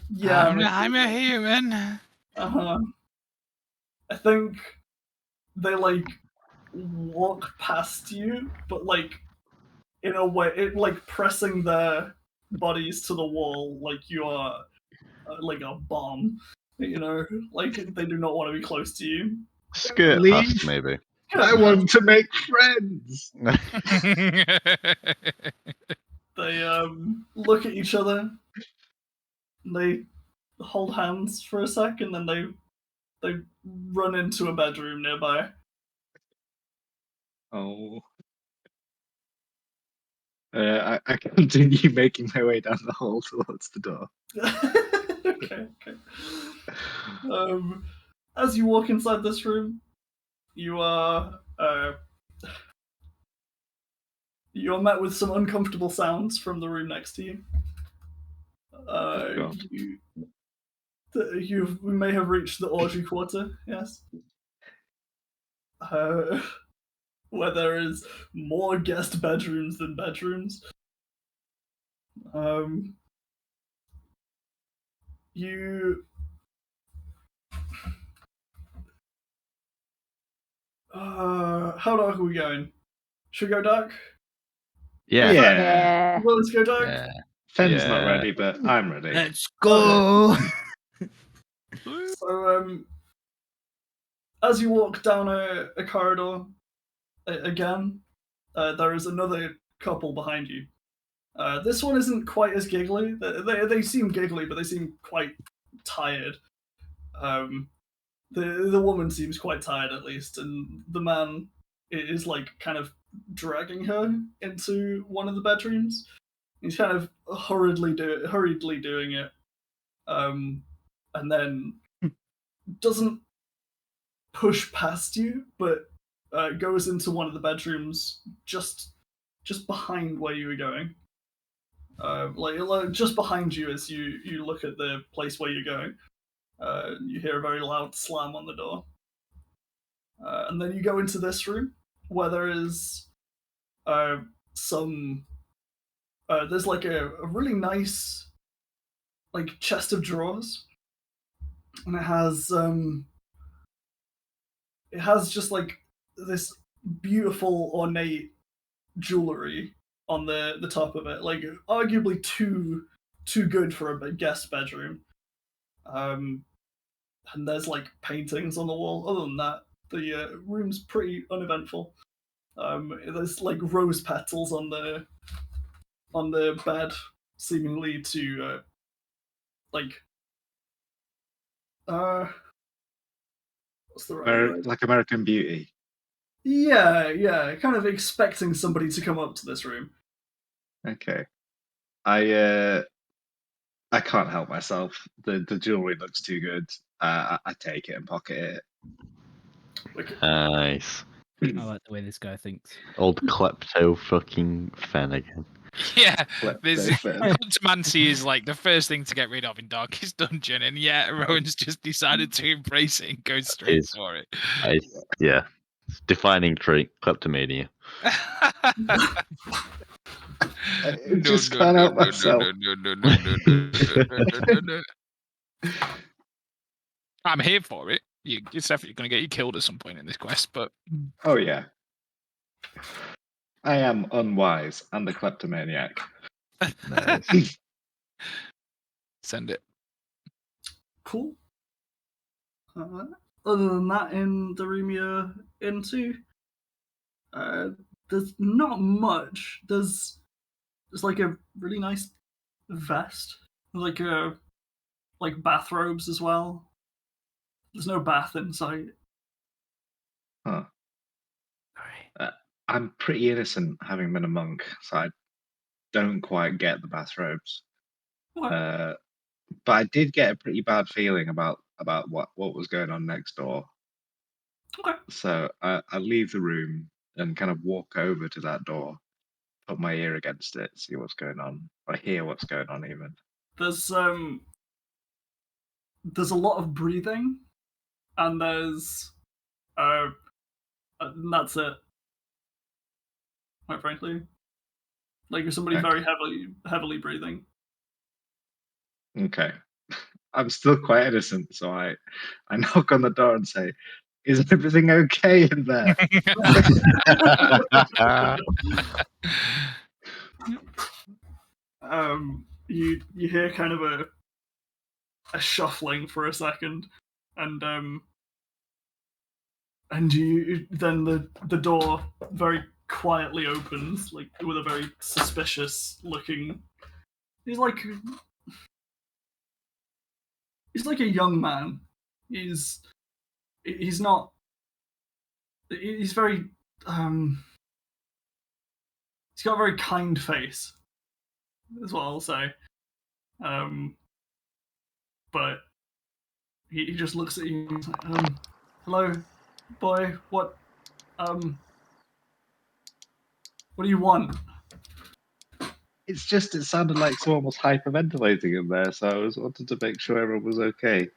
yeah, I'm a human. uh-huh. I think they like walk past you, but like in a way, like pressing their bodies to the wall, like you are like a bomb. You know, like they do not want to be close to you. Skirt Leave. past, maybe. I want to make friends. They look at each other. They hold hands for a sec, and then they run into a bedroom nearby. Oh. I continue making my way down the hall towards the door. Okay. As you walk inside this room, you are met with some uncomfortable sounds from the room next to you. God. You may have reached the orgy quarter, yes. Where there is more guest bedrooms than bedrooms. You how dark are we going? Should we go dark? Yeah. Yeah. Well, let's go dark. Yeah. Fenn's not Yeah. ready, but I'm ready. Let's go. So, as you walk down a corridor again, there is another couple behind you. This one isn't quite as giggly. They seem giggly, but they seem quite tired. The woman seems quite tired at least, and the man is like kind of dragging her into one of the bedrooms. He's kind of hurriedly doing it, and then doesn't push past you, but goes into one of the bedrooms just behind where you were going. Like just behind you as you look at the place where you're going. You hear a very loud slam on the door. And then you go into this room where there is some. There's like a really nice like chest of drawers, and it has just like this beautiful ornate jewelry on the top of it, like arguably too good for a guest bedroom. And there's like paintings on the wall. Other than that, the room's pretty uneventful. There's like rose petals on the bed, seemingly to like what's the right word? Like American Beauty. Yeah, kind of expecting somebody to come up to this room. Okay. I can't help myself. The jewelry looks too good. I take it and pocket it. Okay. Nice. I like the way this guy thinks. Old klepto fucking Fen again. Yeah, there's Kleptophobia. Kleptomancy is like the first thing to get rid of in Darkest Dungeon, and yet Rowan's just decided to embrace it and go straight Is- for it. Yeah. It's defining trait, kleptomania. I just can't help myself. No. I'm here for it. It's definitely going to get you killed at some point in this quest, but Oh yeah. I am unwise and a kleptomaniac. Nice. send it. Cool. Other than that, in the room you're into, there's not much. There's like a really nice vest, like bathrobes as well. There's no bath in sight. Huh. I'm pretty innocent, having been a monk, so I don't quite get the bathrobes. Okay. But I did get a pretty bad feeling about what was going on next door. Okay. So I leave the room and kind of walk over to that door, put my ear against it, see what's going on, or hear what's going on even. There's a lot of breathing, and there's and that's it. Quite frankly, like you're somebody Okay. very heavily breathing. Okay. I'm still quite innocent, so I knock on the door and say, "Is everything okay in there?" You hear kind of a shuffling for a second, and you then the door very quietly opens, like with a very suspicious looking. He's like a young man. He's not. He's very he's got a very kind face, is what I'll say. But he just looks at you and he's like, hello, boy, what do you want? It's just it sounded like someone was hyperventilating in there, so I was wanted to make sure everyone was okay.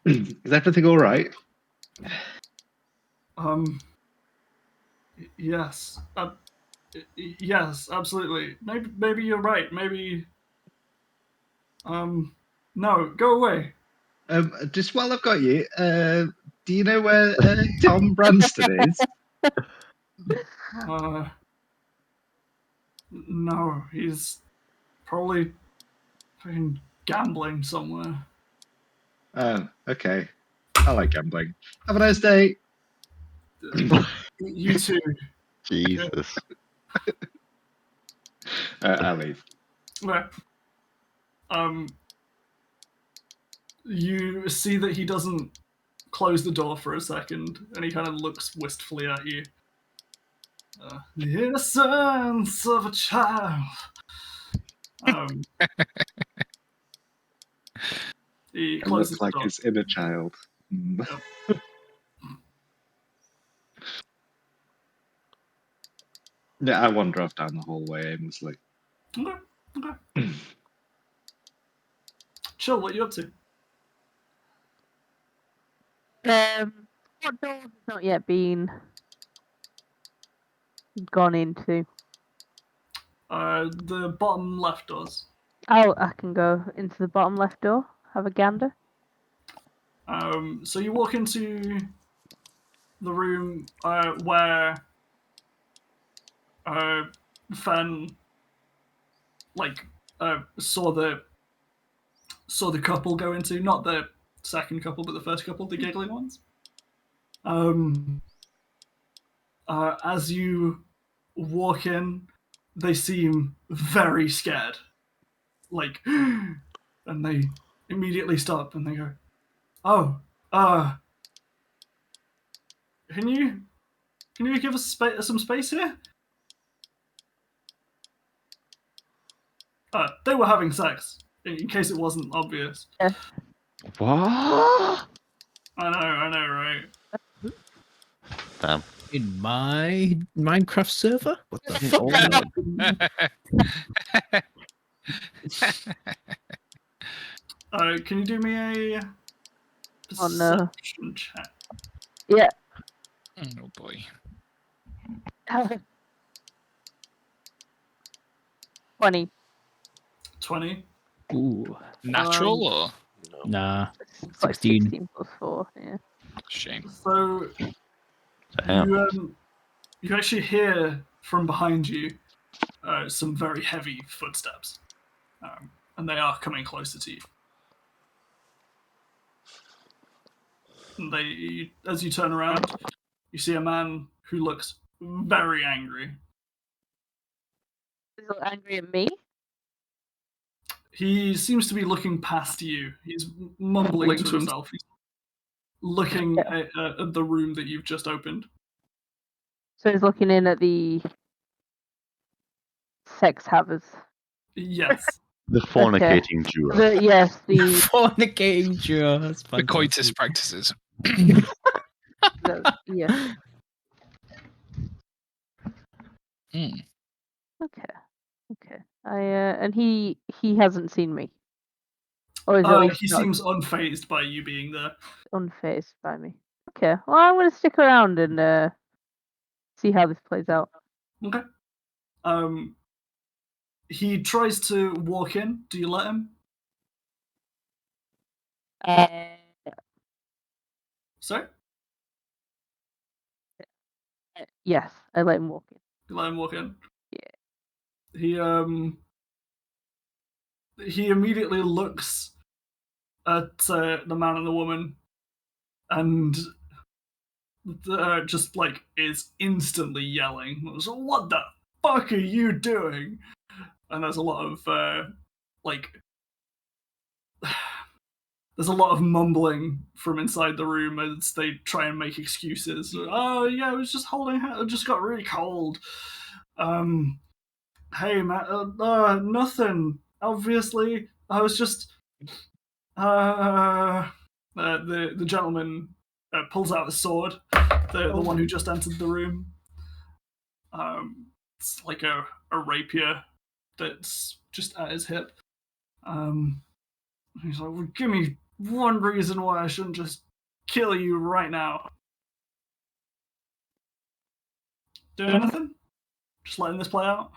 Is everything all right? Yes. Yes, absolutely. Maybe you're right. Maybe no, go away. Just while I've got you, do you know where Tom Branston is? No, he's probably fucking gambling somewhere. Oh, okay. I like gambling. Have a nice day. You too. Jesus. I'll leave. Okay. You see that he doesn't close the door for a second, and he kind of looks wistfully at you. The innocence of a child. He I closes look the like door. his inner child. Yep. Yeah, I wander off down the hallway aimlessly. Okay. Chill, what are you up to? What door has not yet been gone into? The bottom left doors. Oh, I can go into the bottom left door. Have a gander. So you walk into the room where Fen saw the couple go into, not the second couple, but the first couple, the giggling ones. As you walk in, they seem very scared, and they immediately stop and they go, "Oh, can you give us some space here?" They were having sex, in case it wasn't obvious. Yeah. What? I know, right? Damn. In my Minecraft server? What the fuck? Can you do me a Oh, no. perception check? Yeah. Oh boy. 20. 20. Ooh, Natural or No. nah. It's like 16. 16 plus 4. Yeah. shame? So Damn. you actually hear from behind you some very heavy footsteps, and they are coming closer to you. And as you turn around, you see a man who looks very angry. Is he angry at me? He seems to be looking past you. He's mumbling to himself. He's looking at the room that you've just opened. So he's looking in at the sex havers. Yes. The fornicating duo. Yes, the Fornicating duo. That's The coitus fantastic. practices. yes. Hmm. Okay. And he hasn't seen me. Or is at least He not seems unfazed by you being there. unfazed by me. Okay. Well, I'm gonna stick around and see how this plays out. Okay. He tries to walk in. Do you let him? Sorry? Yes, I let him walk in. You let him walk in? Yeah. He immediately looks at the man and the woman and just like is instantly yelling. So what the fuck are you doing? And there's a lot of there's a lot of mumbling from inside the room as they try and make excuses. Oh yeah, I was just holding. It just got really cold. Hey man, nothing. Obviously, I was just. The gentleman pulls out a sword. The one who just entered the room. It's like a rapier that's just at his hip. He's like, well, give me one reason why I shouldn't just kill you right now. Doing anything? Just letting this play out?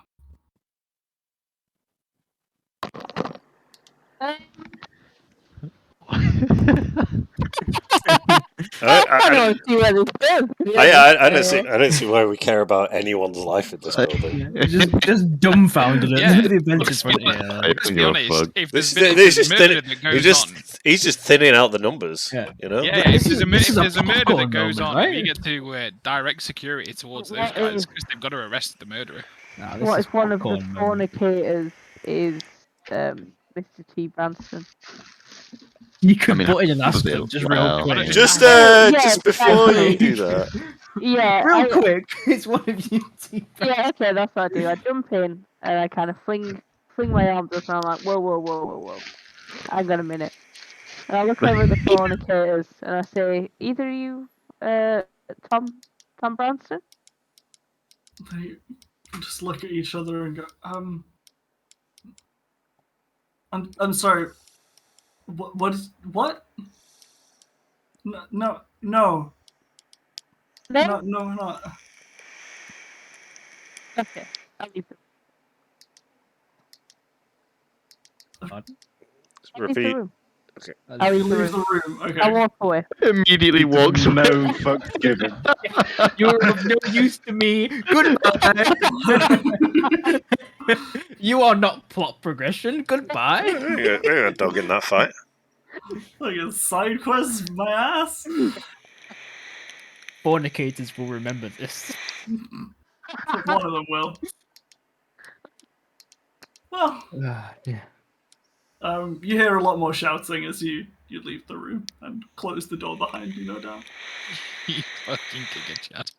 I don't see where this goes. I don't see why we care about anyone's life in this building. Just dumbfounded Yeah, at the events in let's front be, of you. let's be honest. If This there's, is if there's a murder that goes on, he's just thinning out the numbers. Yeah. You know. yeah, if there's a This is a murder that popcorn goes moment, on, right? we get to direct security towards those What guys if- because they've got to arrest the murderer. Nah, this What is if one of the popcorn moment. fornicators is Mr. T. Branston? You could I mean, put in an half of asterisk it, just well. real quick. Just Yeah, just before you exactly. do that. Yeah, real quick. It's one of you. Yeah, okay, that's what I do. I jump in and I kind of fling my arms up and I'm like, whoa. Hang on a minute. And I look over at the fornicators and I say, either of you, Tom Branston? They just look at each other and go, I'm sorry. What? No. No? No, we're not. Okay, I'll leave the Repeat. room. Okay. I'll He leave the leaves room. the room. Okay. I'll walk away. Immediately walks No away. fucks given. You're of no use to me. Goodbye. You are not plot progression. Goodbye. We got a dog in that fight. Like a side quest, my ass. Fornicators will remember this. One of them will. Well, Yeah. you hear a lot more shouting as you leave the room and close the door behind you, no doubt. You fucking giga chat.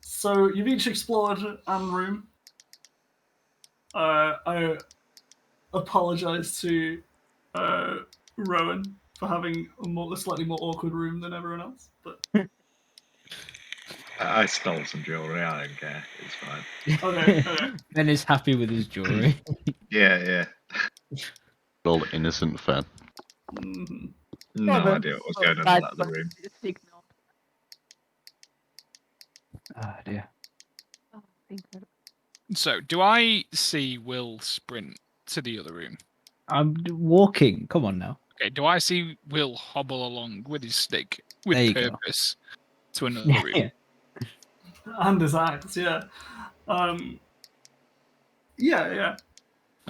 So you've each explored Anne room. I apologize to Rowan for having a slightly more awkward room than everyone else. But I stole some jewelry. I don't care. It's fine. okay. Ben is happy with his jewelry. Yeah. All innocent fan. Mm-hmm. No but- idea what was but going on in bad that other fun. room. It's ignored. Oh dear. Oh, incredible. So, do I see Will sprint to the other room? I'm walking. Come on now. Okay, do I see Will hobble along with his stick with There you go. purpose to another room? Yeah. And his axe, yeah. Yeah.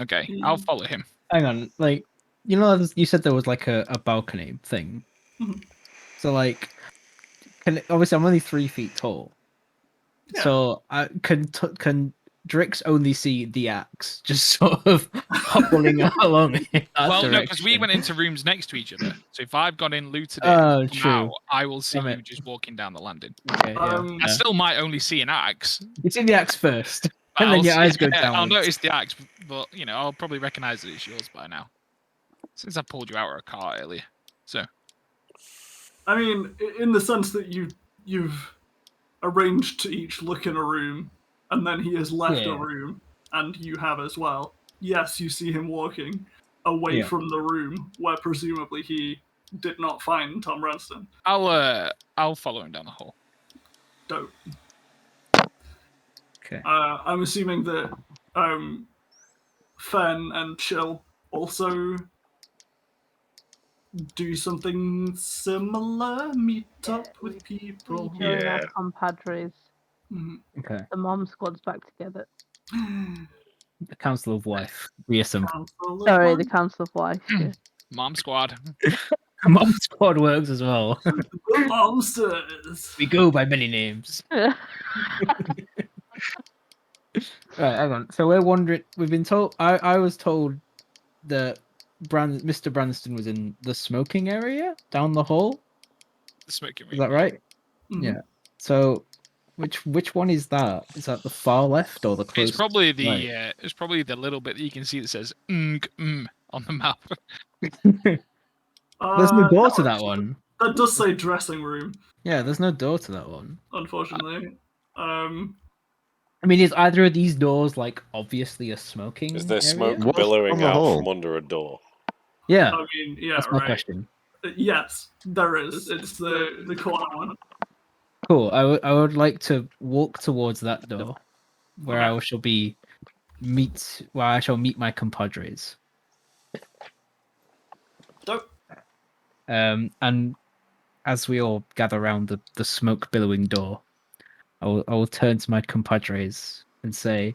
Okay, I'll follow him. Hang on. Like, you said there was like a balcony thing. Mhm. So like, obviously I'm only 3 feet tall. Yeah. So can Drix only see the axe just sort of hobbling along in that Well, no, direction? because we went into rooms next to each other. So if I've gone in, looted it, Oh, and come out, true. I will see Damn you it. just walking down the landing. Okay, yeah. I still might only see an axe. You see the axe first, but and then I'll your see- eyes go yeah, down. I'll notice the axe, but I'll probably recognize that it's yours by now, since I pulled you out of a car earlier. So I mean, in the sense that you've arranged to each look in a room, and then he has left a Yeah. room, and you have as well. Yes, you see him walking away Yeah. from the room where presumably he did not find Tom Ranston. I'll follow him down the hall. Dope. Okay. I'm assuming that Fen and Chill also do something similar, meet up with people. We join our Yeah. compadres. Mhm. Okay. The mom squad's back together. The Council of Wife reassembled. Council of Sorry, the One. Council of Wife. Yeah. Mom squad. Mom Squad works as well. The monsters. We go by many names. Right, hang on. So we're wondering. We've been told. I was told that Mr. Branston was in the smoking area down the hall. The smoking room. Is that right? Mhm. Yeah. So, which one is that? Is that the far left or the close? It's probably the right? it's probably the little bit that you can see that says on the map. There's no door No, to that one. That does say dressing room, Yeah, there's no door to that one. unfortunately. I mean, is either of these doors like obviously a smoking Is there area? smoke What's billowing on the out hall? from under a door? Yeah, I mean, yeah, that's my right. question. Yes, there is. It's the corner one. Cool. I would like to walk towards that door, where Okay. I shall meet my compadres. Dope. And as we all gather around the smoke billowing door, I will turn to my compadres and say,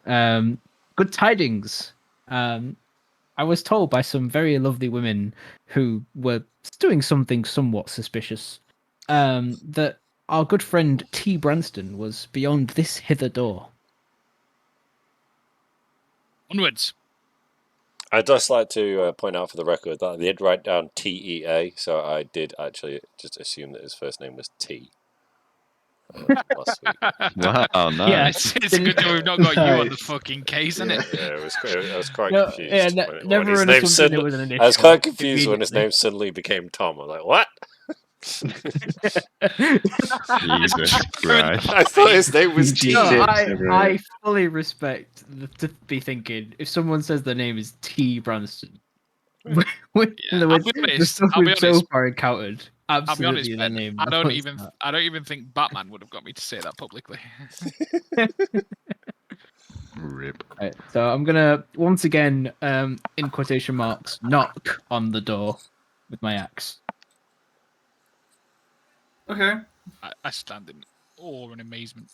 "Good tidings. I was told by some very lovely women who were doing something somewhat suspicious, that our good friend T. Branston was beyond this hither door." Onwards. I'd just like to point out for the record that I did write down TEA, so I did actually just assume that his first name was T. Last week. Wow, nice. Yeah. It's a good job we've not got you on the Nice. fucking case, isn't Yeah, it? I was quite No, confused. yeah, when never his an name assumption suddenly, it was an initial. I was quite confused when his immediately. name suddenly became Tom. I was like, what? Jesus Christ. I thought his name was T. No, Jesus, I everyone. fully respect to be thinking if someone says their name is T. Branston. with Yeah, the, I'll be the honest, stuff I'll be we've so honest. far encountered, I'll be honest, absolutely their Ben. name. I don't was even that. think Batman would have got me to say that publicly. Rip. Right, so I'm gonna once again, in quotation marks, knock on the door with my axe. Okay. I stand in awe and amazement.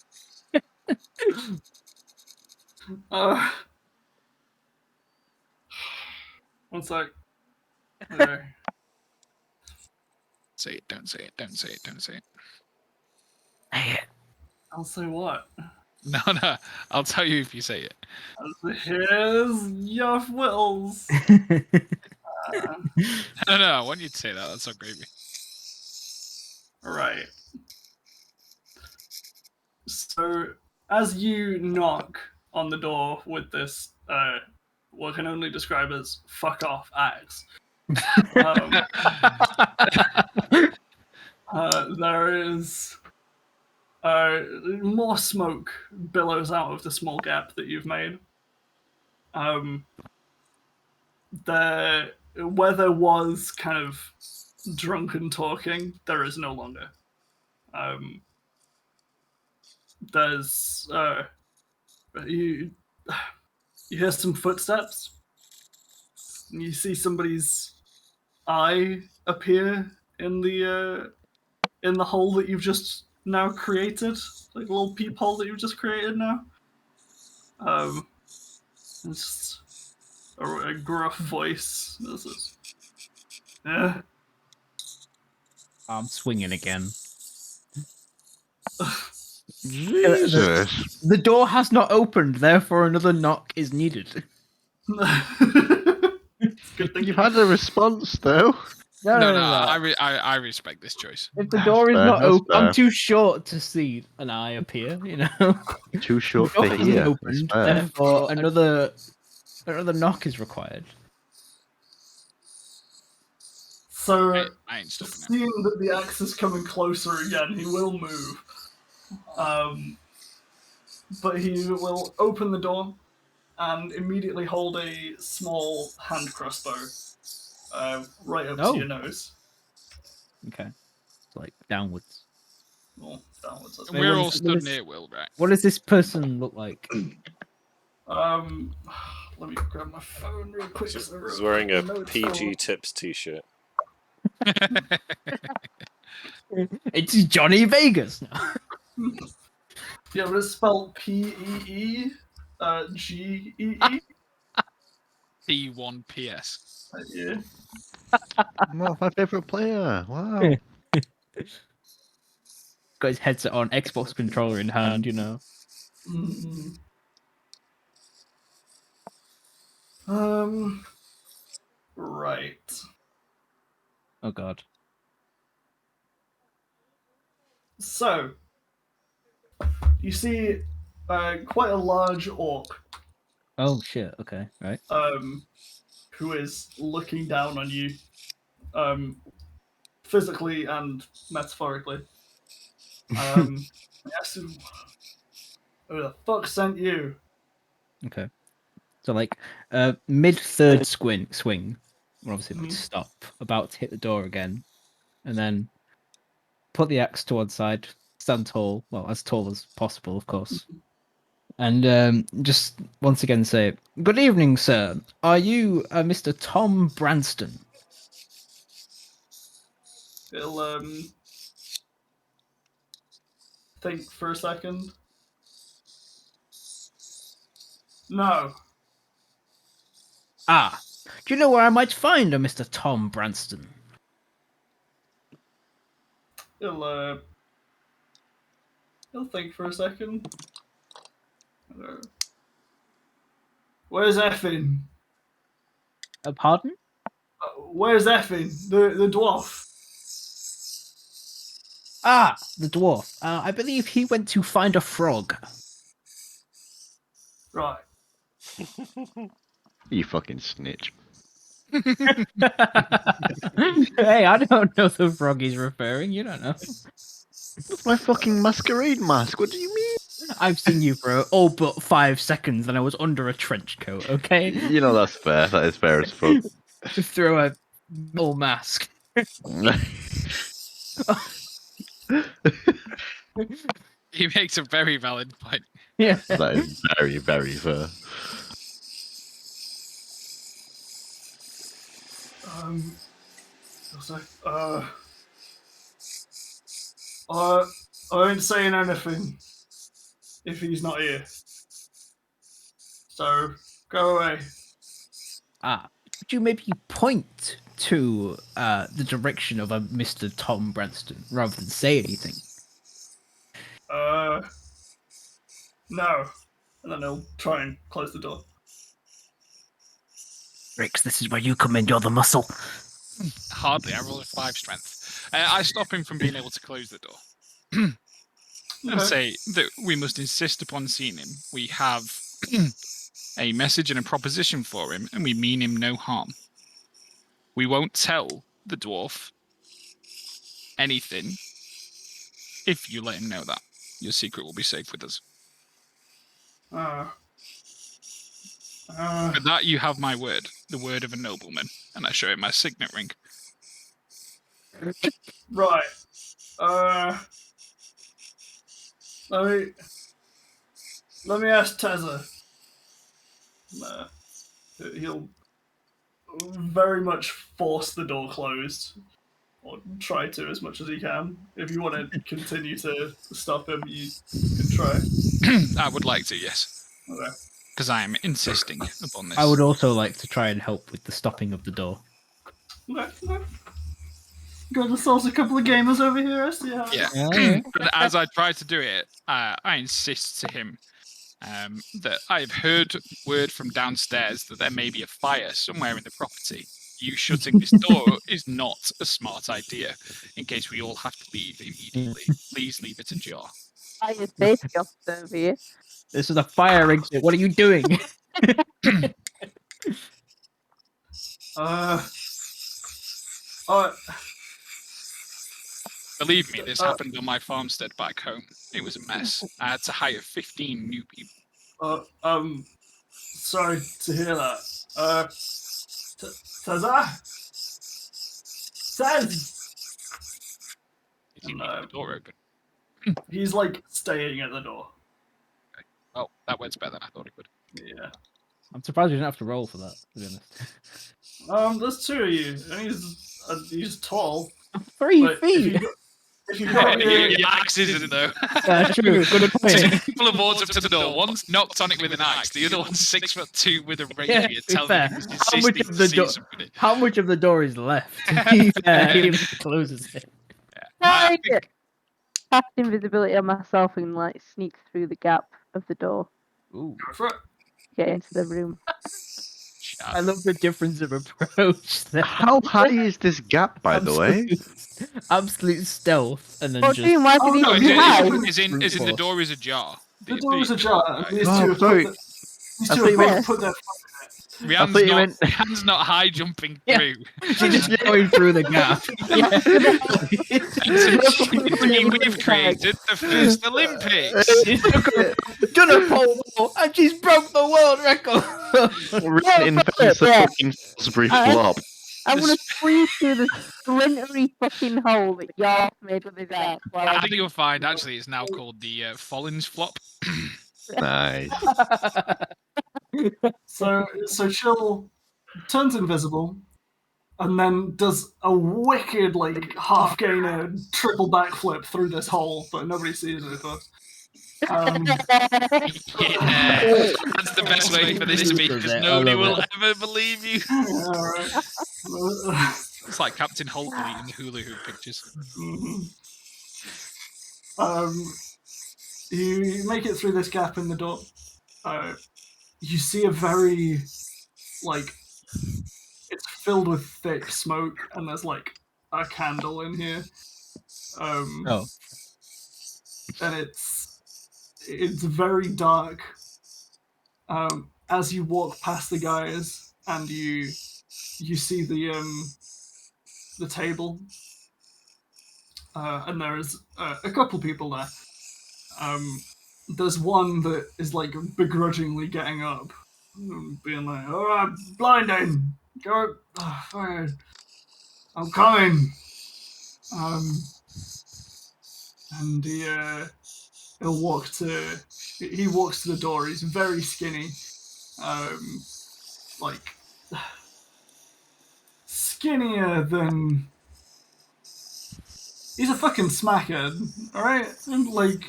One sec. Okay. Say it, don't say it, don't say it, don't say it. Hey, I'll say what? No, I'll tell you if you say it. Here's your wills. No, I want you to say that. That's so gravy. Right. So, as you knock on the door with this, what can only describe as fuck off axe, There is more smoke billows out of the small gap that you've made. Where there was kind of drunken talking, there is no longer. There's you hear some footsteps. And you see somebody's eye appear in the hole that you've just now created, like a little peephole that you've just created now. It's just a gruff voice. This is, I'm swinging again. Jesus. The door has not opened, therefore another knock is needed. good thing You've had a response, though. No, I respect this choice. If the door is fair, not that's open, I'm fair. too short to see an eye appear. You know, Too short the door for hasn't here. opened, That's fair. therefore another knock is required. So, I ain't stopping him. seeing that the axe is coming closer again, he will move. But he will open the door and immediately hold a small hand crossbow right up to your nose. Okay, like downwards. Well, downwards. And we're what all is- stood what is- near Will, right? What does this person look like? Let me grab my phone real quick. He's wearing a PG Tips t-shirt. It's Johnny Vegas. Yeah, but it's spelled P-E-E, G-E-E. P1PS. Yeah. Oh, my favourite player. Wow. Got his headset on, Xbox controller in hand. You know. Mm-mm. Right. Oh God. So, you see quite a large orc Oh shit. Okay. Right. who is looking down on you, physically and metaphorically. Yes, who the fuck sent you? Okay. So like mid third swing, we're obviously about to Mhm. stop, about to hit the door again, and then put the axe to one side, stand tall, well as tall as possible, of course, and just once again say, "Good evening, sir. Are you Mr. Tom Branston?" He'll think for a second. No. Ah, do you know where I might find a Mr. Tom Branston? He'll think for a second. Where's Effin? Pardon? Where's Effin? The dwarf. Ah, the dwarf. I believe he went to find a frog. Right. You fucking snitch. Hey, I don't know the frog he's referring. You don't know. That's my fucking masquerade mask. What do you mean? I've seen you for all but 5 seconds, and I was under a trench coat. Okay, You know, that's fair. That is fair as fuck. just throw a metal mask. He makes a very valid point. Yeah. That is very, very fair. I ain't saying anything if he's not here. So go away. Could you maybe point to the direction of a Mr. Tom Branston rather than say anything? No. And then he'll try and close the door. Rix, this is where you come in. You're the muscle. Hardly. I roll a 5 strength. I stop him from being able to close the door. And say that we must insist upon seeing him. We have a message and a proposition for him, and we mean him no harm. We won't tell the dwarf anything if you let him know that. Your secret will be safe with us. For that, you have my word, the word of a nobleman, and I show him my signet ring. Right. Let me ask Tezza. He'll very much force the door closed, or try to as much as he can. If you want to continue to stop him, you can try. I would like to, yes. Okay. Because I am insisting upon this. I would also like to try and help with the stopping of the door. Okay. Got ourselves a couple of gamers over here. I see how. Yeah. But as I try to do it, I insist to him that I have heard word from downstairs that there may be a fire somewhere in the property. You shutting this door is not a smart idea. In case we all have to leave immediately, please leave it ajar. I is safety officer over here. This is a fire exit. What are you doing? Believe me, this happened on my farmstead back home. It was a mess. I had to hire 15 new people. Sorry to hear that. Tezza? Tez! Is he leaving the door open? He's like staying at the door. Okay. Oh, that word's better than I thought it would. Yeah. I'm surprised you didn't have to roll for that, to be honest. There's two of you, and he's tall. 3 but feet! If you got Your axe isn't, though. True, good point. People have walked up to the door. One's knocked on it with an axe. The other one's 6'2" with a rapier. Yeah, to be telling fair, him he's how much insisting of to the see door? somebody. How much of the door is left? He closes it. I think Cast invisibility on myself and like sneak through the gap of the door, Ooh. Go for it. get into the room. I love the difference of approach there. How high is this gap, by the way? Absolute stealth, and then What do you mean? Why did he no, even hide? is in the door is ajar. The door is ajar. and These Oh, two sorry. have I thought you meant- put their Rihanna's thought you not, meant- Rihanna's not high jumping Yeah. through. she's just going through the gap. We've created the first Olympics. She's done a pole vault, and she's broke the world record. Written in face of Yeah. fucking Salisbury flop. I want to squeeze through the splintery fucking hole that Yarth made with his axe. I think you'll find actually it's now called the Follins flop. Nice. So Chill turns invisible, and then does a wicked like half gainer triple backflip through this hole, but nobody sees it. Of course. Yeah, that's the best way for this to be because I nobody love will it. ever believe you. Alright. It's like Captain Holtley in the hula hoop pictures. You make it through this gap in the door. You see a very, like, it's filled with thick smoke, and there's like a candle in here. Oh. And it's very dark. As you walk past the guys, and you see the table, and there is a couple people there. There's one that is like begrudgingly getting up, being like, "All right, blinding, go, fine, I'm coming." And he walks to the door. He's very skinny, like skinnier than. He's a fucking smackhead, all right? Like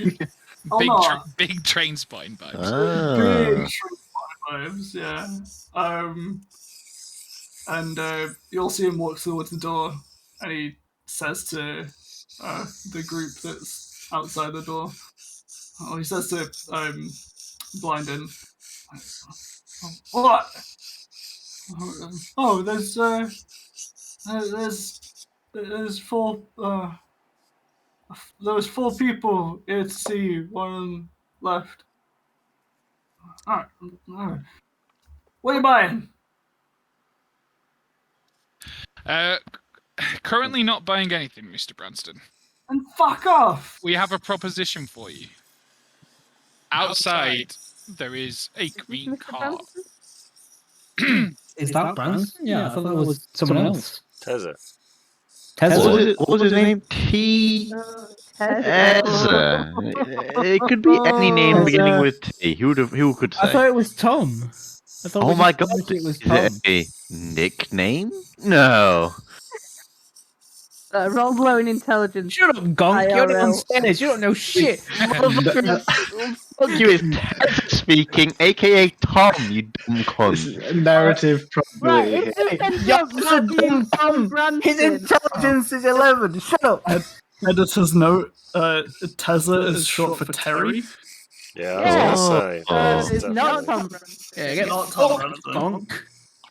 Big train spine vibes. big vibes, yeah. And you'll see him walk towards the door, and he says to the group that's outside the door. Oh, he says to Blindin, "What? Oh, there's four. There was 4 people here to see you. One left. All right. What are you buying?" Currently not buying anything, Mr. Branston. And fuck off! We have a proposition for you. Outside, there is a green Mr. car. Branston? Is that Branston? Yeah, I thought that was someone else. Tezza. Tezza. What was his name? T. Ezra. It could be any name Oh. beginning with T. Who could say? I thought it was Tom. I thought Oh we my just god! thought it was Is Tom. it a nickname? No. Roll low in intelligence. Shut up, Gonk. You're IRL. downstairs. You don't know shit. Fuck you, it's Tezza speaking, aka Tom, you dumb This cunt. is a narrative probability. Right, if you send You're up just a dumb Tom cunt. His Branston, intelligence is 11. Shut up. Editor's note: Tezza is short for Terry. Yeah, Yeah. I was gonna say. Oh. it's not Tom Branston. Yeah, get Not Tom Tom Branston. Branston. Gonk.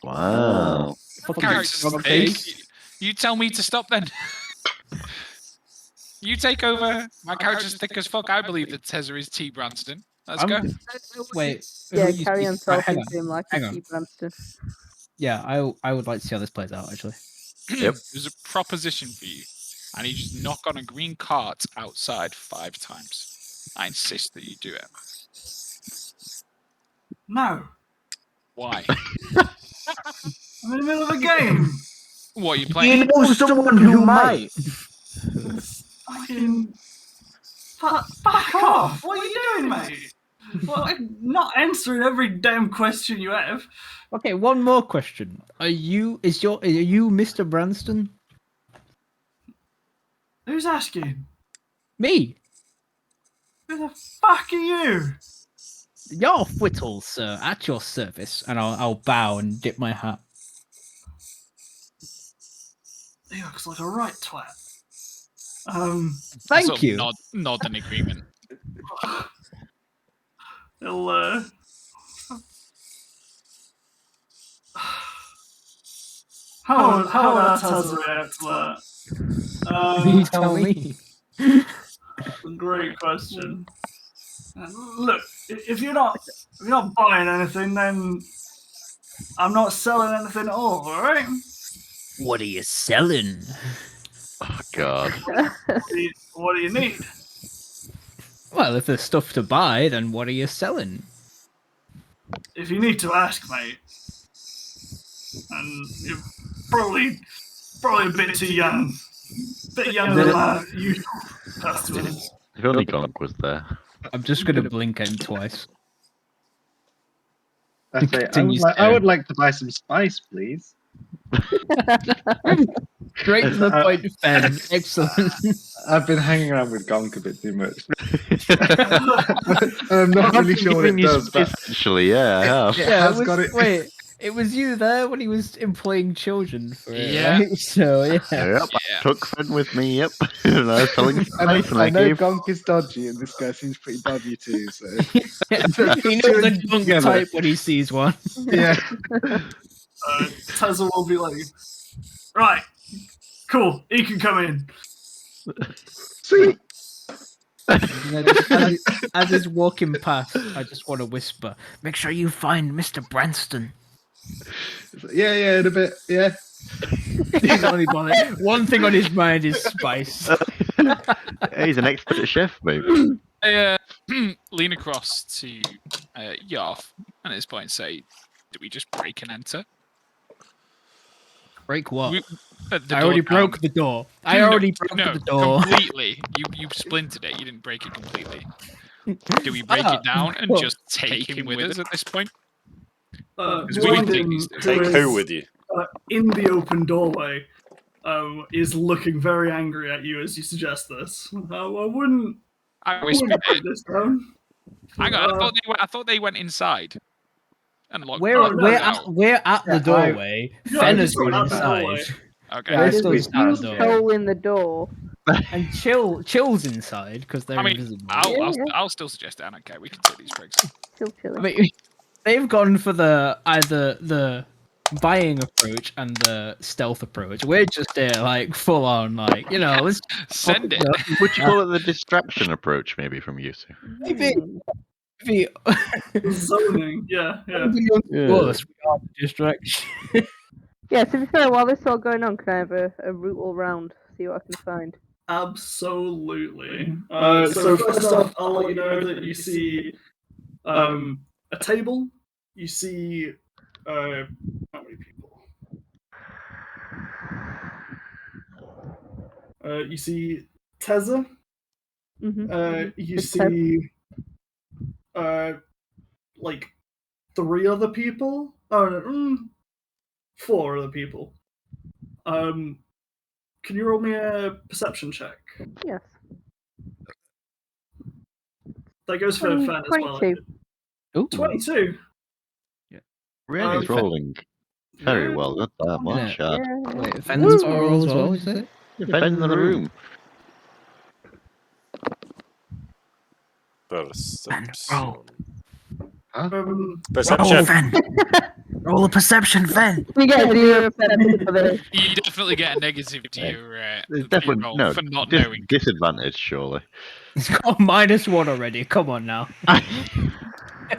Wow. Fucking Character's dog name. face. You tell me to stop then. You take over. My character's thick as fuck. I believe that Tezza is T. Branston. Let's go. Wait. Yeah, who you carry speak- on Right, hang talking on. to him like hang a on. T. Branston. Yeah, I would like to see how this plays out, actually. Yep. There's a proposition for you. I need you to knock on a green cart outside 5 times. I insist that you do it. No, Why? I'm in the middle of a game. What are you playing? know someone who might. Fucking back off! What are you doing, mate? Well, I'm not answering every damn question you have. Okay, one more question. Are you Mr. Branston? Who's asking? Me. Who the fuck are you? You're Whittle, sir, at your service, and I'll bow and dip my hat. He looks like a right twat. Thank Sort of you. Nod in agreement. He'll how would Tezza react to that? You tell me. Great question. Look, if you're not buying anything, then I'm not selling anything at all. All right? What are you selling? Oh god. What do you need? Well, if there's stuff to buy, then what are you selling? If you need to ask, mate, and you're probably a bit too young, bit younger than my usual customers. If only Gonk was there. I'm just gonna blink at him twice. That's right. Continues I staring. would like to buy some spice, please. Straight to the point, Ben. Excellent. I've been hanging around with Gonk a bit too much. I'm not really sure what it does, but Actually, yeah, I have. it has got it. Wait, it was you there when he was employing children for it, Yeah. right? So yeah. Yep, Yeah. I took Fred with me, yep. And I was selling spice and I I know gave... Gonk is dodgy, and this guy seems pretty dodgy too. So He knows the dunk Together. type when he sees one. yeah, Tezza will be like, right, cool, he can come in. sweet. As he's walking past, I just want to whisper, make sure you find Mr. Branston. Yeah, in a bit. Yeah. He's only bothered. One thing on his mind is spice. He's an expert chef, maybe. I lean across to Yarf and at this point say, do we just break and enter? Break what? The I door already down. broke the door. I already broke no, the door. completely. You splintered it. You didn't break it completely. Do we break Ah, it down and cool. just take him with us at this point? Because we one can thing Take who with you? in the open doorway is looking very angry at you as you suggest this. I wouldn't whispered put it. this down. Hang on, I thought they went inside and locked We're locked us out. at the Yeah, doorway. Yeah, Fenner's we're gone at the inside. doorway. Okay. Yeah, There's still a inside huge the door. hole in the door. And Chill's inside because they're I mean, invisible. I'll still suggest it. I don't care. We can take these breaks. Still chilling. I mean, they've gone for either the buying approach and the stealth approach. We're just here, like, full on, like, let's Send it. Would you call it the distraction approach, maybe, from you two? maybe Zoning, yeah. unbeknownst to us, we are the distraction. Yeah, to be fair, while this is all going on, can I have a root all round, see what I can find? Absolutely. So first off, I'll let you know that you see a table. You see how many people? You see Teza. Mm-hmm. You It's see like 3 other people. Oh, no, 4 other people. Can you roll me a perception check? Yes. That goes for Fan as well. 22. Ooh. 22. Really rolling very well. Good that Yeah. much, Shad. Yeah. Wait, Fen's got a roll as well, is it? Defending the room. Perception. Perception. Perception. Fen! Roll a perception, Fen! You get 0 perception for this. You definitely get a negative to your, There's to your definitely roll no for not knowing. disadvantage, surely. It's got a -1 already. Come on now.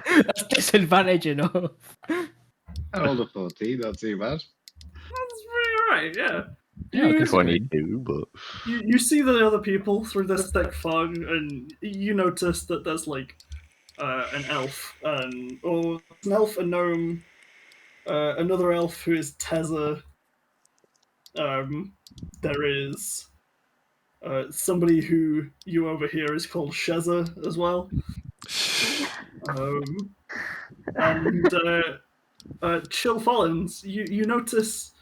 That's disadvantage enough. I rolled a 14, not too bad. That's pretty alright, yeah. Yeah, You- good 22, but You see the other people through this thick fog, and you notice that there's like an elf, an elf, a gnome, another elf who is Teza. There is somebody who you overhear is called Sheza as well. And Chill Follins, you notice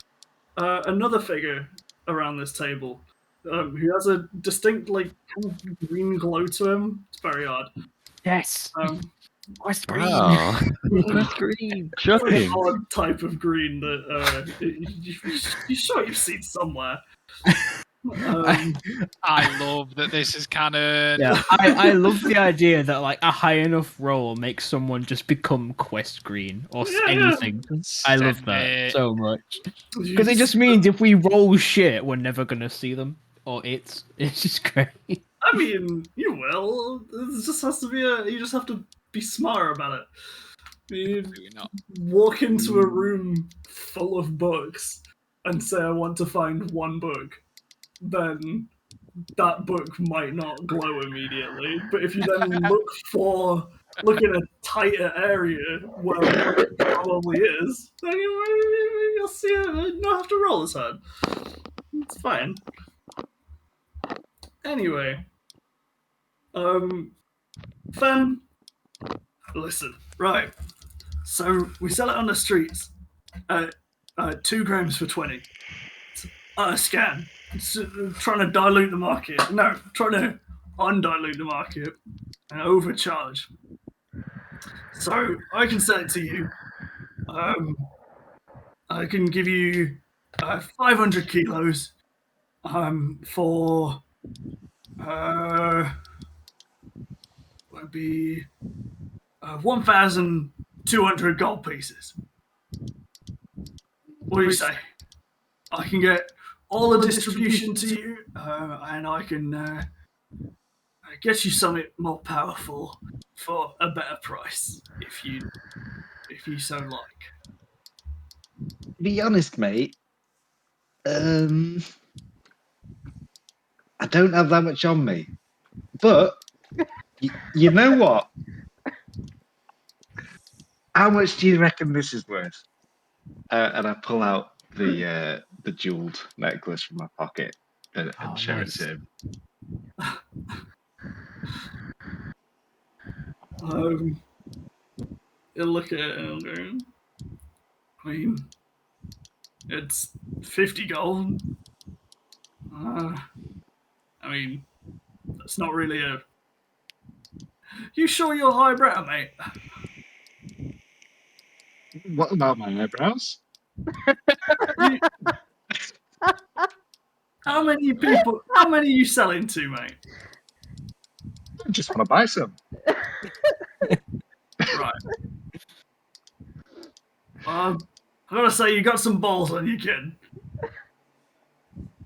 another figure around this table who has a distinct like kind of green glow to him. It's very odd. Yes. Quest green. wow, Quest green. shocking. An odd type of green that you're sure you've seen somewhere. I love that this is canon. Yeah, I love the idea that like a high enough roll makes someone just become quest green or Yeah, anything. I love Send that it. so much because it just means if we roll shit, we're never gonna see them or it's just great. I mean, you will. It just has to be you just have to be smarter about it. You Maybe not. walk into a room full of books and say, I want to find one book, then that book might not glow immediately. But if you then look in a tighter area where one probably is, then you'll see it. You don't have to roll as hard. It's fine. Anyway, Fen, listen, right. So we sell it on the streets at 2 grams for 20. It's a scam. It's trying to dilute the market. No, trying to undilute the market and overcharge. So I can sell it to you. I can give you 500 kilos for would be 1,200 gold pieces. What do you say? I can get all the distribution to you, and I can get you something more powerful for a better price, if you so like. To be honest, mate, I don't have that much on me. But you know what? How much do you reckon this is worth? And I pull out the jeweled necklace from my pocket and show it to him. You'll look at it and go, I mean, it's 50 gold. I mean, that's not really a. You sure you're highbrow, mate? What about my eyebrows? How many are you selling to, mate? I just want to buy some. Right. I gotta say, you got some balls on you, kid.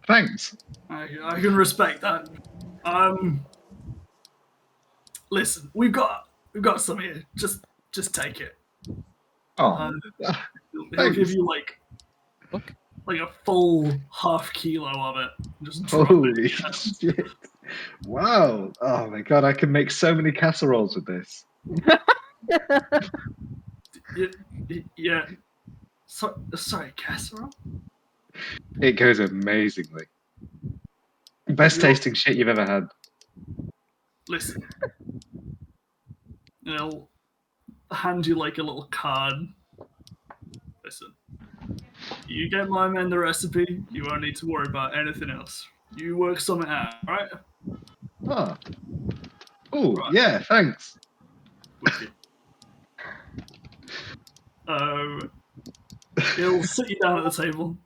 Thanks. I can respect that. Listen, we've got some here. Just take it. Oh, He'll give you like like a full half kilo of it. Just drop it. Holy shit! Wow! Oh my god, I can make so many casseroles with this. Yeah. Sorry, casserole? It goes amazingly. Best tasting shit you've ever had. Listen. I'll hand you like a little card. Listen. You get my men the recipe, you won't need to worry about anything else. You work something out, right? Oh. Oh, Right. yeah, thanks. Wicked. He'll sit you down at the table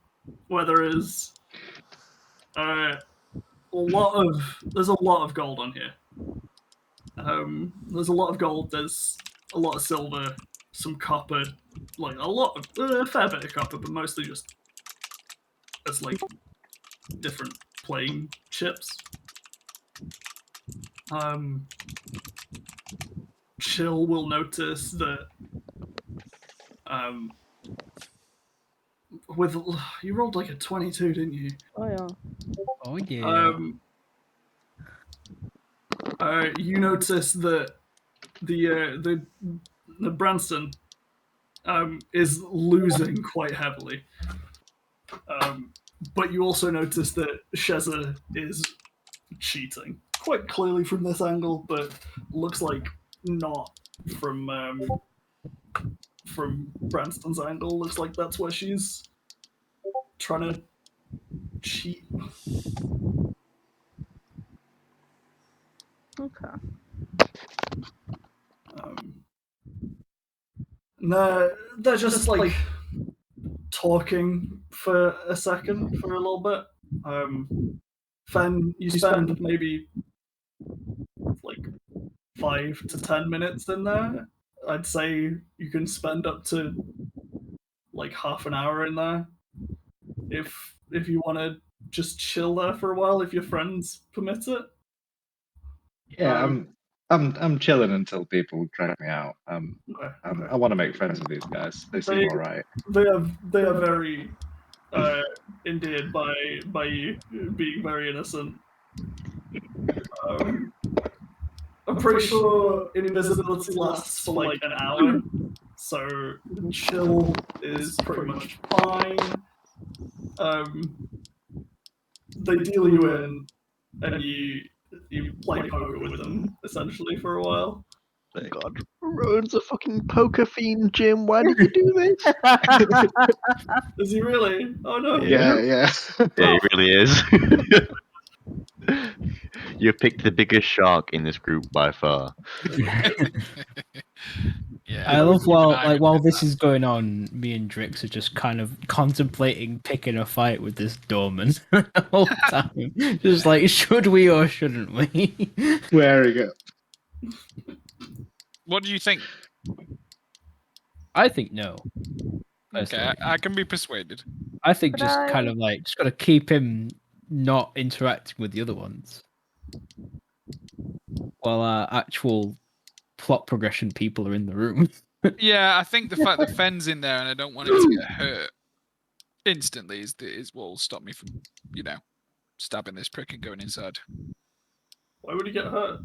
where there is there's a lot of gold on here. There's a lot of gold, there's a lot of silver, some copper, like a fair bit of copper, but mostly just as like different playing chips. Chill will notice that with you rolled like a 22, didn't you? Oh yeah. Oh yeah. You notice that the Branston is losing quite heavily. But you also notice that Sheza is cheating quite clearly from this angle, but looks like not from Branston's angle. Looks like that's where she's trying to cheat. Okay. No, they're just like talking for a second, for a little bit. Fen, you spend maybe like 5 to 10 minutes in there. I'd say you can spend up to like half an hour in there if you want to just chill there for a while, if your friends permit it. Yeah, I'm chilling until people drag me out. Okay. I want to make friends with these guys. They seem all right. They are very endeared by you being very innocent. I'm pretty sure invisibility lasts for like an hour, so chill is pretty much fine. They deal you in, and you play poker with them essentially for a while. God, Rowan's a fucking poker fiend, Jim. Why did you do this? Is he really? Oh no! Yeah. Yeah, he really is. You picked the biggest shark in this group by far. Yeah. I love while I while admit this that. is going on, me and Drix are just kind of contemplating picking a fight with this doorman the whole time. Just like, should we or shouldn't we? Where we go. What do you think? I think no. Okay, Personally. I can be persuaded. I think But just kind of like just gotta keep him not interacting with the other ones. While actual plot progression people are in the room. Yeah, I think the fact that Fenn's in there and I don't want him to get hurt instantly is what will stop me from, stabbing this prick and going inside. Why would he get hurt?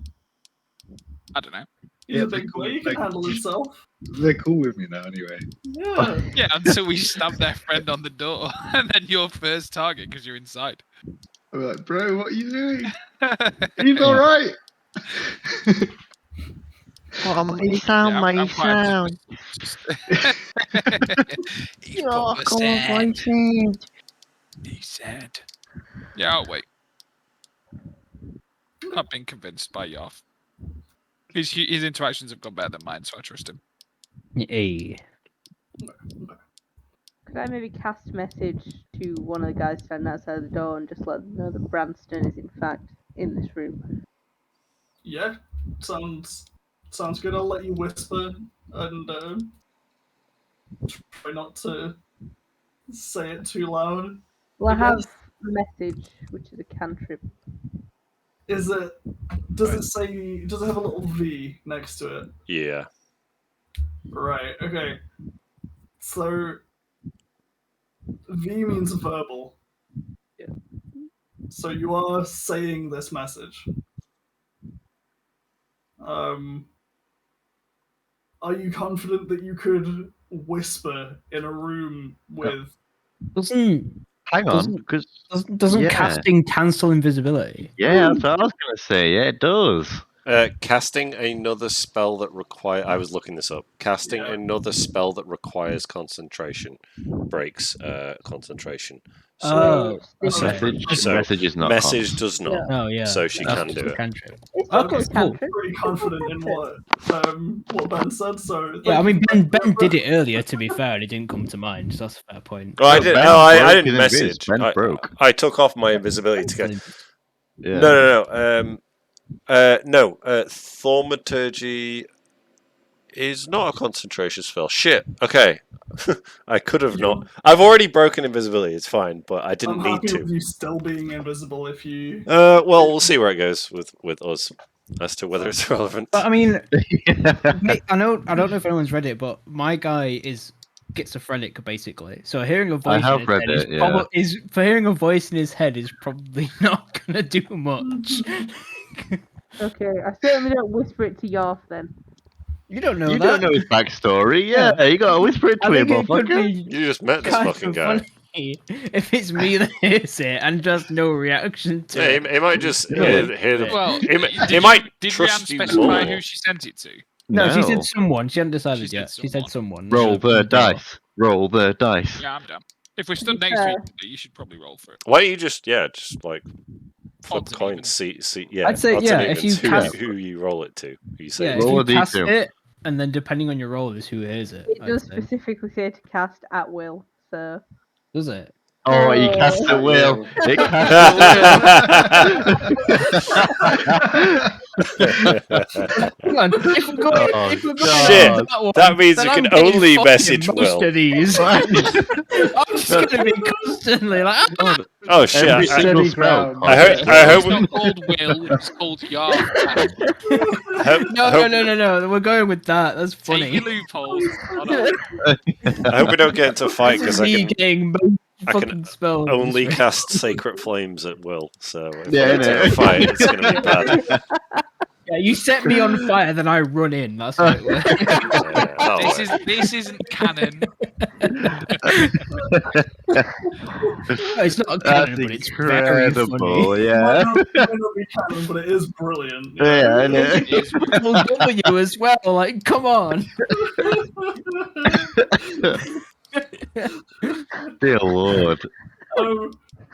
I don't know. He's Yeah, a big boy. He can handle himself. They're cool with me now, anyway. Yeah. Yeah, until we stab their friend on the door, and then you're first target because you're inside. I'm like, bro, what are you doing? He's all right. He sound, Yeah, mate, I'm he quite sound. just He's Oh, Papa come on, said. my friend. He said. Yeah, I'll wait. Not been convinced by Yoff. His interactions have gone better than mine, so I trust him. Hey. Could I maybe cast a message to one of the guys standing outside the door and just let them know that Branston is in fact in this room? Yeah. Sounds good. I'll let you whisper and try not to say it too loud. Well, I I have guess. a message, which is a cantrip. Does it say? Does it have a little V next to it? Yeah. Right. Okay. So V means verbal. Yeah. So you are saying this message. Are you confident that you could whisper in a room with? Doesn't Hang on, Doesn't- because doesn't Yeah. casting cancel invisibility? yeah, that's what I was gonna say. Yeah, it does. Casting another spell that require. I was looking this up. Casting Yeah. another spell that requires concentration breaks concentration. So Oh, Different. okay. Message is not. message cons. does not. Oh yeah. So she That's can just do a it. cantrip. It's Okay, just a cool. cantrip. Pretty confident in what Ben said. So Yeah, I thank mean you. Ben did it earlier. To be fair, and it didn't come to mind. So that's a fair point. Oh, I No, did. Ben Oh, I broke didn't his invis. message. Ben broke. I took off my invisibility to get. Yeah. No. Thaumaturgy is not a concentration spell. Shit. Okay. I could have not. I've already broken invisibility. It's fine, but I I'm didn't need happy to. with you still being invisible if you. Well, we'll see where it goes with us as to whether it's relevant. But I mean, I don't know if anyone's read it, but my guy is schizophrenic basically. So hearing a voice have in his read head it, is for hearing a voice in his head is probably not gonna do much. Okay, I certainly don't whisper it to Yarf then. You don't know You that. don't know his backstory. Yeah, you gotta whisper it I to him, think it could motherfucker. be You just met this kind fucking of guy. funny if it's me that hears it and just no reaction to Yeah, it. he might just Yeah. hear the. Well, He might did trust Rianne you specify more. who she sent it to? No, she said someone. She hadn't decided She said yet. She said someone. Roll So, the dice. Roll the dice. Yeah, I'm down. If we're stood next to each other, you should probably roll for it. Why don't you just like flip Odds and coins, see, yeah. I'd say, odds yeah, and if you evens, cast- who you roll it to. Who you say Yeah, it if to. Roll you a cast D2. it, and then depending on your roll is who hears it. It I'd does say. specifically say to cast at will, so. Does it? Oh, you cast Oh. at will. It cast Come on, if we're going, Oh, if we're going Shit, with that one, that means then you I'm can getting only fucking message most Will. of these. I'm just gonna be constantly like, God. Oh shit! Every I single Steady spell. ground. hope. It's not called Will, it's called Yarn. no, we're going with that. That's Take funny. your loopholes. I hope we don't get into a fight This is because I me can getting most I can fucking spells. only cast sacred flames at will. So if Yeah, we get into a fight, it's gonna be bad. Yeah, you set me on fire, then I run in. That's how it works. That'll work. This isn't canon. It's not a That's canon, but it's very funny. incredible, Might yeah. not be canon, but it is brilliant. Yeah, I know. It's Double W as well. Like, come on. Dear Lord.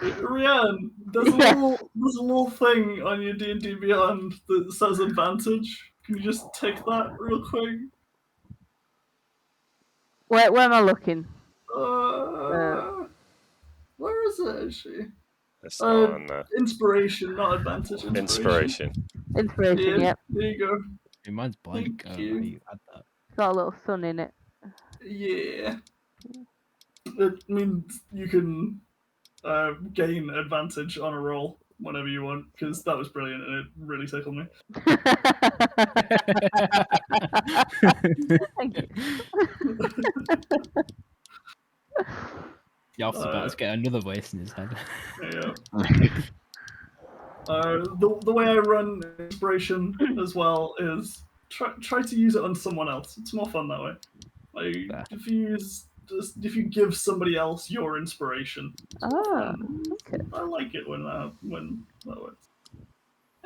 Rianne, there's a little thing on your D&D Beyond that says advantage. Can you just take that real quick? Where am I looking? Where is it actually? It's on Inspiration, not advantage. inspiration. Inspiration, Yeah, yep. there you go. Mine's blank. Thank you. You add that. It's got a little sun in it. Yeah. It means you can gain advantage on a roll whenever you want, because that was brilliant and it really tickled me. Thank you. Yalf's about to get another voice in his head. Yeah. The way I run inspiration as well is try to use it on someone else. It's more fun that way. Like if you give somebody else your inspiration. Ah, okay. I like it when that works.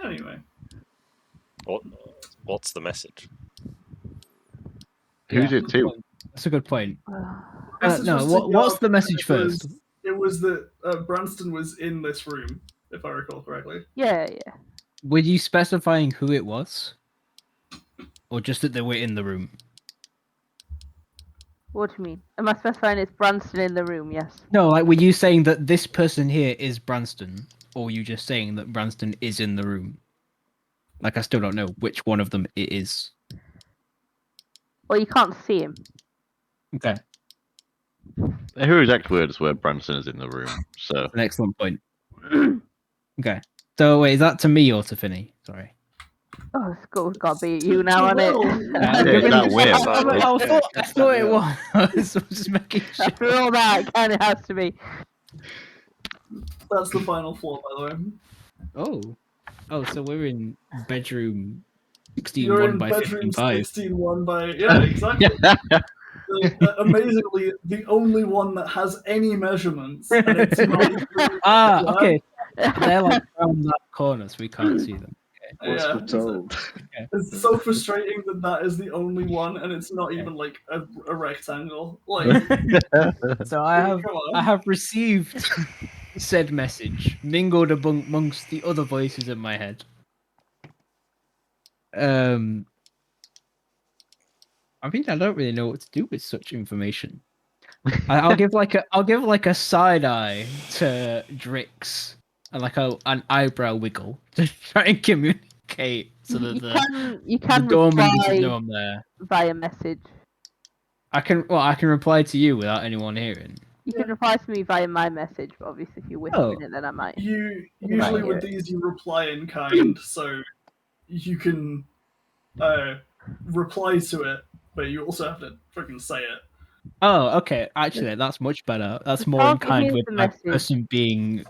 Anyway. What's the message? Who's it to? That's a good point. Message No, was to what's Yarp, the message first? It was that Branston was in this room, if I recall correctly. Yeah. Were you specifying who it was? Or just that they were in the room? What do you mean? Am I specifying it's Branston in the room? Yes. No, like, were you saying that this person here is Branston? Or were you just saying that Branston is in the room? Like, I still don't know which one of them it is. Well, you can't see him. Okay, Her exact words were Branson is in the room, so. an excellent point. Okay, so wait, is that to me or to Finney? Sorry. Oh, school's got to be you now, Well, innit? Yeah, Yeah, giving- that whip. I thought it was. I was just making sure. After all that, it kind of has to be. That's the final floor, by the way. Oh, so we're in bedroom 16 You're 1 in by bedroom 15.5. 16-1 by... Yeah, exactly. Amazingly, the only one that has any measurements, and it's not even... Ah, Yeah. okay. They're like around that corner, so we can't see them. What's Yeah, for told? it's so frustrating that is the only one, and it's not even like a rectangle. Like, So I come on. have received said message, mingled amongst the other voices in my head. I mean, I don't really know what to do with such information. I'll give like a side eye to Drix and like an eyebrow wiggle to try and communicate so that You the can doorman doesn't reply know I'm there. via message. I can reply to you without anyone hearing. You can reply to me via my message, but obviously if you're whispering it, then I might. You You usually might with hear these you reply in kind, so you can reply to it, but you also have to freaking say it. Oh, okay. Actually, that's much better. That's Just more in tell me kind here's with the my message. person being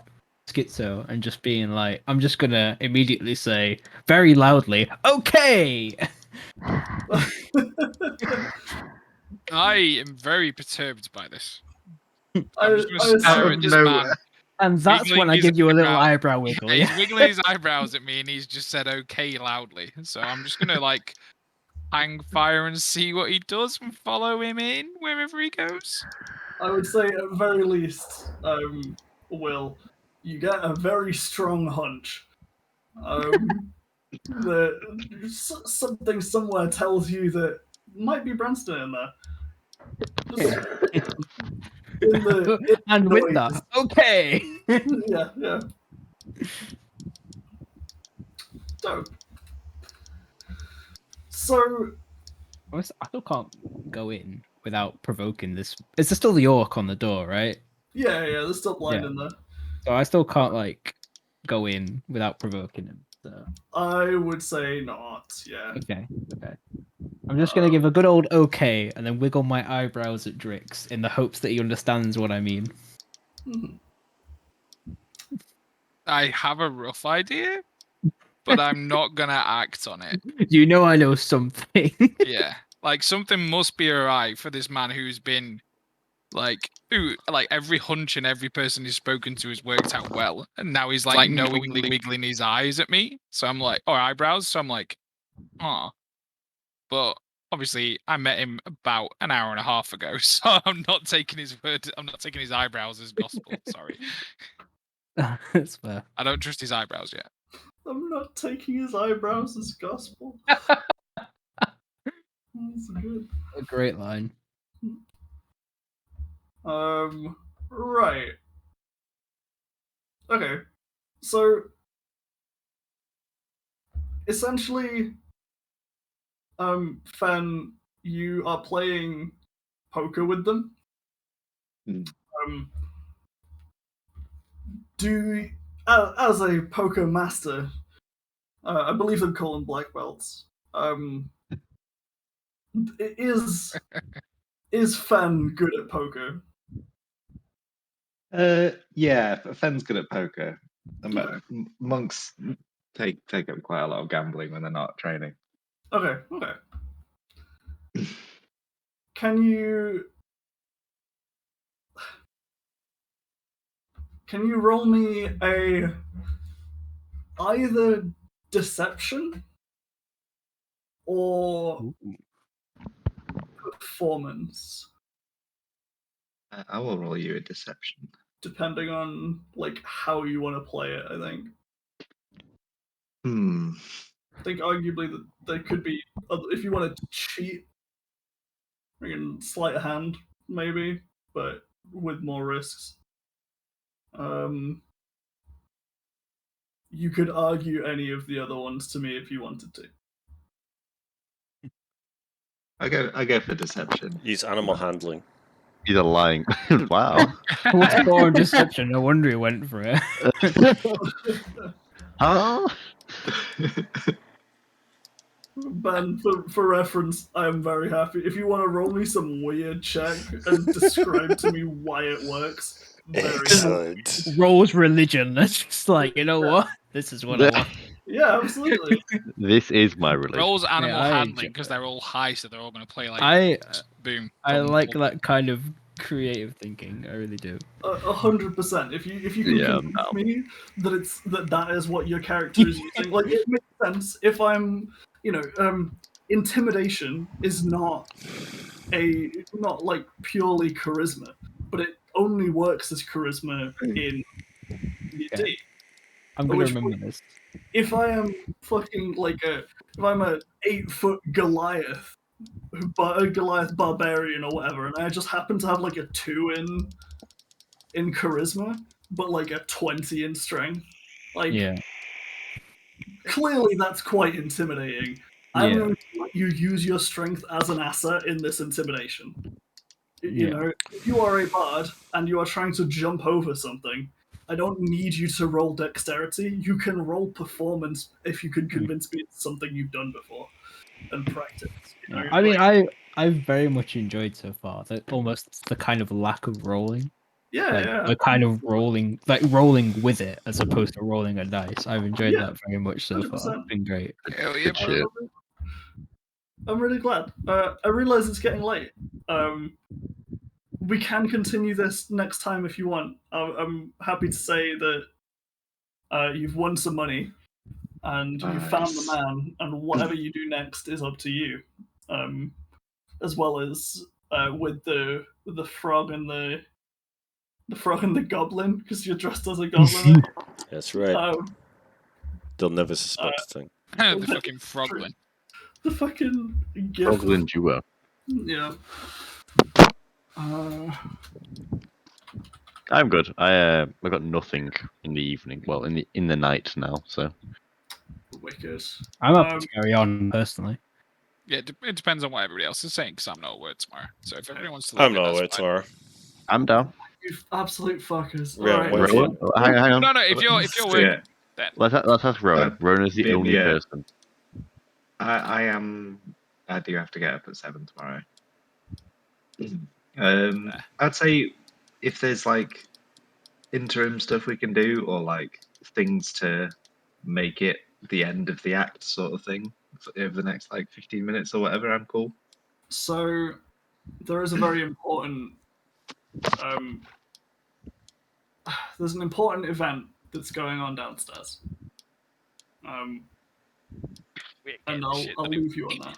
schizo and just being like, I'm just gonna immediately say very loudly, okay. I am very perturbed by this. I I'm just going to stare Out at of this nowhere. man. And that's when wiggling I his give you a little eyebrows. eyebrow wiggle. Yeah, Yeah. he's wiggling his eyebrows at me, and he's just said "okay" loudly. So I'm just gonna like hang fire and see what he does, and follow him in wherever he goes. I would say at very least, Will, you get a very strong hunch. Something somewhere tells you that might be Branston in there. Just in the And with noise. that, okay. Yeah. Dope. So I still can't go in without provoking this. Is there still the orc on the door, right? yeah, there's still blind Yeah. in there. So I still can't like go in without provoking him. So. I would say not. Yeah. Okay. I'm just gonna give a good old okay, and then wiggle my eyebrows at Drix in the hopes that he understands what I mean. Mhm. I have a rough idea, but I'm not gonna act on it. You know I know something. Yeah, like something must be alright for this man who's been like every hunch and every person he's spoken to has worked out well, and now he's like knowingly wiggling his eyes at me. So I'm like, or eyebrows. So I'm like, but obviously I met him about an hour and a half ago, so I'm not taking his word. I'm not taking his eyebrows as gospel. Sorry, That's fair. I don't trust his eyebrows yet. I'm not taking his eyebrows as gospel. That's good. A great line. Right. Okay. So essentially, Fen, you are playing poker with them. As a poker master, I believe they call them black belts. Is Fen good at poker? Yeah, Fen's good at poker. Monks take up quite a lot of gambling when they're not training. Okay. Can you roll me a either deception or performance, I will roll you a deception. depending on like how you want to play it, I think. I think arguably that there could be, if you wanted to cheat, we can sleight of hand maybe, but with more risks. You could argue any of the other ones to me if you wanted to. I go for deception. Use animal handling. He's a lying. Wow. What's more deception? No wonder he went for it. Huh? Ben, for reference, I am very happy. If you want to roll me some weird check and describe to me why it works, very happy. Excellent. Rolls religion. That's just like, you know what? This is what I want. Yeah, absolutely. This is my religion. Rolls animal I handling enjoy because it. they're all high, so they're all going to play like I boom. like boom. that kind of creative thinking. I really do. 100%. If you can Yeah, convince me that is what your character is using, like it makes sense. If I'm, intimidation is not like purely charisma, but it only works as charisma in D&D. I'm gonna remember this. If I am fucking if I'm a 8-foot Goliath, a Goliath barbarian or whatever, and I just happen to have like a 2 in charisma, but like a 20 in strength, clearly that's quite intimidating. I'm going to let you use your strength as an asset in this intimidation. You know, if you are a bard and you are trying to jump over something, I don't need you to roll dexterity. You can roll performance if you can convince me it's something you've done before and practice. I mean, I've very much enjoyed so far almost the kind of lack of rolling. The kind of rolling with it as opposed to rolling a dice. I've enjoyed that very much so 100%. Far. It's been great. Hell yeah, shit. I'm really glad. I realize it's getting late. We can continue this next time if you want. I'm happy to say that you've won some money and you found the man, and whatever you do next is up to you. As well as with the frog and the goblin, because you're dressed as a goblin. That's right. They'll never suspect a thing. The fucking froglin. The fucking gift. Froglin duo. Yeah. I'm good. I've got nothing in the evening. Well, in the night now. So. Wicked. I'm up to carry on personally. Yeah, it depends on what everybody else is saying, because I'm not at work tomorrow. So if everyone wants to I'm not at work tomorrow. I'm down. You absolute fuckers. Yeah, All right. Rowan? Hang on. No, if you're working, then Let's ask Rowan. Rowan is the only person. I am. I do have to get up at 7 tomorrow. I'd say if there's like interim stuff we can do, or like things to make it the end of the act sort of thing over the next like 15 minutes or whatever, I'm cool. So there is a very important there's an important event that's going on downstairs. And I'll leave you on that.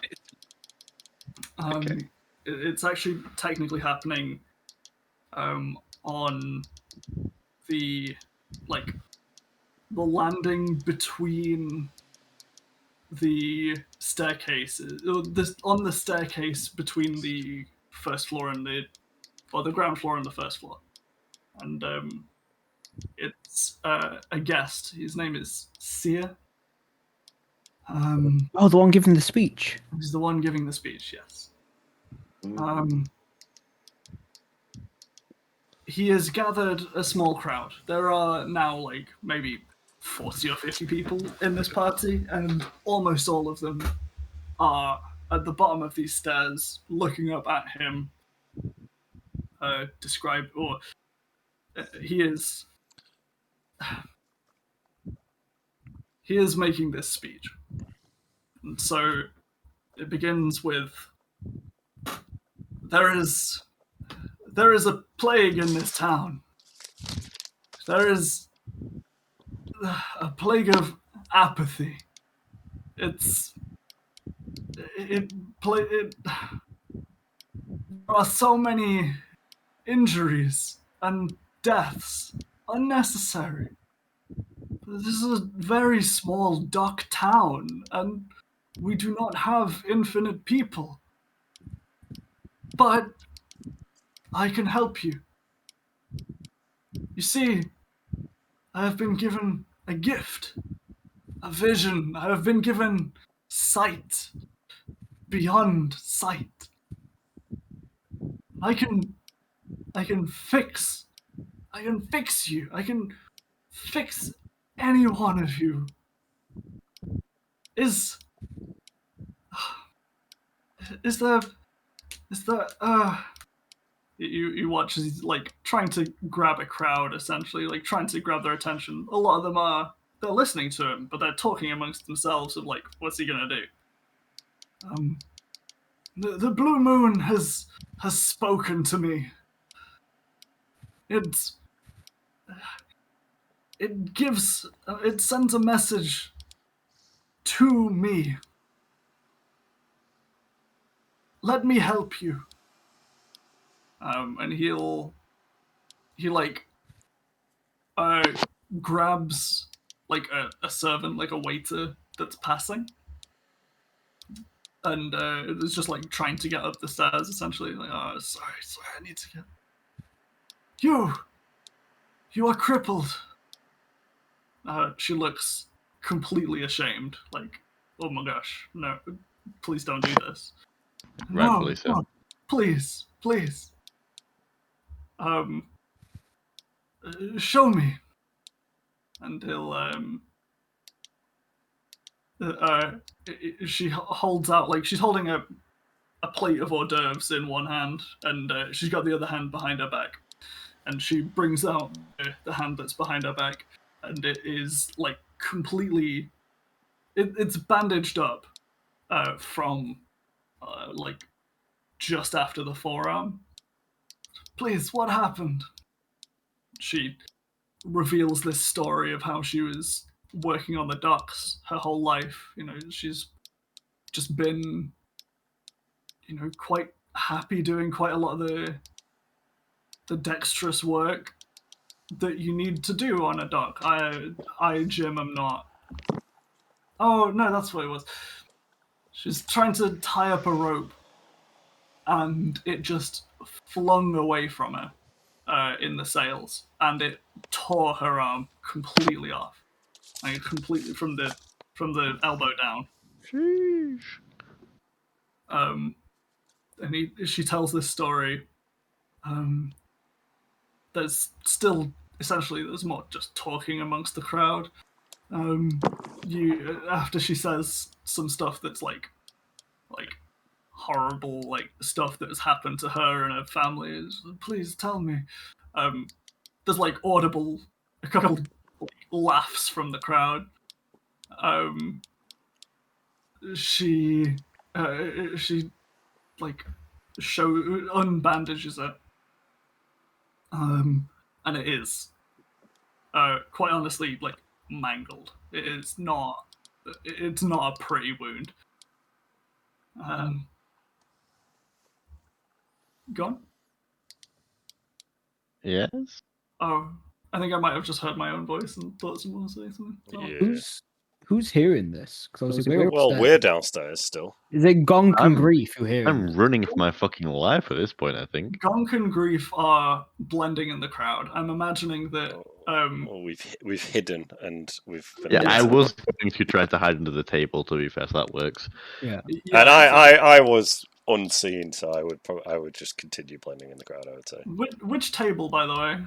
Okay. It's actually technically happening on the landing between the staircases, on the staircase between the first floor and the ground floor and the first floor. And it's a guest. His name is Seer. The one giving the speech. He's the one giving the speech, yes. He has gathered a small crowd. There are now maybe 40 or 50 people in this party, and almost all of them are at the bottom of these stairs looking up at him. He is making this speech. And so it begins with, there is a plague in this town. There is a plague of apathy. There are so many injuries and deaths, unnecessary. This is a very small dock town, and we do not have infinite people. But I can help you. You see, I have been given a gift, a vision. I have been given sight beyond sight. I can fix you. I can fix any one of you. Is Is there? You watch as he's like trying to grab a crowd, essentially, like trying to grab their attention. A lot of them they're listening to him, but they're talking amongst themselves of like, what's he gonna do? The blue moon has spoken to me. It sends a message to me. Let me help you. And he grabs like a servant, like a waiter that's passing, and it's just like trying to get up the stairs, essentially. Like, oh, sorry, I need to get. You are crippled. She looks completely ashamed. Like, oh my gosh, no, please don't do this. Rightfully No, so. no, please. Show me. And she holds out, like, she's holding a plate of hors d'oeuvres in one hand, and she's got the other hand behind her back. And she brings out the hand that's behind her back, and it is, like, completely... It's bandaged up from, like, just after the forearm. Please, what happened? She reveals this story of how she was working on the docks her whole life. You know, she's just been, quite happy doing quite a lot of the dexterous work that you need to do on a dock. Jim, am not. Oh, no, that's what it was. She's trying to tie up a rope, and it just flung away from her in the sails, and it tore her arm completely off. Like, completely from the elbow down. Sheesh. And she tells this story. There's still there's more just talking amongst the crowd. After she says some stuff that's like horrible, like stuff that has happened to her and her family, is, please tell me. There's like audible, a couple like, laughs from the crowd. She like unbandages it, and it is quite honestly like mangled. It's not a pretty wound. Gone? Yes. Oh, I think I might have just heard my own voice and thought someone was saying something. Oh. Yeah. Who's hearing this? Because obviously we're Well, upstairs. we're downstairs still. Is it Gonk and I'm- Grief who hear I'm this? running for my fucking life at this point, I think. Gonk and Grief are blending in the crowd. I'm imagining that. Well, we've hidden and we've been Yeah, I listening. was going to try to hide under the table, to be fair, so that works. Yeah. And I was unseen, so I would just continue blending in the crowd, I would say. Which table, by the way?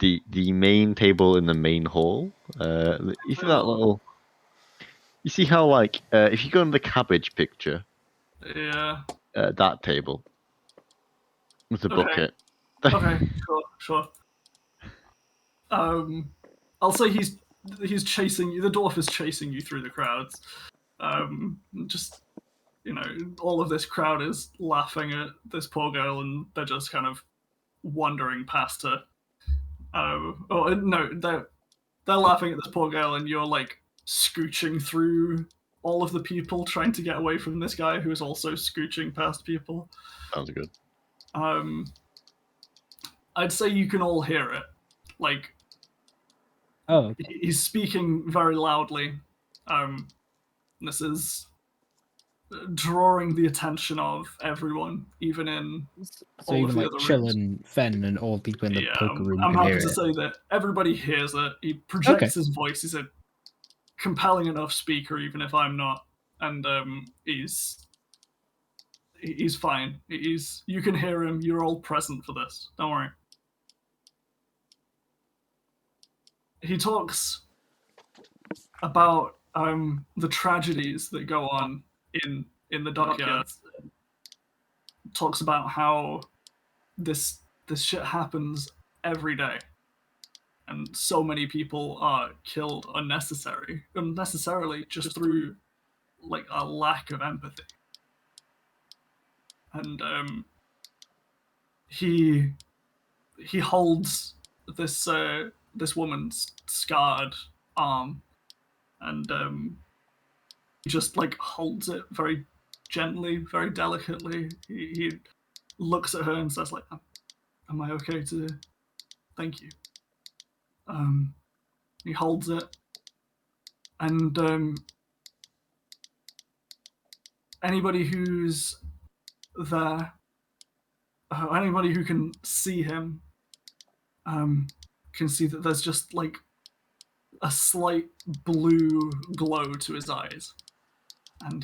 The main table in the main hall. You see that little? You see how like if you go in the cabbage picture, Yeah. that table with the Okay. bucket. Okay. Sure. I'll say he's chasing you. The dwarf is chasing you through the crowds. Just all of this crowd is laughing at this poor girl, and they're just kind of wandering past her. No, they're laughing at this poor girl, and you're like scooching through all of the people trying to get away from this guy who is also scooching past people. Sounds good. I'd say you can all hear it. Like, Oh, he's speaking very loudly. This is drawing the attention of everyone, even in so all even of the like other Chill rooms. and Fen and all people in the poker room I'm can happy hear to it. say that everybody hears it. He projects his voice. He's a compelling enough speaker, even if I'm not. And he's fine. You can hear him. You're all present for this. Don't worry. He talks about the tragedies that go on in the dockyards. Talks about how this shit happens every day, and so many people are killed unnecessarily just through like a lack of empathy. And he holds this woman's scarred arm, and he just like holds it very gently, very delicately. He looks at her and says like, "Am I okay to? Thank you." He holds it, and anybody who's there, anybody who can see him, can see that there's just like a slight blue glow to his eyes, and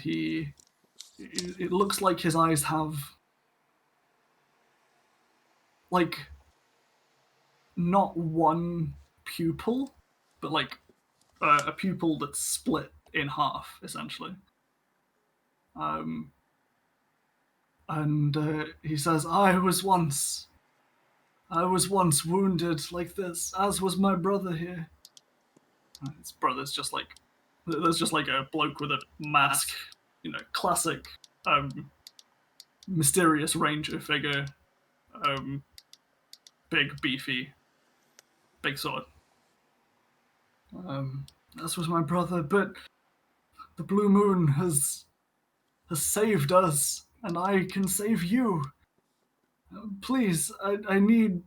it looks like his eyes have like not one pupil, but like a pupil that's split in half, essentially. And he says, I was once wounded like this, as was my brother here." His brother's just like, there's just like a bloke with a mask, classic mysterious ranger figure, big, beefy, big sword. This was my brother, but the blue moon has saved us, and I can save you. Please, I need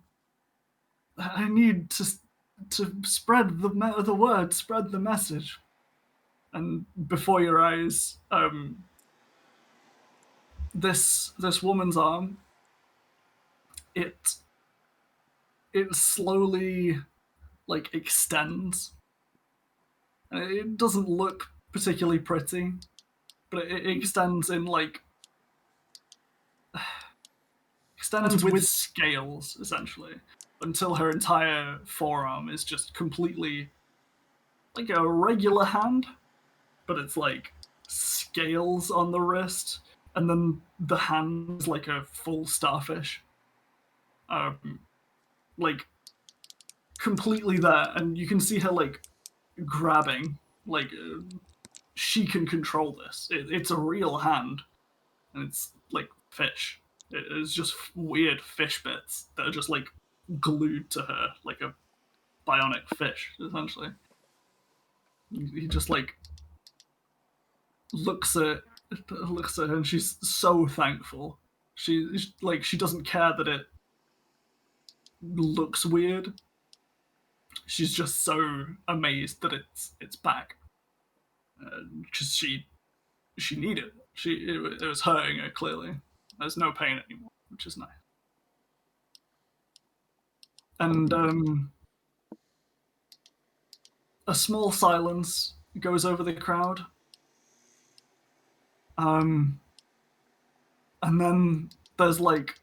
to spread the word, spread the message. And before your eyes, this woman's arm, it slowly like extends. It doesn't look particularly pretty, but it extends in like extends with scales, essentially, until her entire forearm is just completely like a regular hand, but it's like scales on the wrist, and then the hand is like a full starfish. Like completely there, and you can see her like grabbing, like she can control this. It's a real hand, and it's like fish. It's just weird fish bits that are just like glued to her, like a bionic fish, essentially. He just like looks at her, and she's so thankful. She doesn't care that it looks weird. She's just so amazed that it's back, because she needed it. It was hurting her, clearly. There's no pain anymore, which is nice. And a small silence goes over the crowd. And then there's like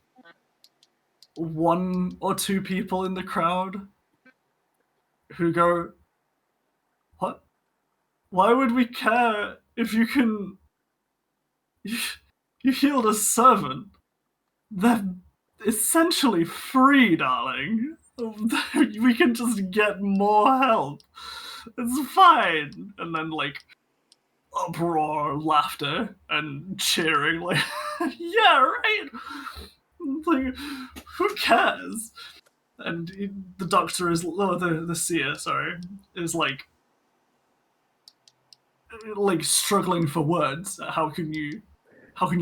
one or two people in the crowd who go, "What? Why would we care if you can... You healed a servant. They're essentially free, darling. We can just get more help. It's fine." And then like uproar, laughter, and cheering, like, "Yeah, right. Like, who cares?" And the doctor is, the seer, sorry, is like struggling for words. How can you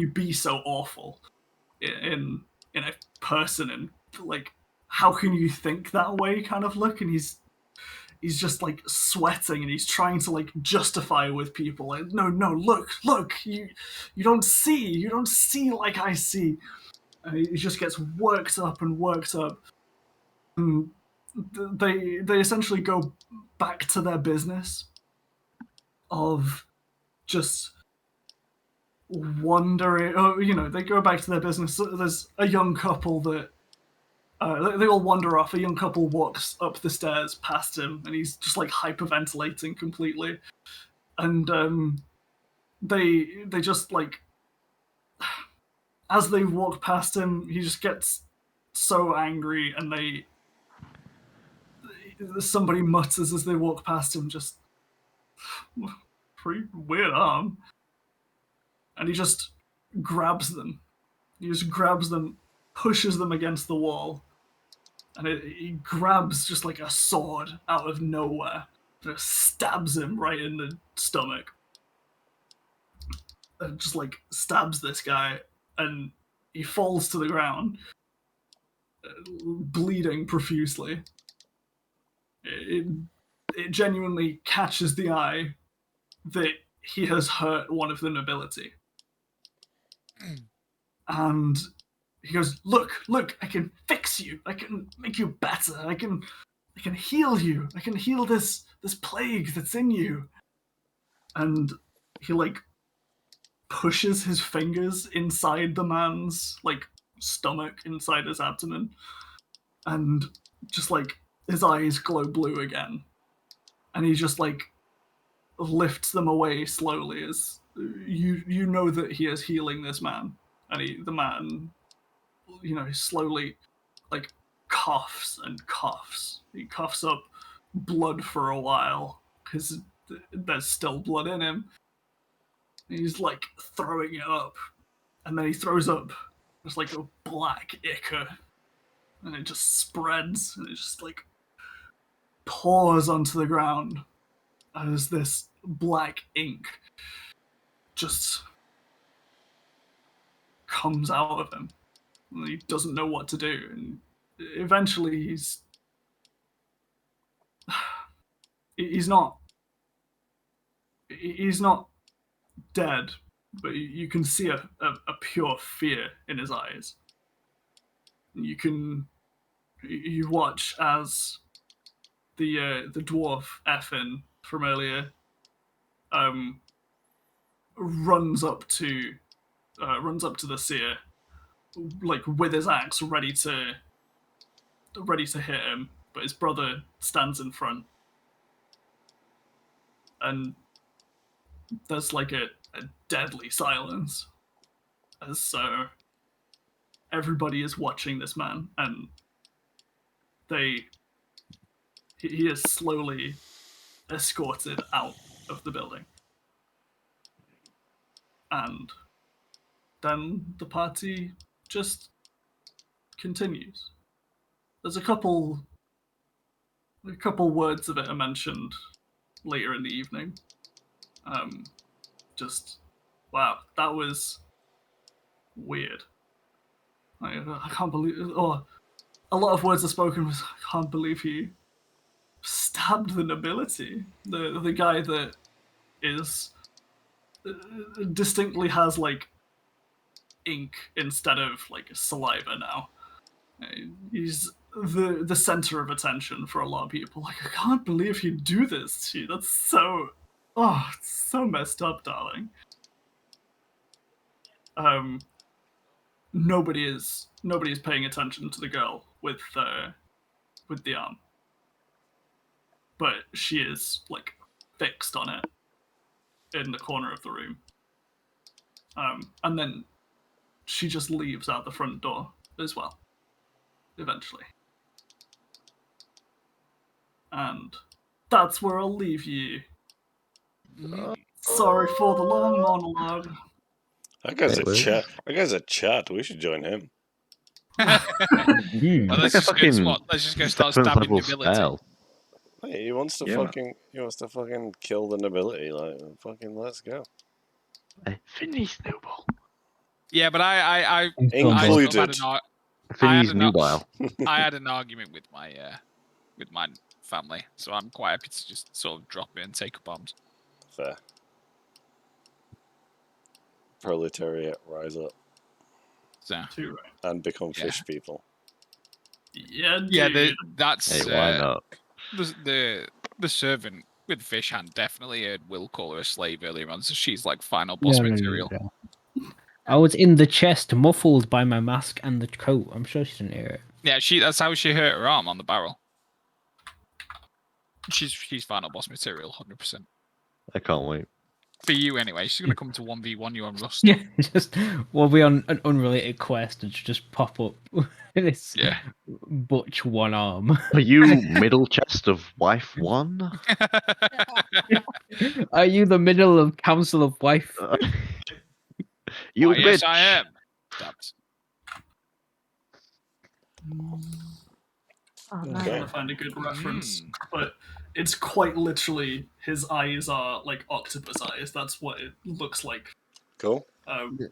be so awful in a person, and like, how can you think that way, kind of look. And he's just like sweating, and he's trying to like justify with people, like, no, look, you don't see like I see. And he just gets worked up. And they essentially go back to their business of just wondering. They go back to their business. There's a young couple that they all wander off. A young couple walks up the stairs past him, and he's just like hyperventilating completely. and they just like, as they walk past him, he just gets so angry, and somebody mutters as they walk past him, just pretty weird arm, and he just grabs them. He just grabs them, pushes them against the wall, and he grabs just like a sword out of nowhere, and stabs him right in the stomach. And just like stabs this guy, and he falls to the ground, bleeding profusely. It genuinely catches the eye that he has hurt one of the nobility. And he goes, look, I can fix you. I can make you better. I can heal you. I can heal this plague that's in you. And he like pushes his fingers inside the man's like stomach, inside his abdomen, and just like his eyes glow blue again. And he just like lifts them away slowly, as you know that he is healing this man. And the man, slowly like coughs and coughs. He coughs up blood for a while because there's still blood in him. He's like throwing it up, and then he throws up just like a black ichor, and it just spreads, and it just like pours onto the ground as this black ink just comes out of him. And he doesn't know what to do, and eventually he's not dead, but you can see a pure fear in his eyes. You watch as the dwarf Effin from earlier runs up to the seer, like with his axe ready to hit him, but his brother stands in front, and there's like a deadly silence as everybody is watching this man, and he is slowly escorted out of the building. And then the party just continues. There's a couple words of it are mentioned later in the evening. Just, wow, that was weird. I can't believe, or a lot of words are spoken. I can't believe he stabbed the nobility. The guy that is distinctly has like ink instead of like saliva now. He's the center of attention for a lot of people. Like, I can't believe he'd do this to you. That's so, it's so messed up, darling. Nobody is paying attention to the girl with the arm, but she is like fixed on it in the corner of the room. And then she just leaves out the front door as well, eventually. And that's where I'll leave you. Sorry for the long monologue. That guy's a chat. We should join him. Well, let's just go start stabbing nobility. Spell. Hey, he wants to fucking kill the nobility. Like, fucking, let's go. Finny's noble. Yeah, but I Included. Finny's nubile. I had an argument with my family, so I'm quite happy to just sort of drop in and take up arms. Fair. Proletariat, rise up. So. And become fish people. Yeah, that's Hey, why not? The servant with fish hand definitely heard Will call her a slave earlier on, so she's like final boss material. No. I was in the chest, muffled by my mask and the coat. I'm sure she didn't hear it. Yeah, that's how she hurt her arm on the barrel. She's final boss material, 100%. I can't wait. For you, anyway. She's going to come to 1v1 you on Rust. Yeah, just we'll be on an unrelated quest and just pop up in this Yeah. butch one arm. Are you middle chest of wife 1? Are you the middle of Council of Wife? You Why, yes, bitch! I am. That's... Oh, I'm nice. trying to find a good reference, Mm. but it's quite literally his eyes are like octopus eyes. That's what it looks like. Cool.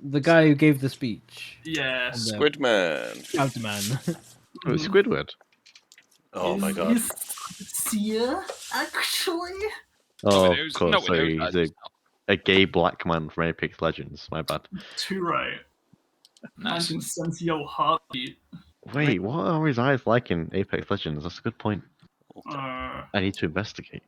The guy who gave the speech. Yeah. on the Squidman. Countman. Oh, it's Squidward. Oh my god. Is Sia actually? Oh, Nobody of knows- course, nobody sorry. knows He's that. a gay black man from Apex Legends. My bad. Too right. I Nice. can sense your heartbeat. Wait, what are his eyes like in Apex Legends? That's a good point. Uh, I need to investigate.